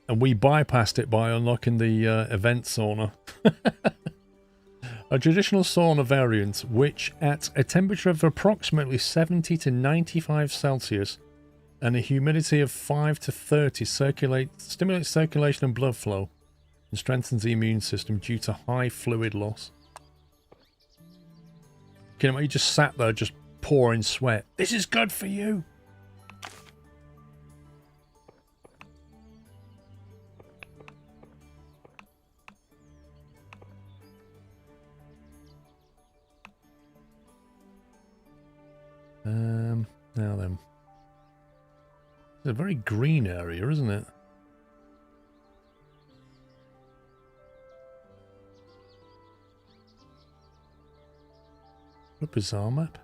And we bypassed it by unlocking the event sauna. A traditional sauna variant, which at a temperature of approximately 70 to 95 Celsius and a humidity of 5 to 30 stimulates circulation and blood flow. And strengthens the immune system due to high fluid loss. You just sat there just pouring sweat. This is good for you. Now then. It's a very green area, isn't it? What a bizarre map.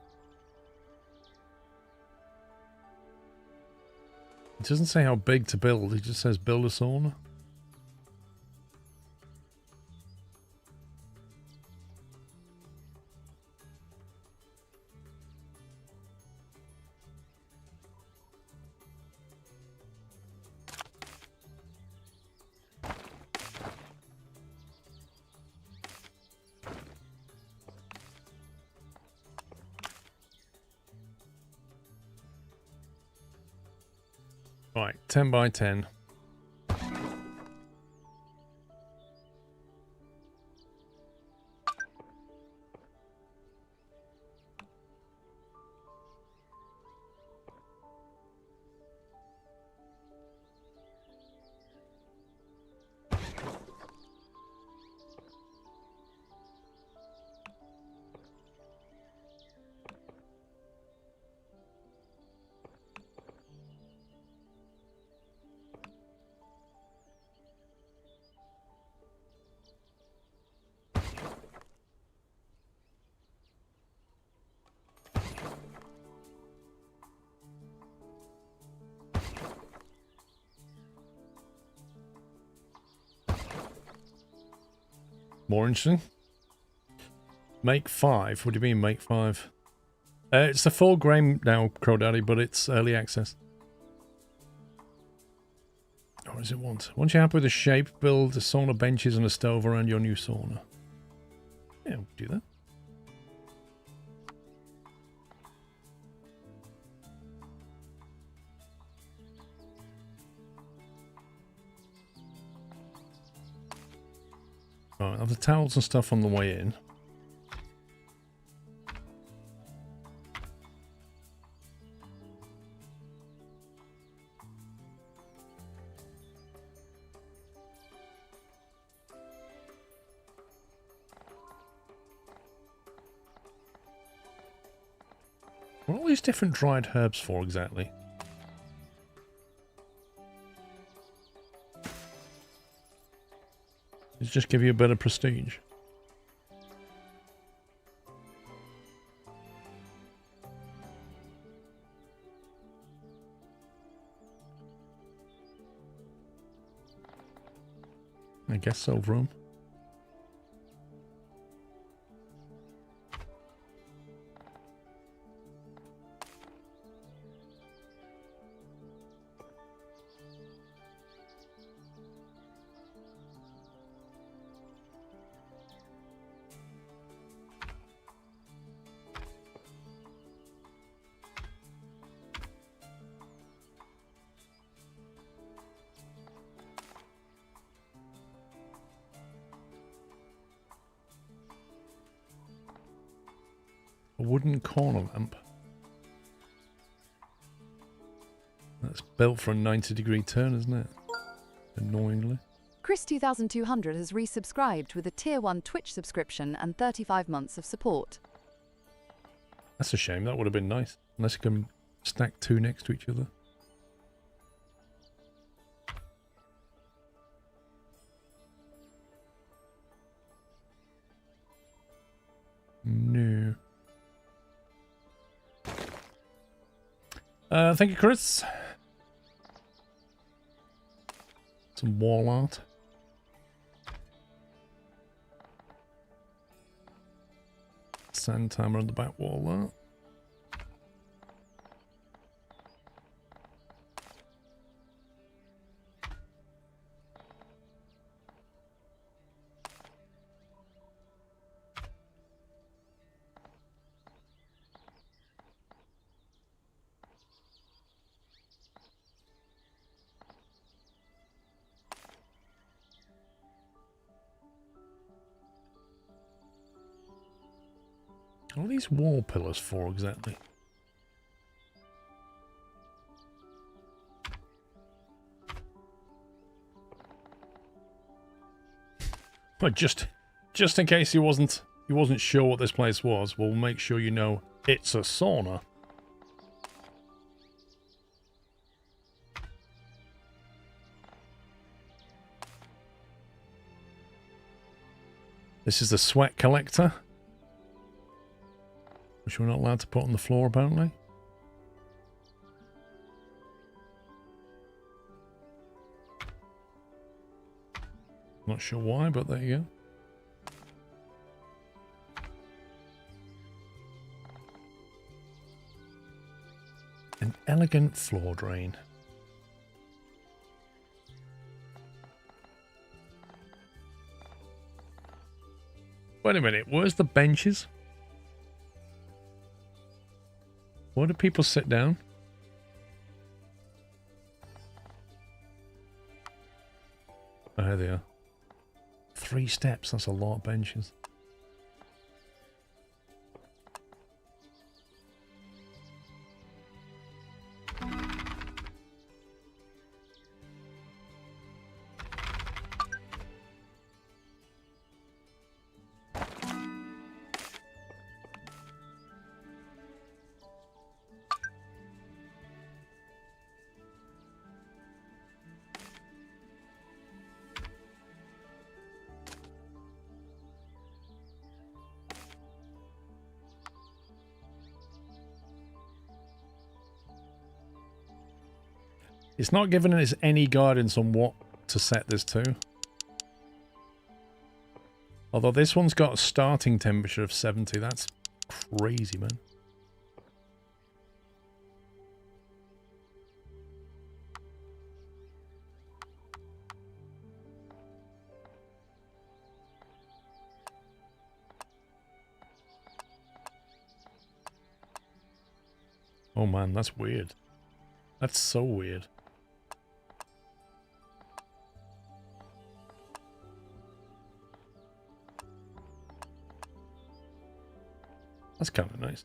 It doesn't say how big to build. It just says build a sauna. Right, 10 by 10. More interesting. Make 5. What do you mean make 5? It's the full game now, Crow Daddy, but it's early access. Or does it want? Once you're happy with the shape, build the sauna benches and a stove around your new sauna. Yeah, we'll do that. Alright, have the towels and stuff on the way in. What are all these different dried herbs for exactly? Does it just give you a bit of prestige? I guess so, room. A wooden corner lamp. That's built for a 90-degree turn, isn't it? Annoyingly. Chris 2200 has resubscribed with a tier 1 Twitch subscription and 35 months of support. That's a shame. That would have been nice. Unless you can stack 2 next to each other. No. Thank you, Chris. Some wall art. Sand timer on the back wall art. What are these wall pillars for exactly? But just in case you wasn't sure what this place was, we'll make sure you know it's a sauna. This is the sweat collector, which we're not allowed to put on the floor, apparently. Not sure why, but there you go. An elegant floor drain. Wait a minute, where's the benches? Where do people sit down? Oh, here they are. 3 steps, that's a lot of benches. It's not giving us any guidance on what to set this to. Although this one's got a starting temperature of 70. That's crazy, man. Oh man, that's weird. That's so weird. That's kind of nice.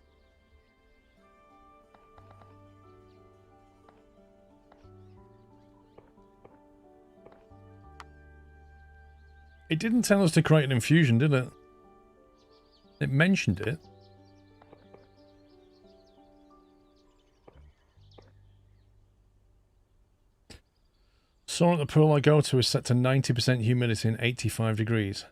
It didn't tell us to create an infusion, did it? It mentioned it. Sauna at the pool I go to is set to 90% humidity and 85 degrees.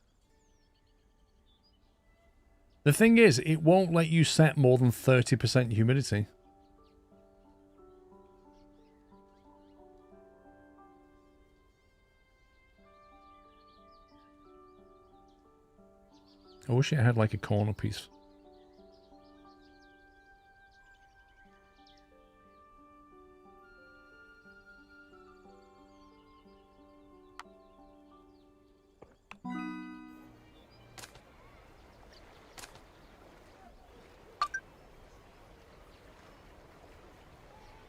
The thing is, it won't let you set more than 30% humidity. I wish it had like a corner piece.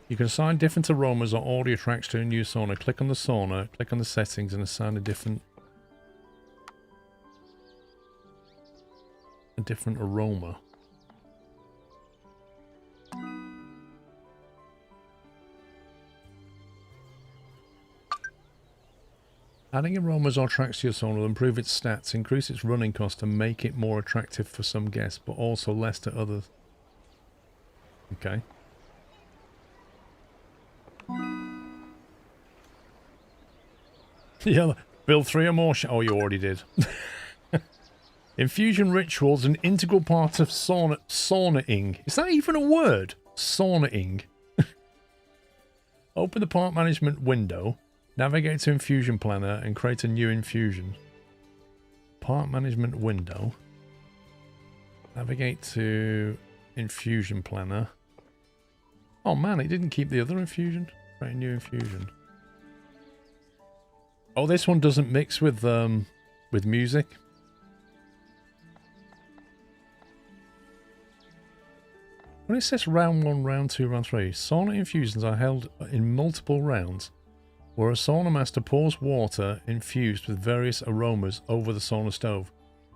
You can assign different aromas or audio tracks to a new sauna. Click on the sauna, click on the settings and assign a different aroma. Adding aromas or tracks to your sauna will improve its stats, increase its running cost and make it more attractive for some guests, but also less to others. Okay. Yeah, build 3 or more. Oh, you already did. Infusion rituals, an integral part of saunaing. Is that even a word? Saunaing. Open the park management window, navigate to infusion planner, and create a new infusion. Park management window. Navigate to infusion planner. Oh man, it didn't keep the other infusion. Create a new infusion. Oh, this one doesn't mix with music. When it says round 1, round 2, round 3, sauna infusions are held in multiple rounds, where a sauna master pours water infused with various aromas over the sauna stove.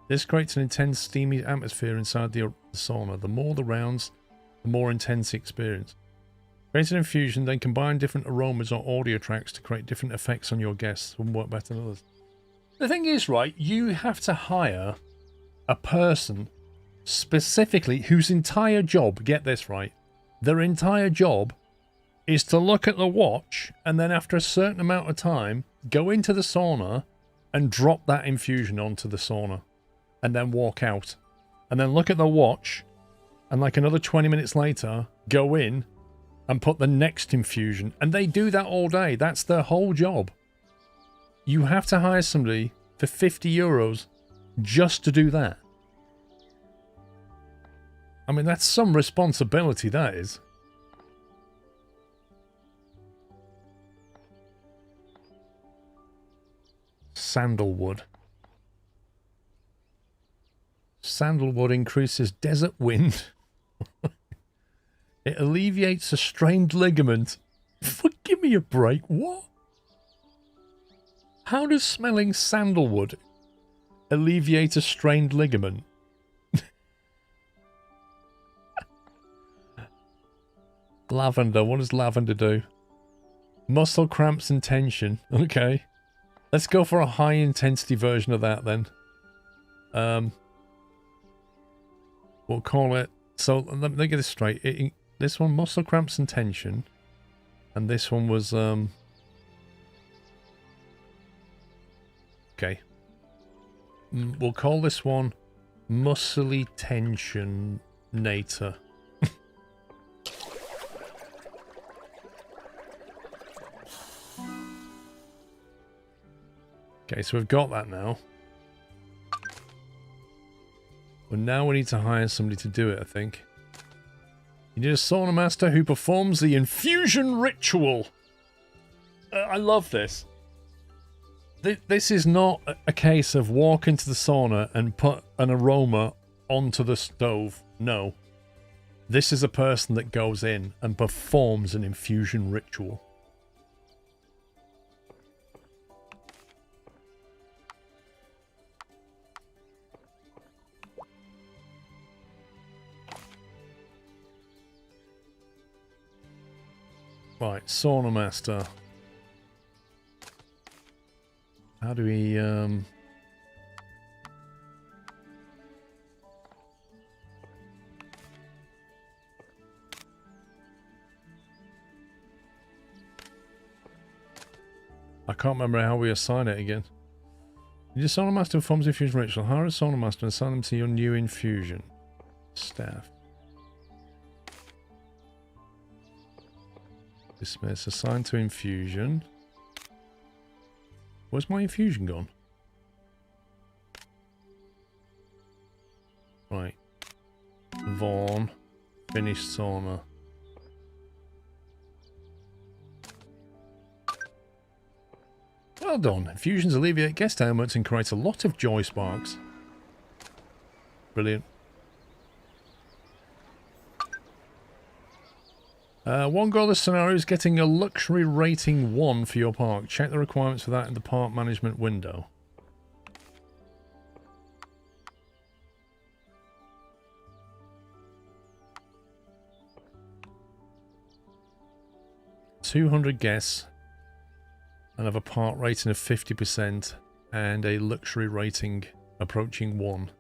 This creates an intense steamy atmosphere inside the sauna. The more the rounds, the more intense the experience. Create an infusion, then combine different aromas or audio tracks to create different effects on your guests. Some work better than others. The thing is, right, you have to hire a person specifically whose entire job, get this right, their entire job is to look at the watch and then after a certain amount of time, go into the sauna and drop that infusion onto the sauna and then walk out. And then look at the watch and like another 20 minutes later, go in and put the next infusion. And they do that all day. That's their whole job. You have to hire somebody for 50 euros just to do that. I mean, that's some responsibility, that is. Sandalwood. Sandalwood increases desert wind. It alleviates a strained ligament. Give me a break. What? How does smelling sandalwood alleviate a strained ligament? Lavender. What does lavender do? Muscle cramps and tension. Okay. Let's go for a high intensity version of that then. We'll call it... So, let me get this straight. This one, muscle cramps and tension. And this one was... Okay. We'll call this one muscly tensionator. Okay, so we've got that now. But now we need to hire somebody to do it, I think. You need a sauna master who performs the infusion ritual. I love this. This is not a case of walk into the sauna and put an aroma onto the stove. No. This is a person that goes in and performs an infusion ritual. Right, sauna master. How do we, I can't remember how we assign it again. Your sauna master performs infusion ritual. Hire a sauna master and assign them to your new infusion staff. Dismiss. Assigned to infusion. Where's my infusion gone? Right. Vaughn. Finished sauna. Well done. Infusions alleviate guest ailments and create a lot of joy sparks. Brilliant. One goal of this scenario is getting a luxury rating 1 for your park. Check the requirements for that in the park management window. $200 guests and have a park rating of 50% and a luxury rating approaching 1.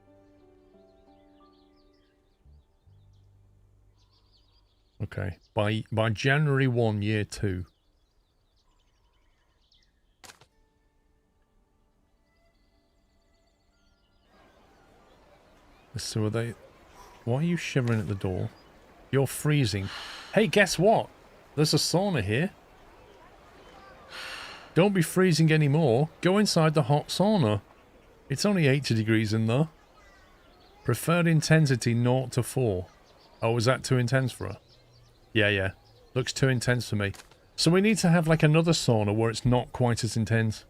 Okay, by January 1, year 2. So are they... Why are you shivering at the door? You're freezing. Hey, guess what? There's a sauna here. Don't be freezing anymore. Go inside the hot sauna. It's only 80 degrees in there. Preferred intensity 0 to 4. Oh, is that too intense for her? Yeah. Looks too intense for me. So we need to have like another sauna where it's not quite as intense.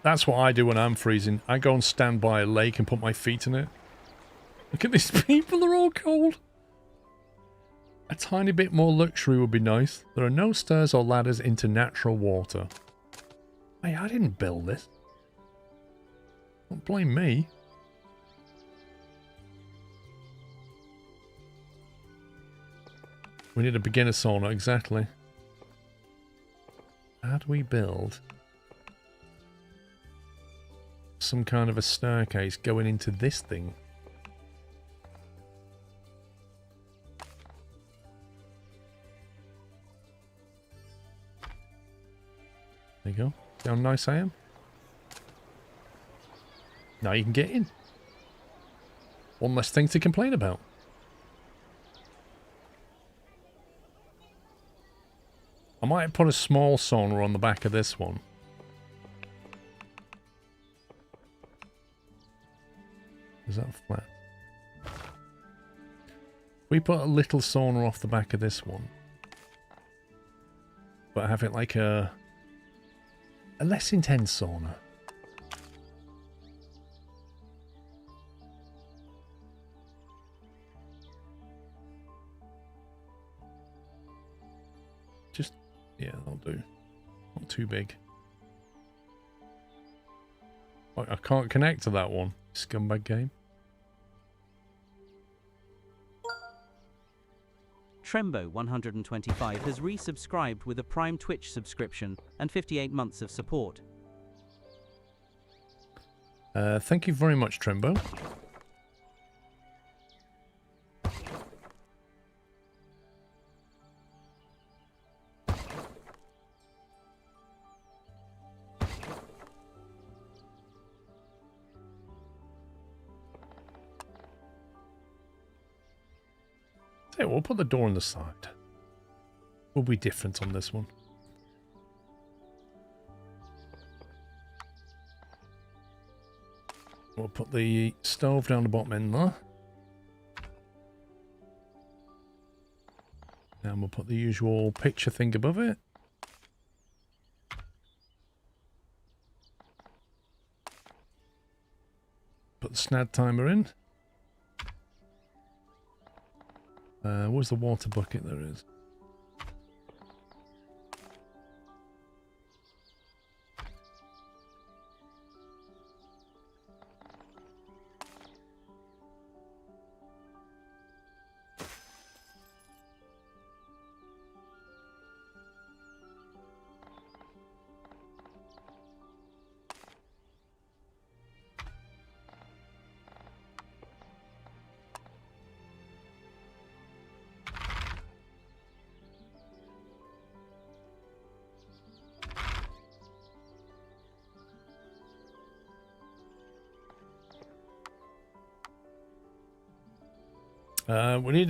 That's what I do when I'm freezing. I go and stand by a lake and put my feet in it. Look at these people, they're all cold. A tiny bit more luxury would be nice. There are no stairs or ladders into natural water. Hey, I didn't build this. Don't blame me. We need a beginner sauna, exactly. How do we build some kind of a staircase going into this thing? There you go. See how nice I am? Now you can get in. One less thing to complain about. I might put a small sauna on the back of this one. Is that flat? We put a little sauna off the back of this one. But have it like a less intense sauna. Just, yeah, that'll do. Not too big. Oh, I can't connect to that one. Scumbag game. Trembo125 has resubscribed with a Prime Twitch subscription and 58 months of support. Thank you very much, Trembo. Yeah, we'll put the door on the side. We'll be different on this one. We'll put the stove down the bottom end there. And we'll put the usual picture thing above it. Put the snad timer in. Where's the water bucket? There is. We need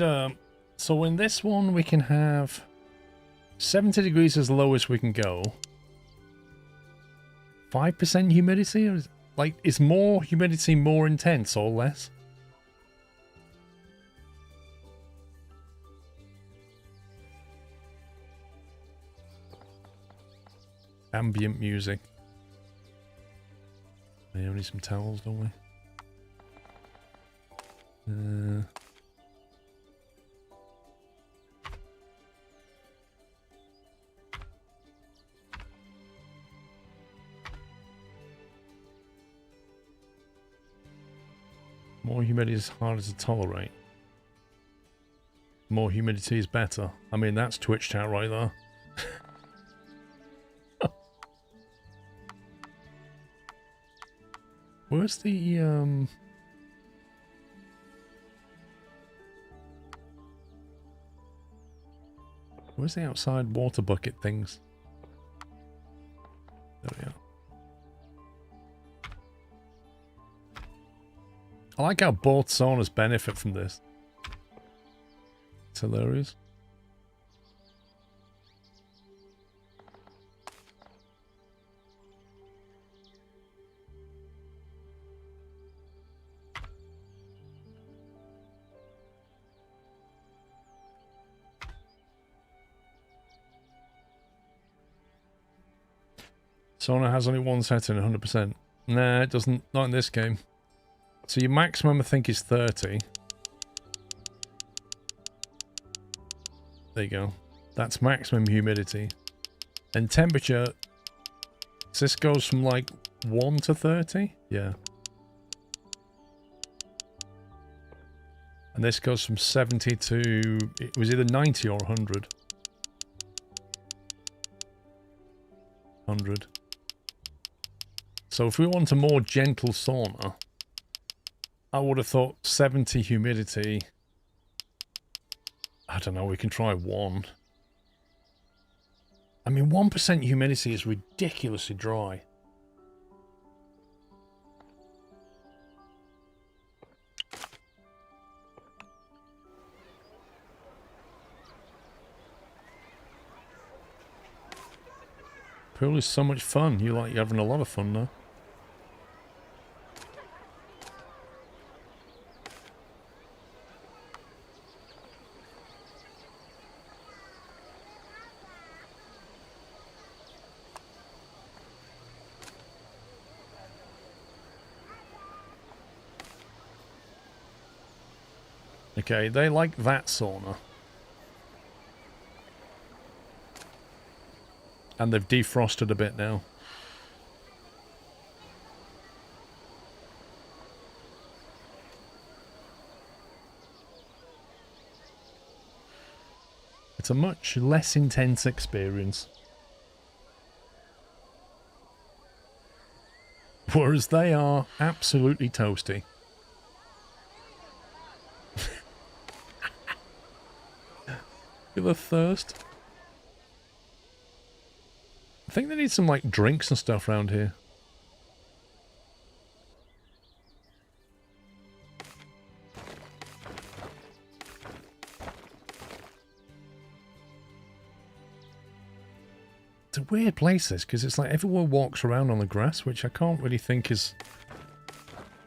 so in this one we can have 70 degrees as low as we can go. 5% humidity? Or is more humidity more intense or less? Ambient music. We need some towels, don't we? More humidity is harder to tolerate. More humidity is better. I mean, that's Twitch chat right there. Where's the, where's the outside water bucket things? There we are. I like how both saunas benefit from this. It's hilarious. Sauna has only one setting, 100%. Nah, it doesn't. Not in this game. So your maximum, I think, is 30. There you go. That's maximum humidity. And temperature, this goes from like 1 to 30? Yeah. And this goes from 70 to, it was either 90 or 100. 100. So if we want a more gentle sauna, I would have thought 70 humidity. I don't know, we can try 1. I mean, 1% humidity is ridiculously dry. Pool is so much fun. You're having a lot of fun now. Okay, they like that sauna. And they've defrosted a bit now. It's a much less intense experience. Whereas they are absolutely toasty. Feel a thirst. I think they need some like drinks and stuff around here. It's a weird place this, because it's like everyone walks around on the grass, which I can't really think is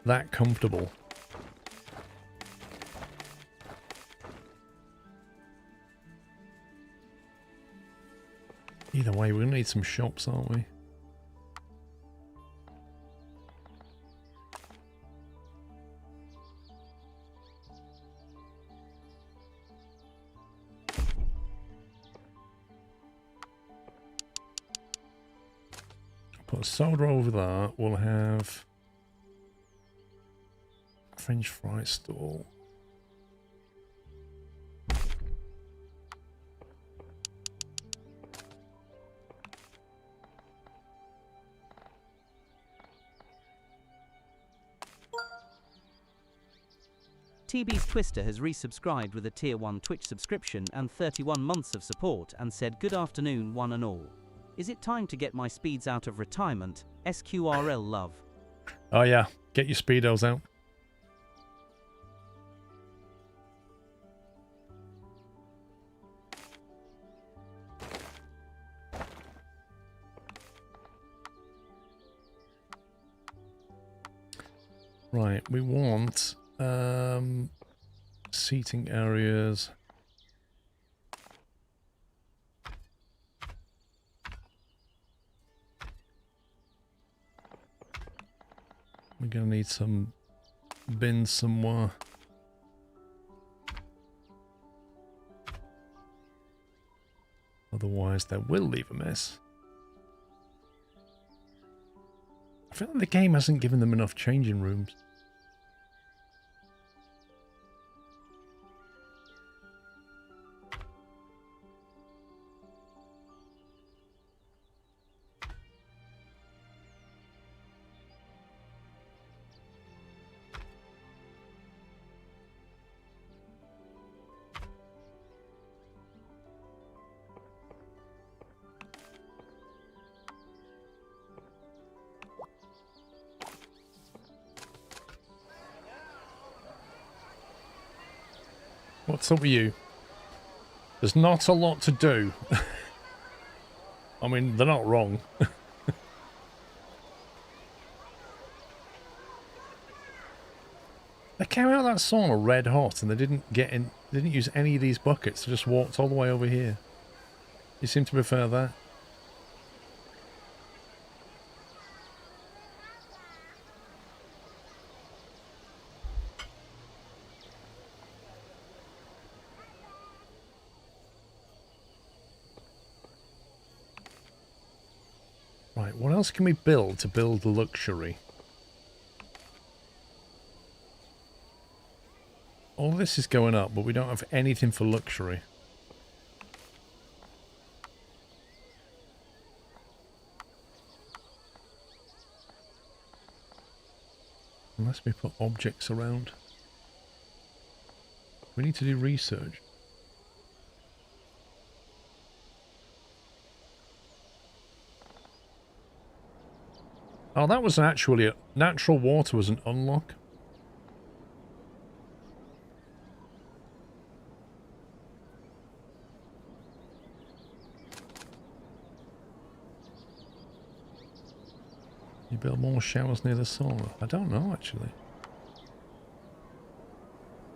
that comfortable. Either way, we're going to need some shops, aren't we? Put a soda over there. We'll have French fry stall. TB's Twister has resubscribed with a tier 1 Twitch subscription and 31 months of support and said, "Good afternoon, one and all. Is it time to get my speeds out of retirement? SQRL love." Oh yeah, get your speedos out. Right, we want seating areas. We're gonna need some bins somewhere. Otherwise, they will leave a mess. I feel like the game hasn't given them enough changing rooms. What's up with you? There's not a lot to do. I mean, they're not wrong. They came out of that sauna red hot and they didn't get in, they didn't use any of these buckets, they just walked all the way over here. You seem to prefer that. Right, what else can we build to build luxury? All this is going up, but we don't have anything for luxury. Unless we put objects around. We need to do research. Oh, that was actually a natural water was an unlock. You build more showers near the sauna? I don't know, actually.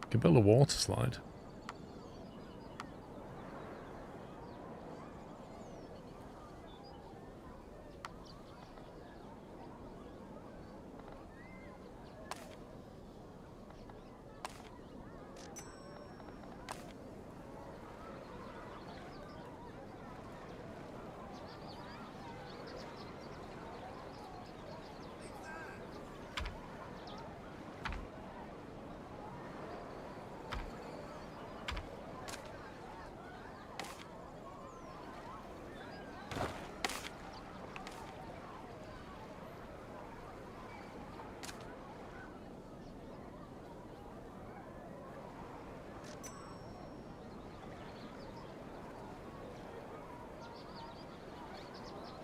You can build a water slide.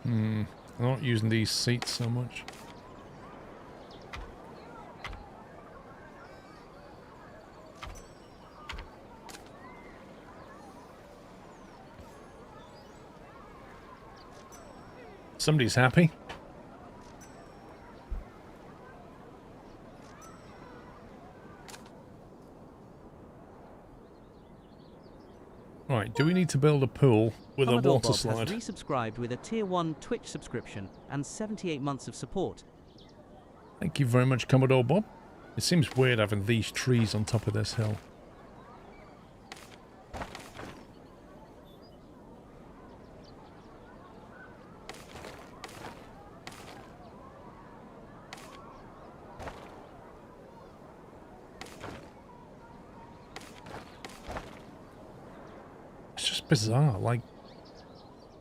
I'm not using these seats so much. Somebody's happy. Right, do we need to build a pool with Commodore a water Bob slide? has resubscribed with a Tier 1 Twitch subscription and 78 months of support. Thank you very much, Commodore Bob. It seems weird having these trees on top of this hill. It's just bizarre, like,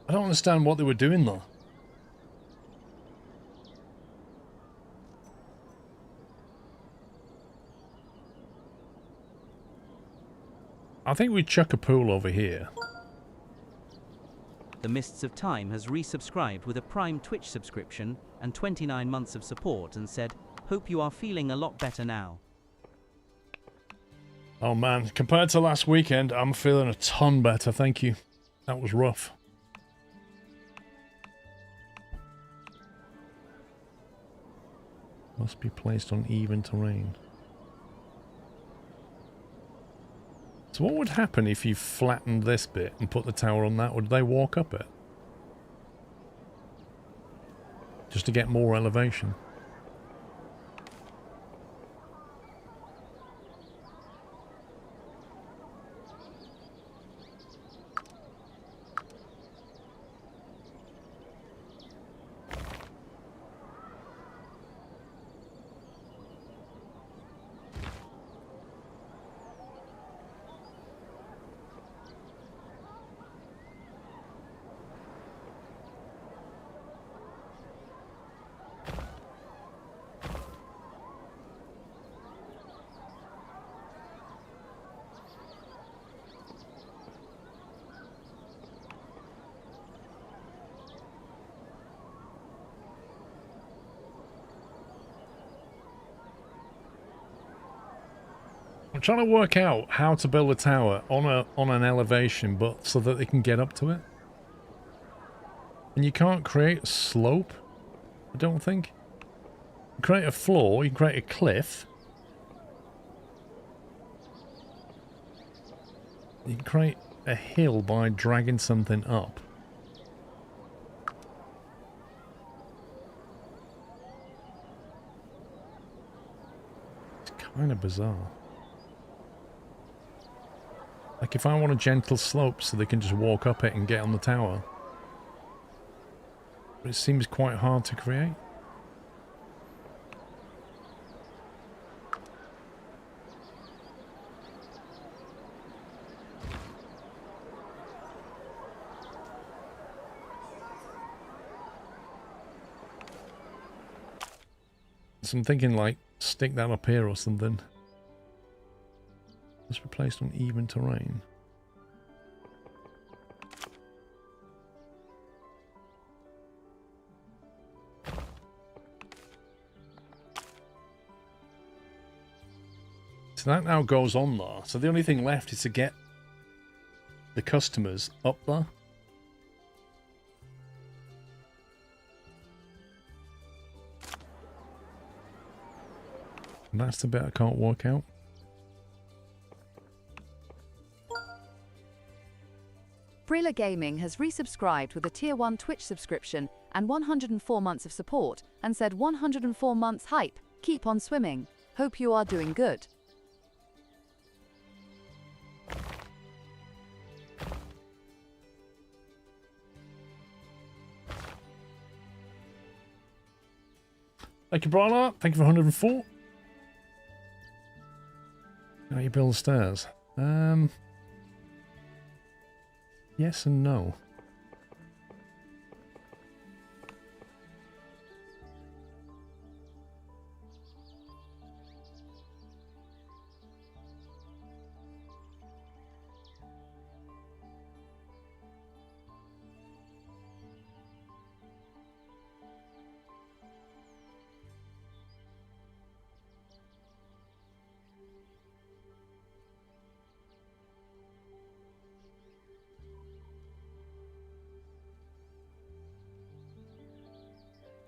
I don't understand what they were doing there. I think we chuck a pool over here. The Mists of Time has resubscribed with a Prime Twitch subscription and 29 months of support and said, "Hope you are feeling a lot better now." Oh man, compared to last weekend, I'm feeling a ton better, thank you. That was rough. Must be placed on even terrain. So what would happen if you flattened this bit and put the tower on that? Would they walk up it? Just to get more elevation? I'm trying to work out how to build a tower on an elevation, but so that they can get up to it. And you can't create a slope, I don't think. You create a floor, you can create a cliff. You can create a hill by dragging something up. It's kind of bizarre. Like if I want a gentle slope so they can just walk up it and get on the tower. But it seems quite hard to create. So I'm thinking like stick that up here or something. Just replaced on even terrain. So that now goes on there. So the only thing left is to get the customers up there. And that's the bit I can't work out. Brilla Gaming has resubscribed with a Tier 1 Twitch subscription and 104 months of support and said 104 months hype, keep on swimming. Hope you are doing good. Thank you, Brian. Thank you for 104. How you build stairs? Yes and no.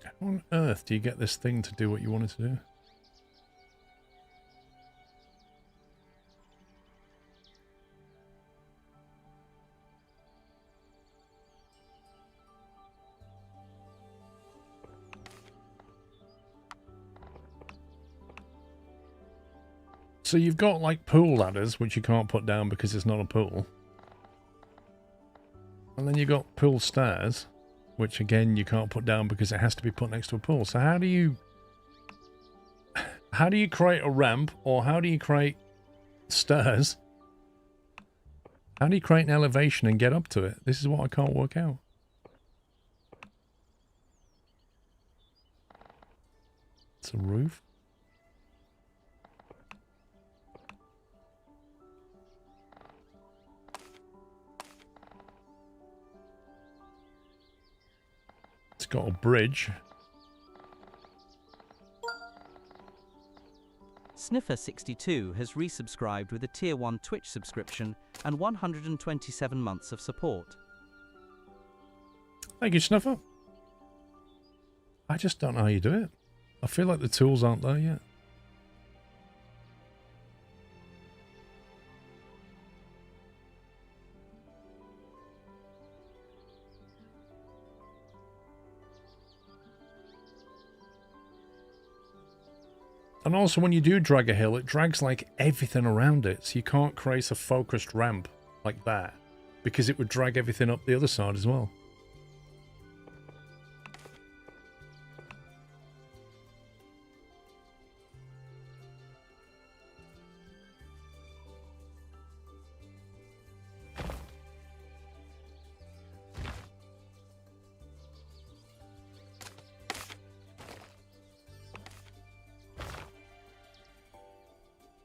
How on earth do you get this thing to do what you want it to do? So you've got like pool ladders, which you can't put down because it's not a pool. And then you've got pool stairs, which again you can't put down because it has to be put next to a pool. So how do you create a ramp, or how do you create stairs? How do you create an elevation and get up to it? This is what I can't work out. It's a roof. It's got a bridge. Sniffer62 has resubscribed with a Tier 1 Twitch subscription and 127 months of support. Thank you, Sniffer. I just don't know how you do it. I feel like the tools aren't there yet. And also when you do drag a hill, it drags like everything around it. So you can't create a focused ramp like that, because it would drag everything up the other side as well.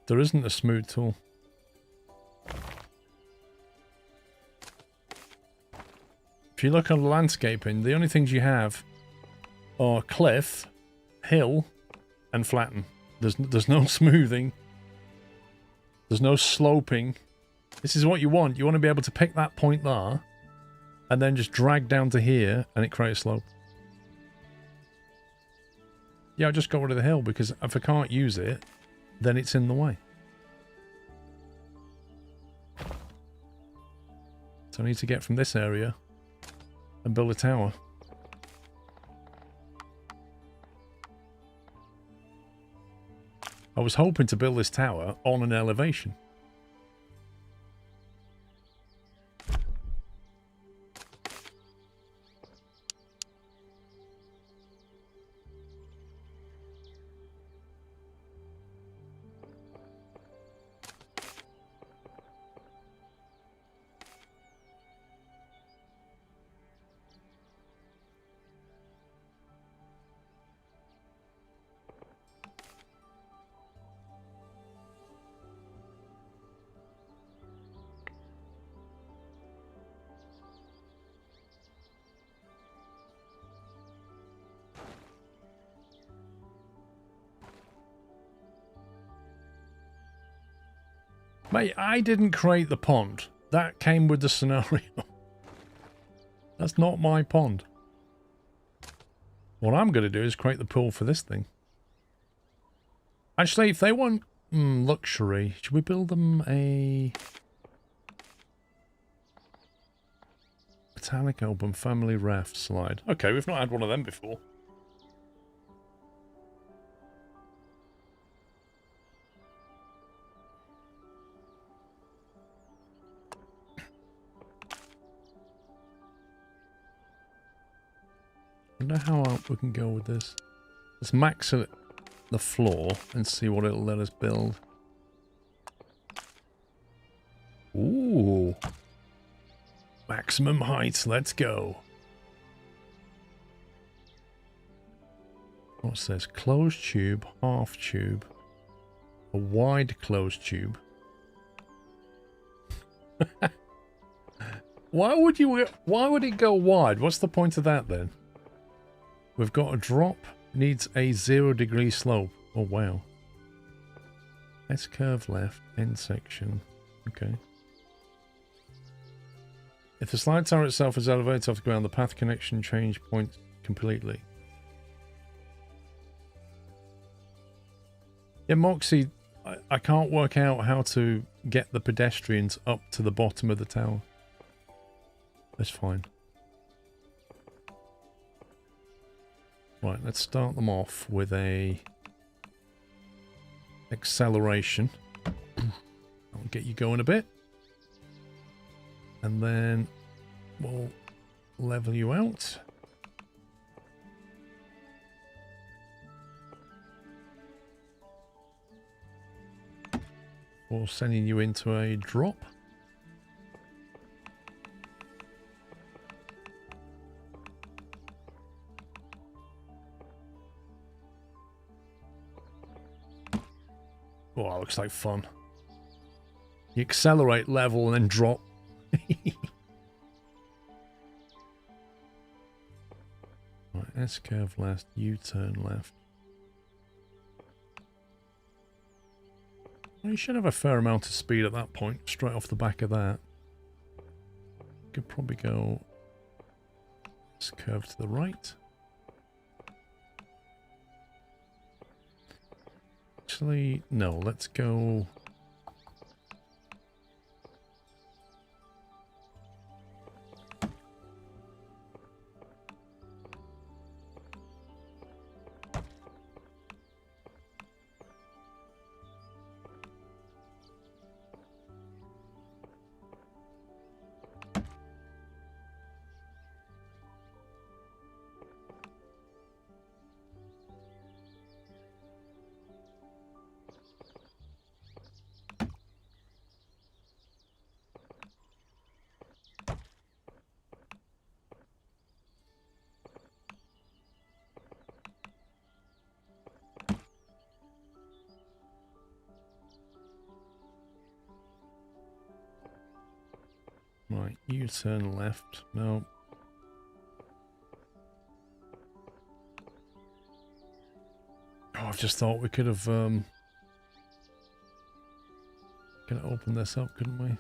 There isn't a smooth tool. If you look on the landscaping, the only things you have are cliff, hill, and flatten. There's no smoothing. There's no sloping. This is what you want. You want to be able to pick that point there, and then just drag down to here, and it creates a slope. Yeah, I just got rid of the hill, because if I can't use it, then it's in the way. So I need to get from this area and build a tower. I was hoping to build this tower on an elevation. Mate, I didn't create the pond. That came with the scenario. That's not my pond. What I'm going to do is create the pool for this thing. Actually, if they want luxury, should we build them a metallic open family raft slide? Okay, we've not had one of them before. I wonder how up we can go with this. Let's max it the floor and see what it'll let us build. Ooh. Maximum height, let's go. What's this? Closed tube, half tube, a wide closed tube. Why would it go wide? What's the point of that then? We've got a drop, needs a 0-degree slope. Oh wow. S curve left, end section. Okay. If the slide tower itself is elevated off the ground, the path connection change points completely. Yeah, Moxie, I can't work out how to get the pedestrians up to the bottom of the tower. That's fine. Right, let's start them off with a acceleration. I'll get you going a bit. And then we'll level you out. Or sending you into a drop. Oh, that looks like fun. You accelerate, level, and then drop. Right, S-curve left, U-turn left. Well, you should have a fair amount of speed at that point, straight off the back of that. Could probably go S-curve to the right. Actually, no, let's go... Right, U-turn left. No. Oh, I've just thought we could have could have opened this up, couldn't we?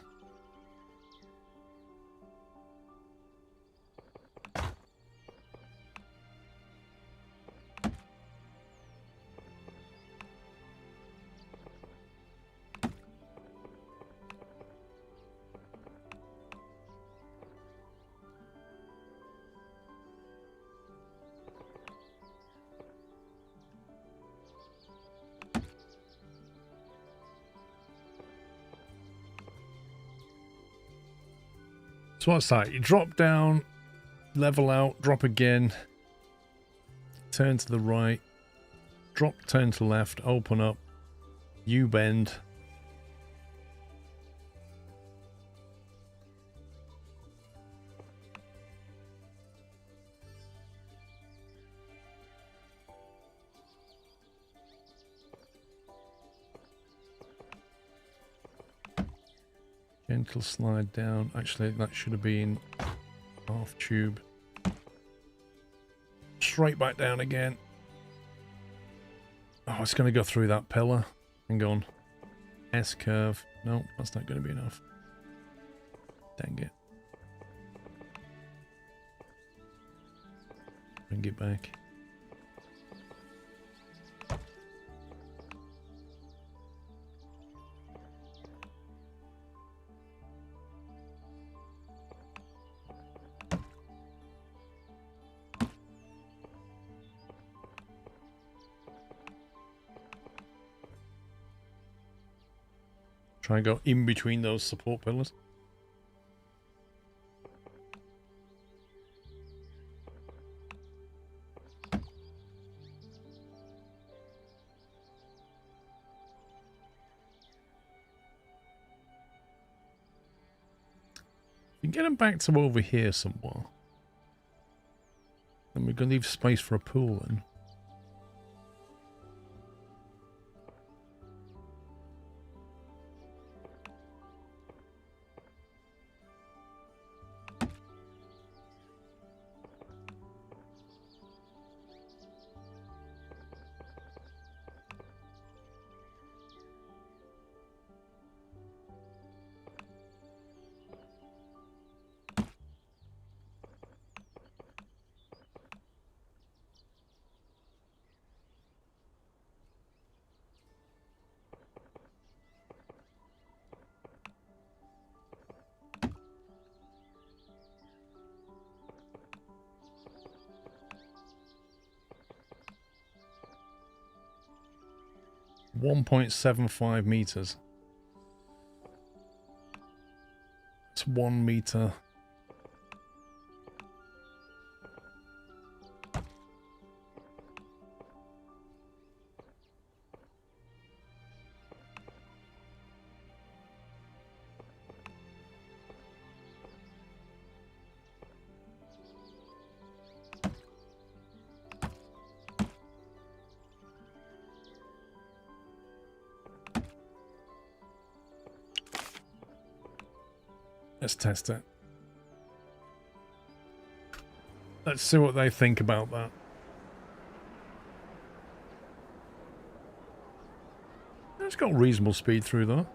So what's that? You drop down, level out, drop again, turn to the right, drop, turn to left, open up, U-bend. Gentle slide down. Actually, that should have been half tube. Straight back down again. Oh, it's going to go through that pillar. Hang on. S-curve. No, that's not going to be enough. Dang it. Bring it back. Try and go in between those support pillars. You can get them back to over here somewhere. And we're going to leave space for a pool then. .75 meters. It's 1 meter. Let's test it. Let's see what they think about that. It's got reasonable speed through though.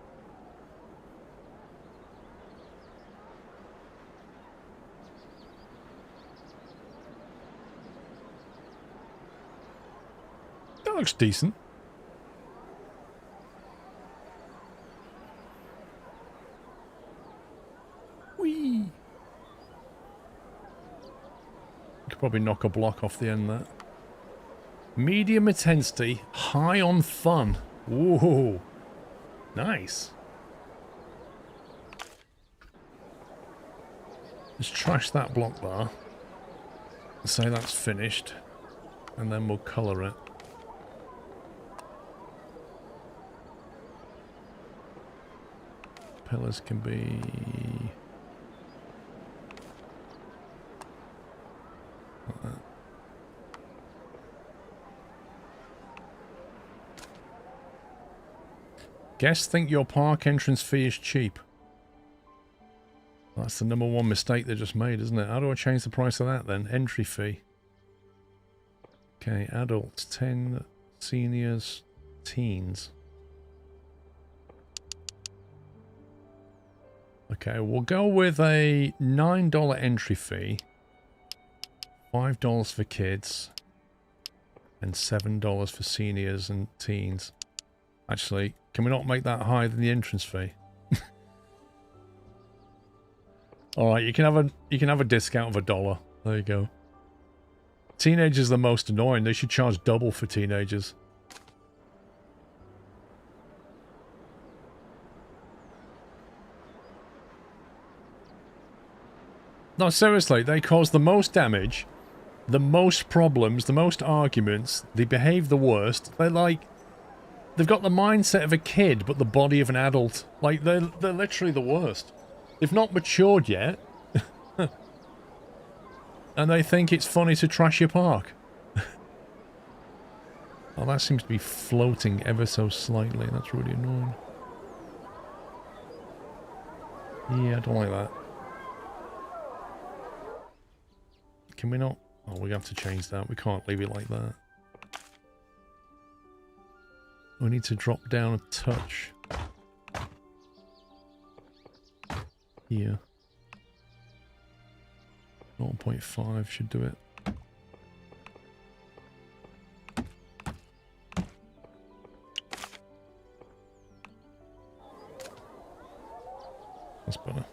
That looks decent. Probably knock a block off the end there. Medium intensity, high on fun. Whoa. Nice. Let's trash that block there. Say that's finished. And then we'll colour it. Pillars can be... Guests think your park entrance fee is cheap. That's the #1 mistake they just made, isn't it? How do I change the price of that then? Entry fee. Okay, adults 10, seniors, teens. Okay, we'll go with a $9 entry fee. $5 for kids. And $7 for seniors and teens. Actually, can we not make that higher than the entrance fee? All right, you can have a discount of $1. There you go. Teenagers are the most annoying. They should charge double for teenagers. No, seriously, they cause the most damage, the most problems, the most arguments. They behave the worst. They're like... They've got the mindset of a kid, but the body of an adult. Like, they're literally the worst. They've not matured yet. And they think it's funny to trash your park. Oh, that seems to be floating ever so slightly. That's really annoying. Yeah, I don't like that. Can we not? Oh, we have to change that. We can't leave it like that. We need to drop down a touch. Here. 0.5 should do it. That's better.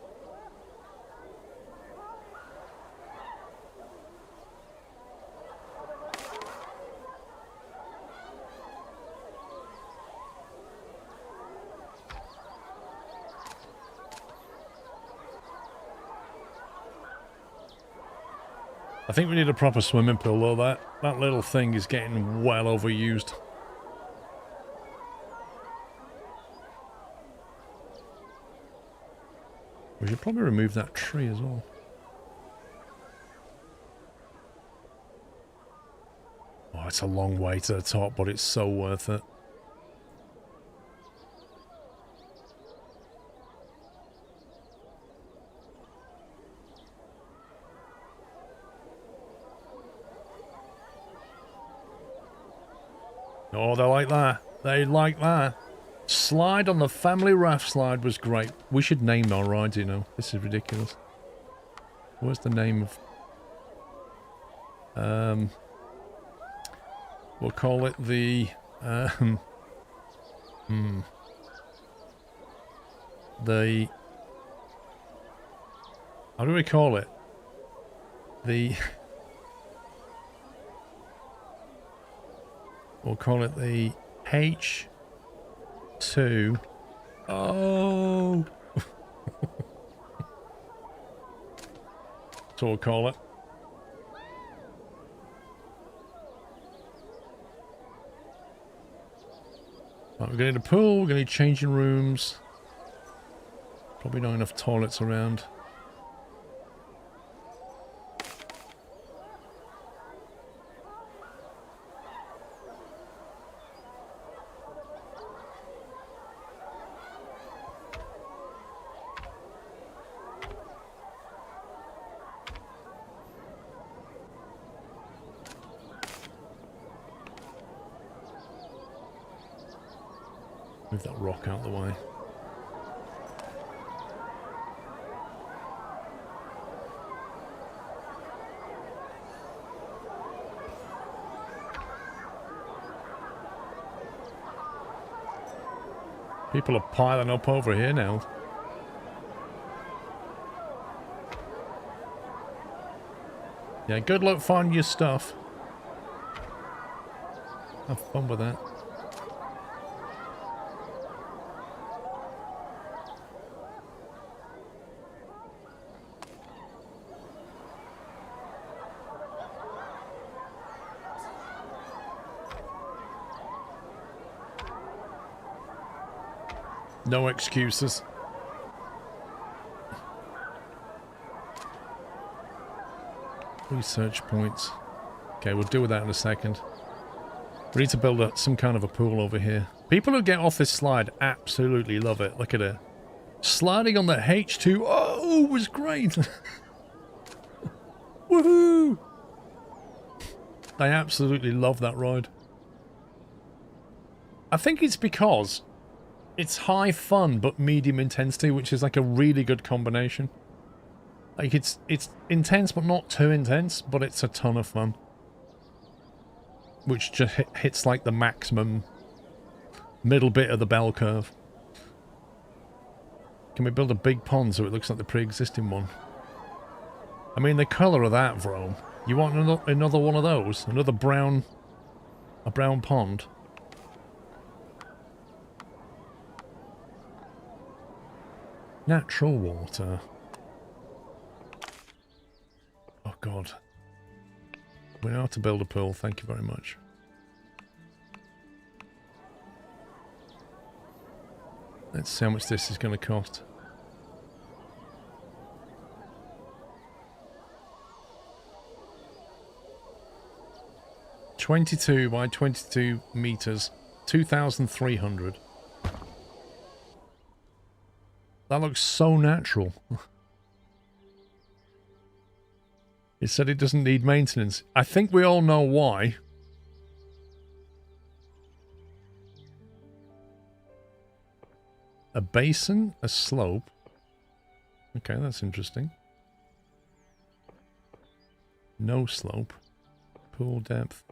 I think we need a proper swimming pool, though. That little thing is getting well overused. We should probably remove that tree as well. Oh, it's a long way to the top, but it's so worth it. Oh, they like that. They like that. Slide on the family raft slide was great. We should name our rides, you know. This is ridiculous. What's the name of... We'll call it the... The... How do we call it? The... We'll call it the H2... Oh! That's what we'll call it. Right, we're going to need a pool, we're going to need changing rooms. Probably not enough toilets around. Move that rock out of the way. People are piling up over here now. Yeah, good luck finding your stuff. Have fun with that. No excuses. Research points. Okay, we'll deal with that in a second. We need to build some kind of a pool over here. People who get off this slide absolutely love it. Look at it. Sliding on the H2O was great. Woohoo! I absolutely love that ride. I think it's because it's high fun but medium intensity, which is like a really good combination. Like it's intense but not too intense, but it's a ton of fun. Which just hits like the maximum middle bit of the bell curve. Can we build a big pond so it looks like the pre-existing one? I mean, the colour of that, Vrome. You want another one of those? Another brown... A brown pond? Natural water. Oh god. We know how to build a pool, thank you very much. Let's see how much this is going to cost. $22 by 22 meters, 2,300. That looks so natural. It said it doesn't need maintenance. I think we all know why. A basin, a slope. Okay, that's interesting. No slope. Pool depth.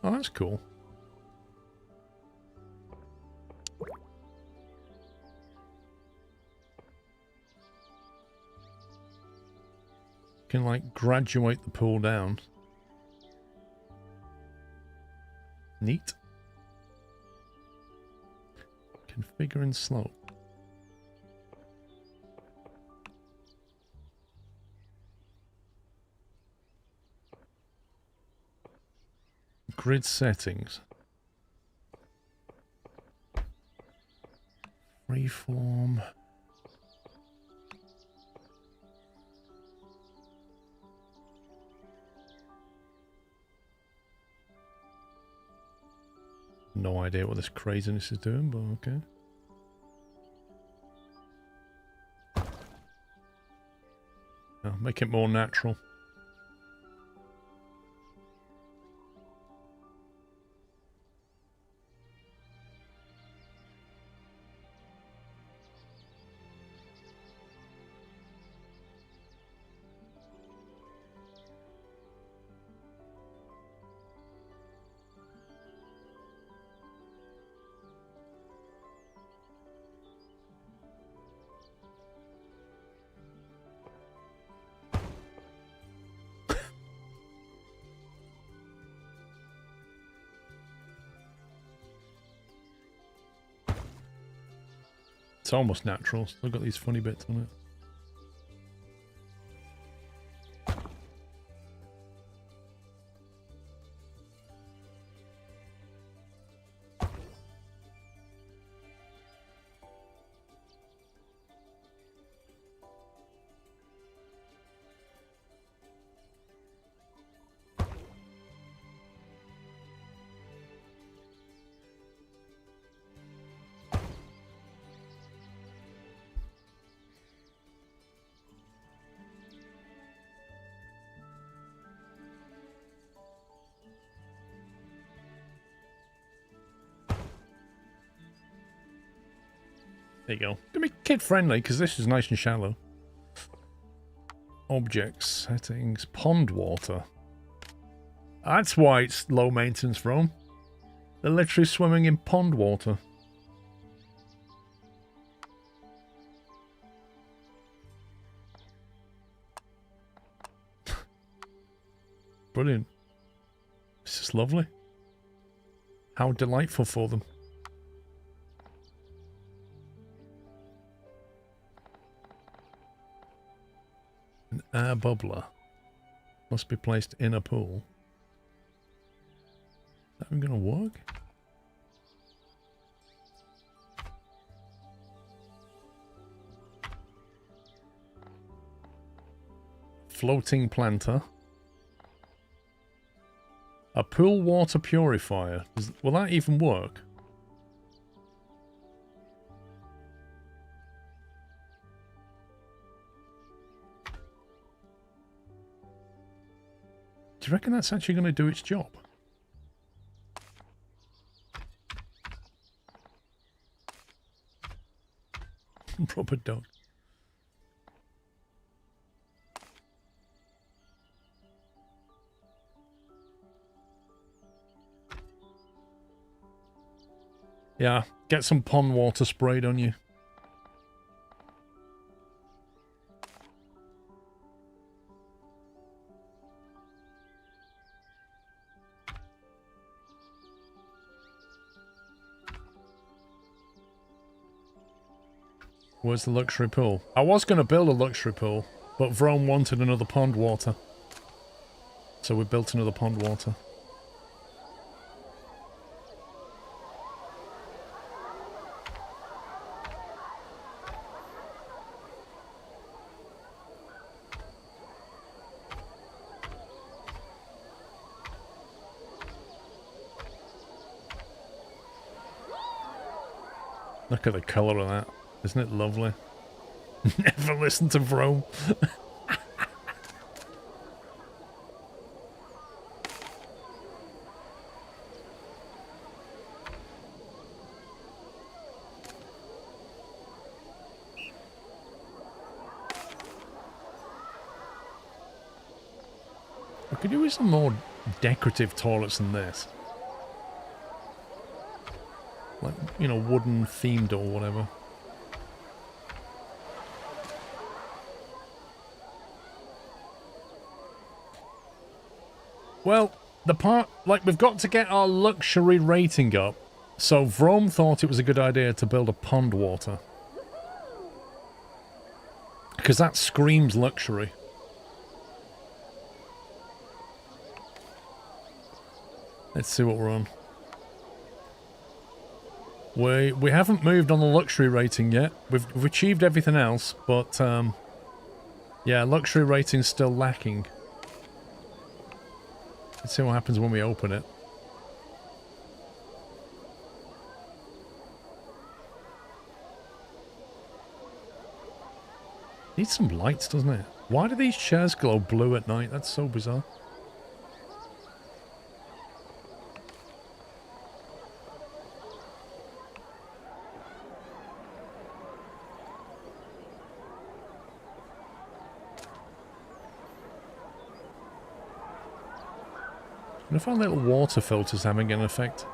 Oh, that's cool. Can like graduate the pool down. Neat. Configure and slope. Grid settings. Freeform. No idea what this craziness is doing, but okay. Yeah, make it more natural. It's almost natural. Still got these funny bits on it. There you go. Gonna be kid friendly because this is nice and shallow. Objects, settings, pond water. That's why it's low maintenance from. They're literally swimming in pond water. Brilliant. This is lovely. How delightful for them. An air bubbler must be placed in a pool. Is that even going to work? Floating planter. A pool water purifier. Will that even work? Do you reckon that's actually going to do its job? Proper dog. Yeah, get some pond water sprayed on you. Where's the luxury pool? I was going to build a luxury pool, but Vrome wanted another pond water. So we built another pond water. Look at the colour of that. Isn't it lovely? Never listen to Vrome. We could do with some more decorative toilets than this. Like, you know, wooden themed or whatever. Well, the part, like, we've got to get our luxury rating up. So Vrome thought it was a good idea to build a pond water. Because that screams luxury. Let's see what we're on. We haven't moved on the luxury rating yet. We've achieved everything else, but yeah, luxury rating's still lacking. Let's see what happens when we open it. Needs some lights, doesn't it? Why do these chairs glow blue at night? That's so bizarre. And if our little water filter's having an effect.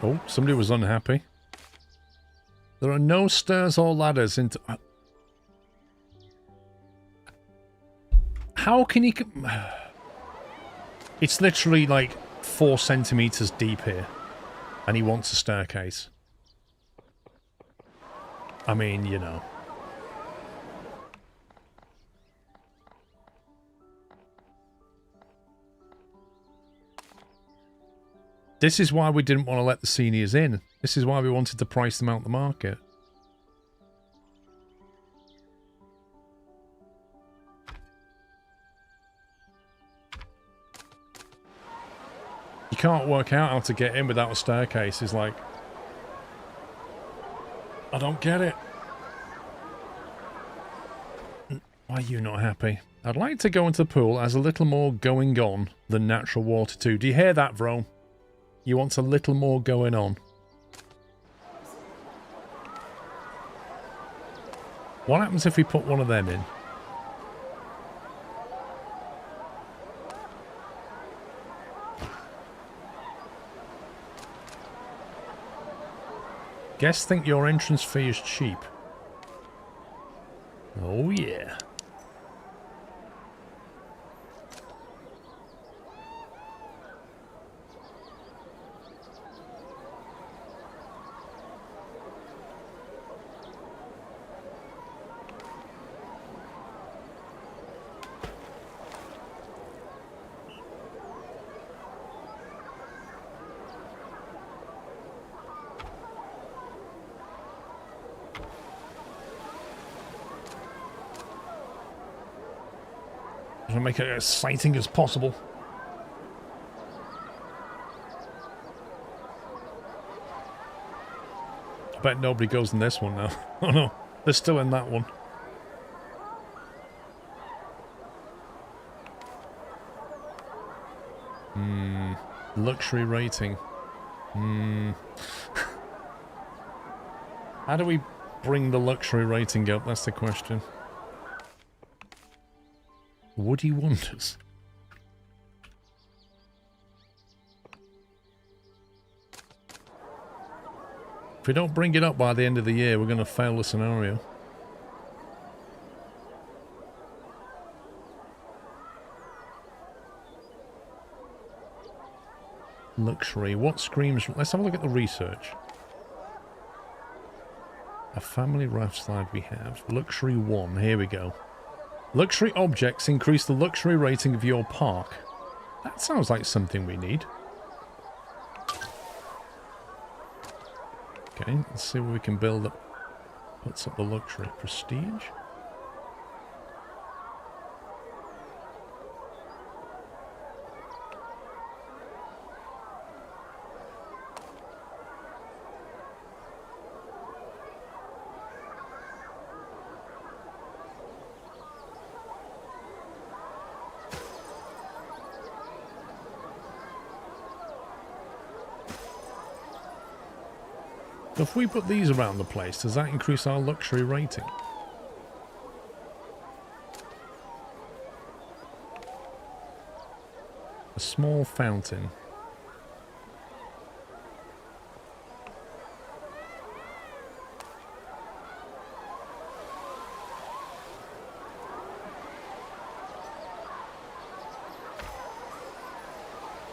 Oh, somebody was unhappy. There are no stairs or ladders into... How can he... It's literally like 4 centimeters deep here. And he wants a staircase. I mean, you know. This is why we didn't want to let the seniors in. This is why we wanted to price them out the market. You can't work out how to get in without a staircase. It's like... I don't get it. Why are you not happy? I'd like to go into the pool as a little more going on than natural water too. Do you hear that, Vrome? You want a little more going on. What happens if we put one of them in? Guests think your entrance fee is cheap. Oh yeah. To make it as exciting as possible. I bet nobody goes in this one now. Oh no, they're still in that one. Luxury rating. How do we bring the luxury rating up? That's the question. Woody Wonders. If we don't bring it up by the end of the year, we're going to fail the scenario. Luxury. What screams... Let's have a look at the research. A family raft slide we have. Luxury 1. Here we go. Luxury objects increase the luxury rating of your park. That sounds like something we need. Okay, let's see what we can build up. What's up the luxury? Prestige? If we put these around the place, does that increase our luxury rating? A small fountain.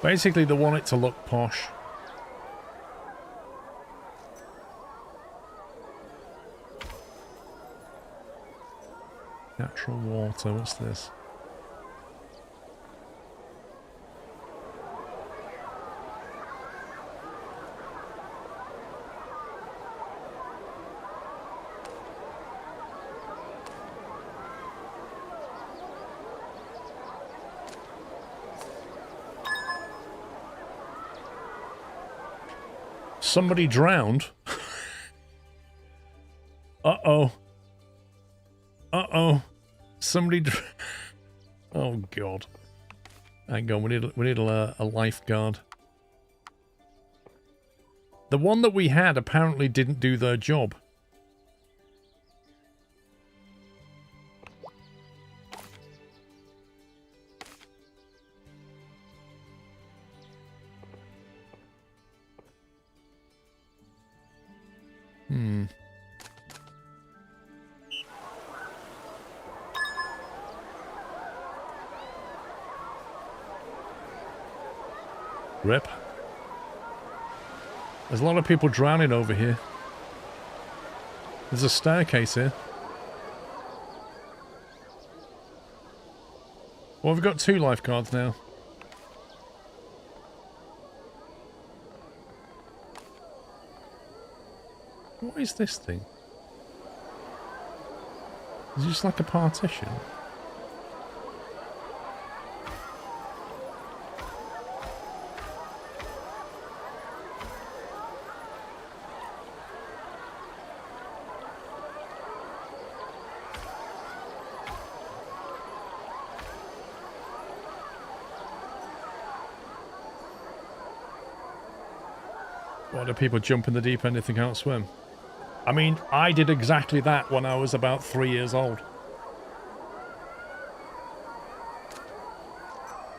Basically, they want it to look posh. Natural water, what's this? Somebody drowned. Uh-oh. Uh-oh. Somebody oh, God. Hang on, we need a lifeguard. The one that we had apparently didn't do their job. Rip. There's a lot of people drowning over here. There's a staircase here. Well, we've got 2 lifeguards now. What is this thing? Is it just like a partition? Why do people jump in the deep end if they can't swim? I mean, I did exactly that when I was about 3 years old.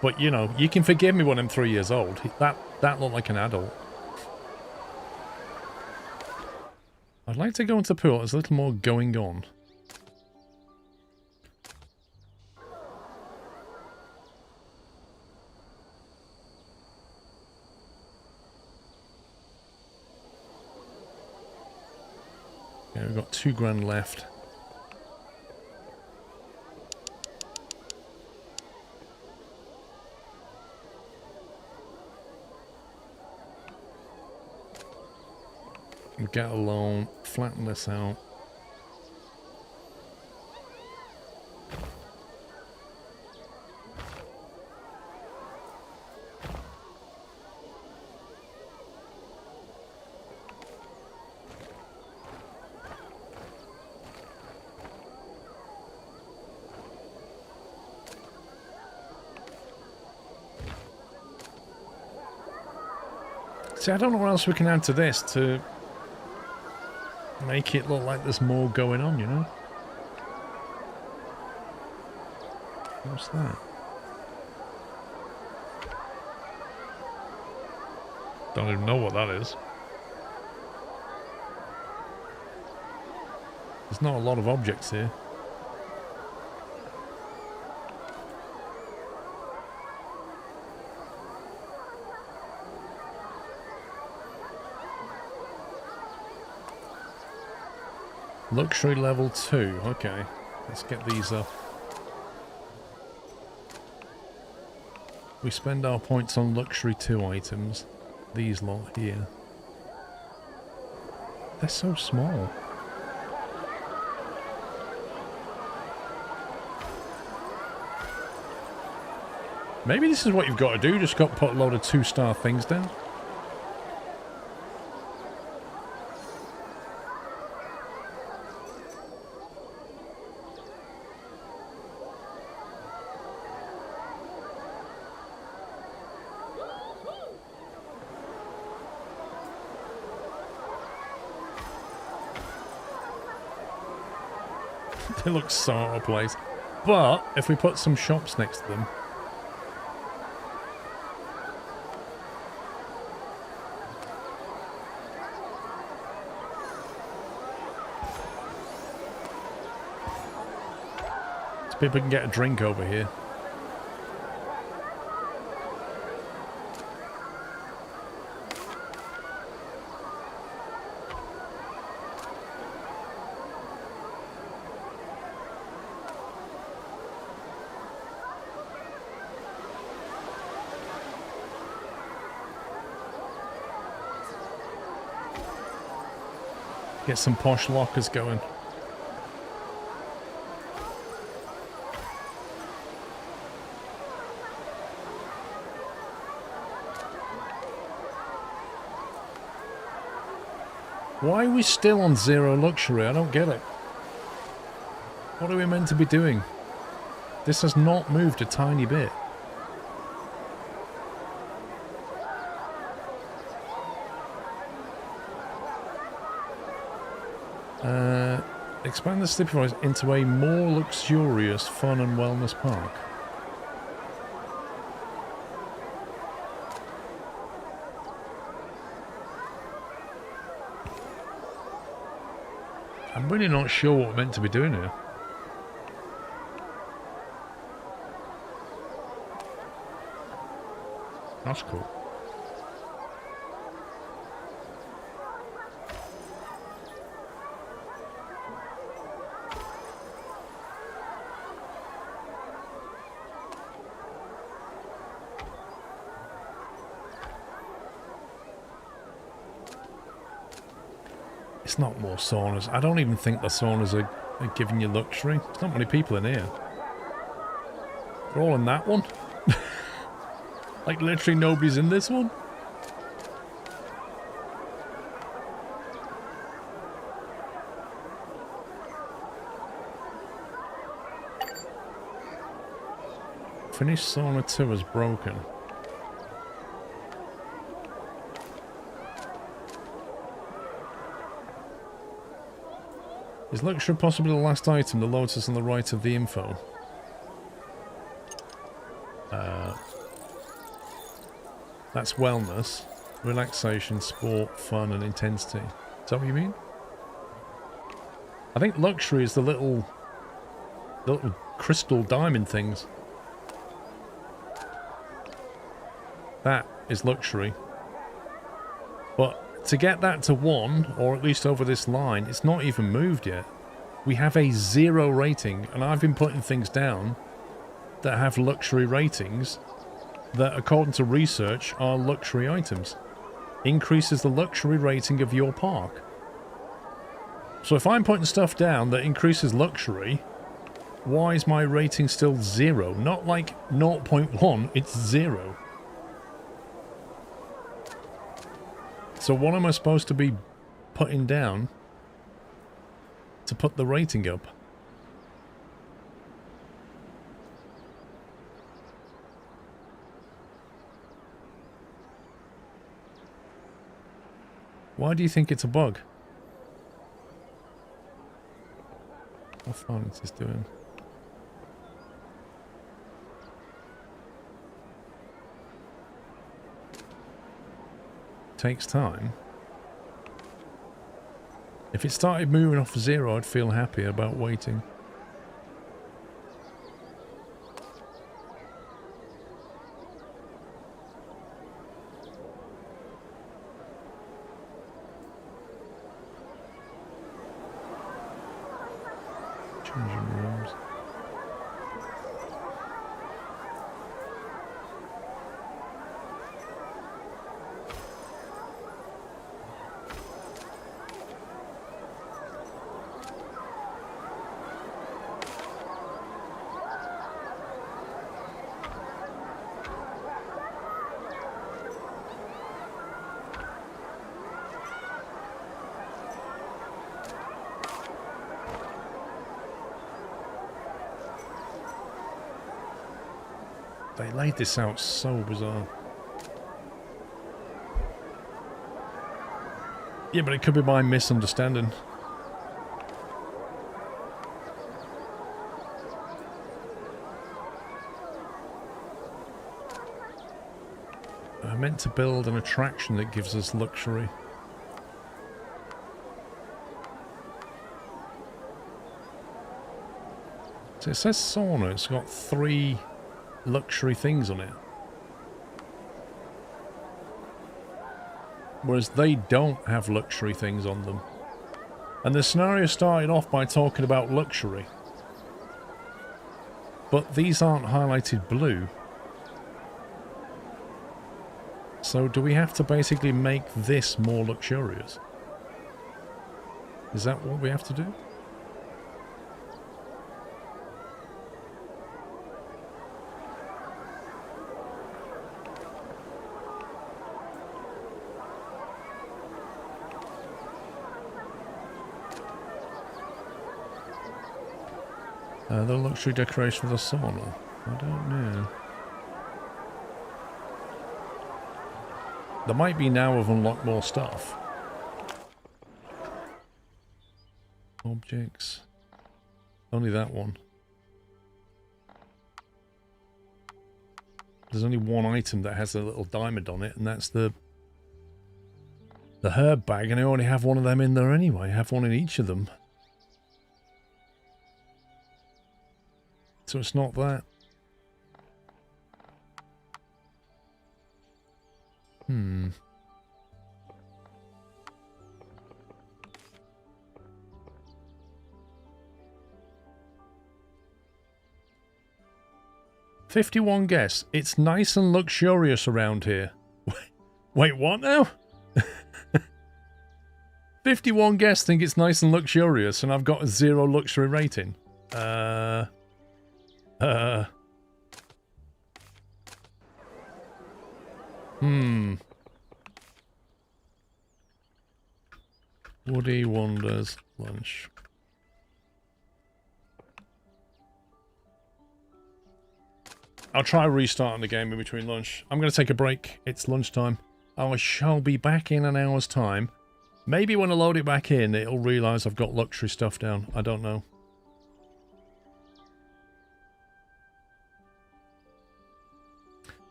But, you know, you can forgive me when I'm 3 years old. That looked like an adult. I'd like to go into the pool. There's a little more going on. Okay, we've got £2 left. Get a loan, flatten this out. See, I don't know what else we can add to this to make it look like there's more going on, you know? What's that? Don't even know what that is. There's not a lot of objects here. Luxury level 2. Okay, let's get these up. We spend our points on luxury 2 items. These lot here. They're so small. Maybe this is what you've got to do. Just got to put a load of 2-star things down. They look so out of place. But if we put some shops next to them. So people can get a drink over here. Get some posh lockers going. Why are we still on 0 luxury? I don't get it. What are we meant to be doing? This has not moved a tiny bit. Expand the Sleepy Forest into a more luxurious fun and wellness park. I'm really not sure what we're meant to be doing here. That's cool. It's not more saunas. I don't even think the saunas are giving you luxury. There's not many people in here. They're all in that one. Like literally nobody's in this one. Finished sauna 2 is broken. Is luxury possibly the last item? The lotus on the right of the info. That's wellness, relaxation, sport, fun, and intensity. Is that what you mean? I think luxury is the little crystal diamond things. That is luxury. But to get that to 1, or at least over this line, it's not even moved yet. We have a 0 rating, and I've been putting things down that have luxury ratings that, according to research, are luxury items. Increases the luxury rating of your park. So if I'm putting stuff down that increases luxury, why is my rating still 0? Not like 0.1, it's 0. So what am I supposed to be putting down to put the rating up? Why do you think it's a bug? How fun is this doing? Takes time. If it started moving off 0, I'd feel happy about waiting. Changing rooms. They laid this out so bizarre. Yeah, but it could be my misunderstanding. I meant to build an attraction that gives us luxury. So it says sauna, it's got 3 luxury things on it. Whereas they don't have luxury things on them. And the scenario started off by talking about luxury. But these aren't highlighted blue. So do we have to basically make this more luxurious? Is that what we have to do? The luxury decoration of the sauna. I don't know. There might be now I've unlocked more stuff. Objects. Only that one. There's only one item that has a little diamond on it, and that's the herb bag, and I already have one of them in there anyway. I have one in each of them. So it's not that. Hmm. $51 guests. It's nice and luxurious around here. Wait, what now? 51 guests think it's nice and luxurious, and I've got a 0 luxury rating. Woody Wonders lunch. I'll try restarting the game in between lunch. I'm going to take a break. It's lunchtime. I shall be back in an hour's time. Maybe when I load it back in, it'll realise I've got luxury stuff down. I don't know.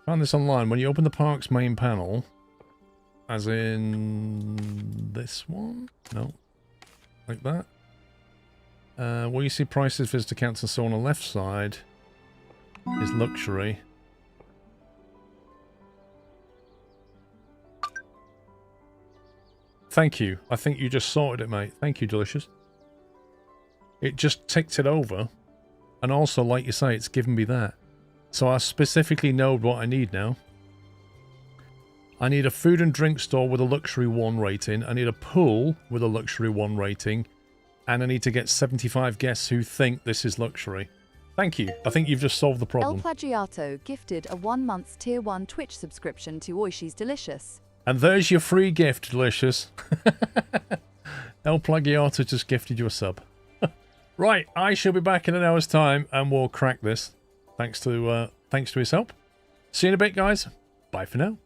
Found this online. When you open the park's main panel, as in this one? No. Like that. Where you see prices, visitor counts and so on the left side is luxury. Thank you. I think you just sorted it, mate. Thank you, Delicious. It just ticked it over. And also, like you say, it's given me that. So I specifically know what I need now. I need a food and drink store with a luxury 1 rating. I need a pool with a luxury 1 rating. And I need to get 75 guests who think this is luxury. Thank you. I think you've just solved the problem. El Plagiato gifted a 1-month Tier 1 Twitch subscription to Oishi's Delicious. And there's your free gift, Delicious. El Plagiato just gifted you a sub. Right, I shall be back in an hour's time and we'll crack this. Thanks to his help. See you in a bit, guys. Bye for now.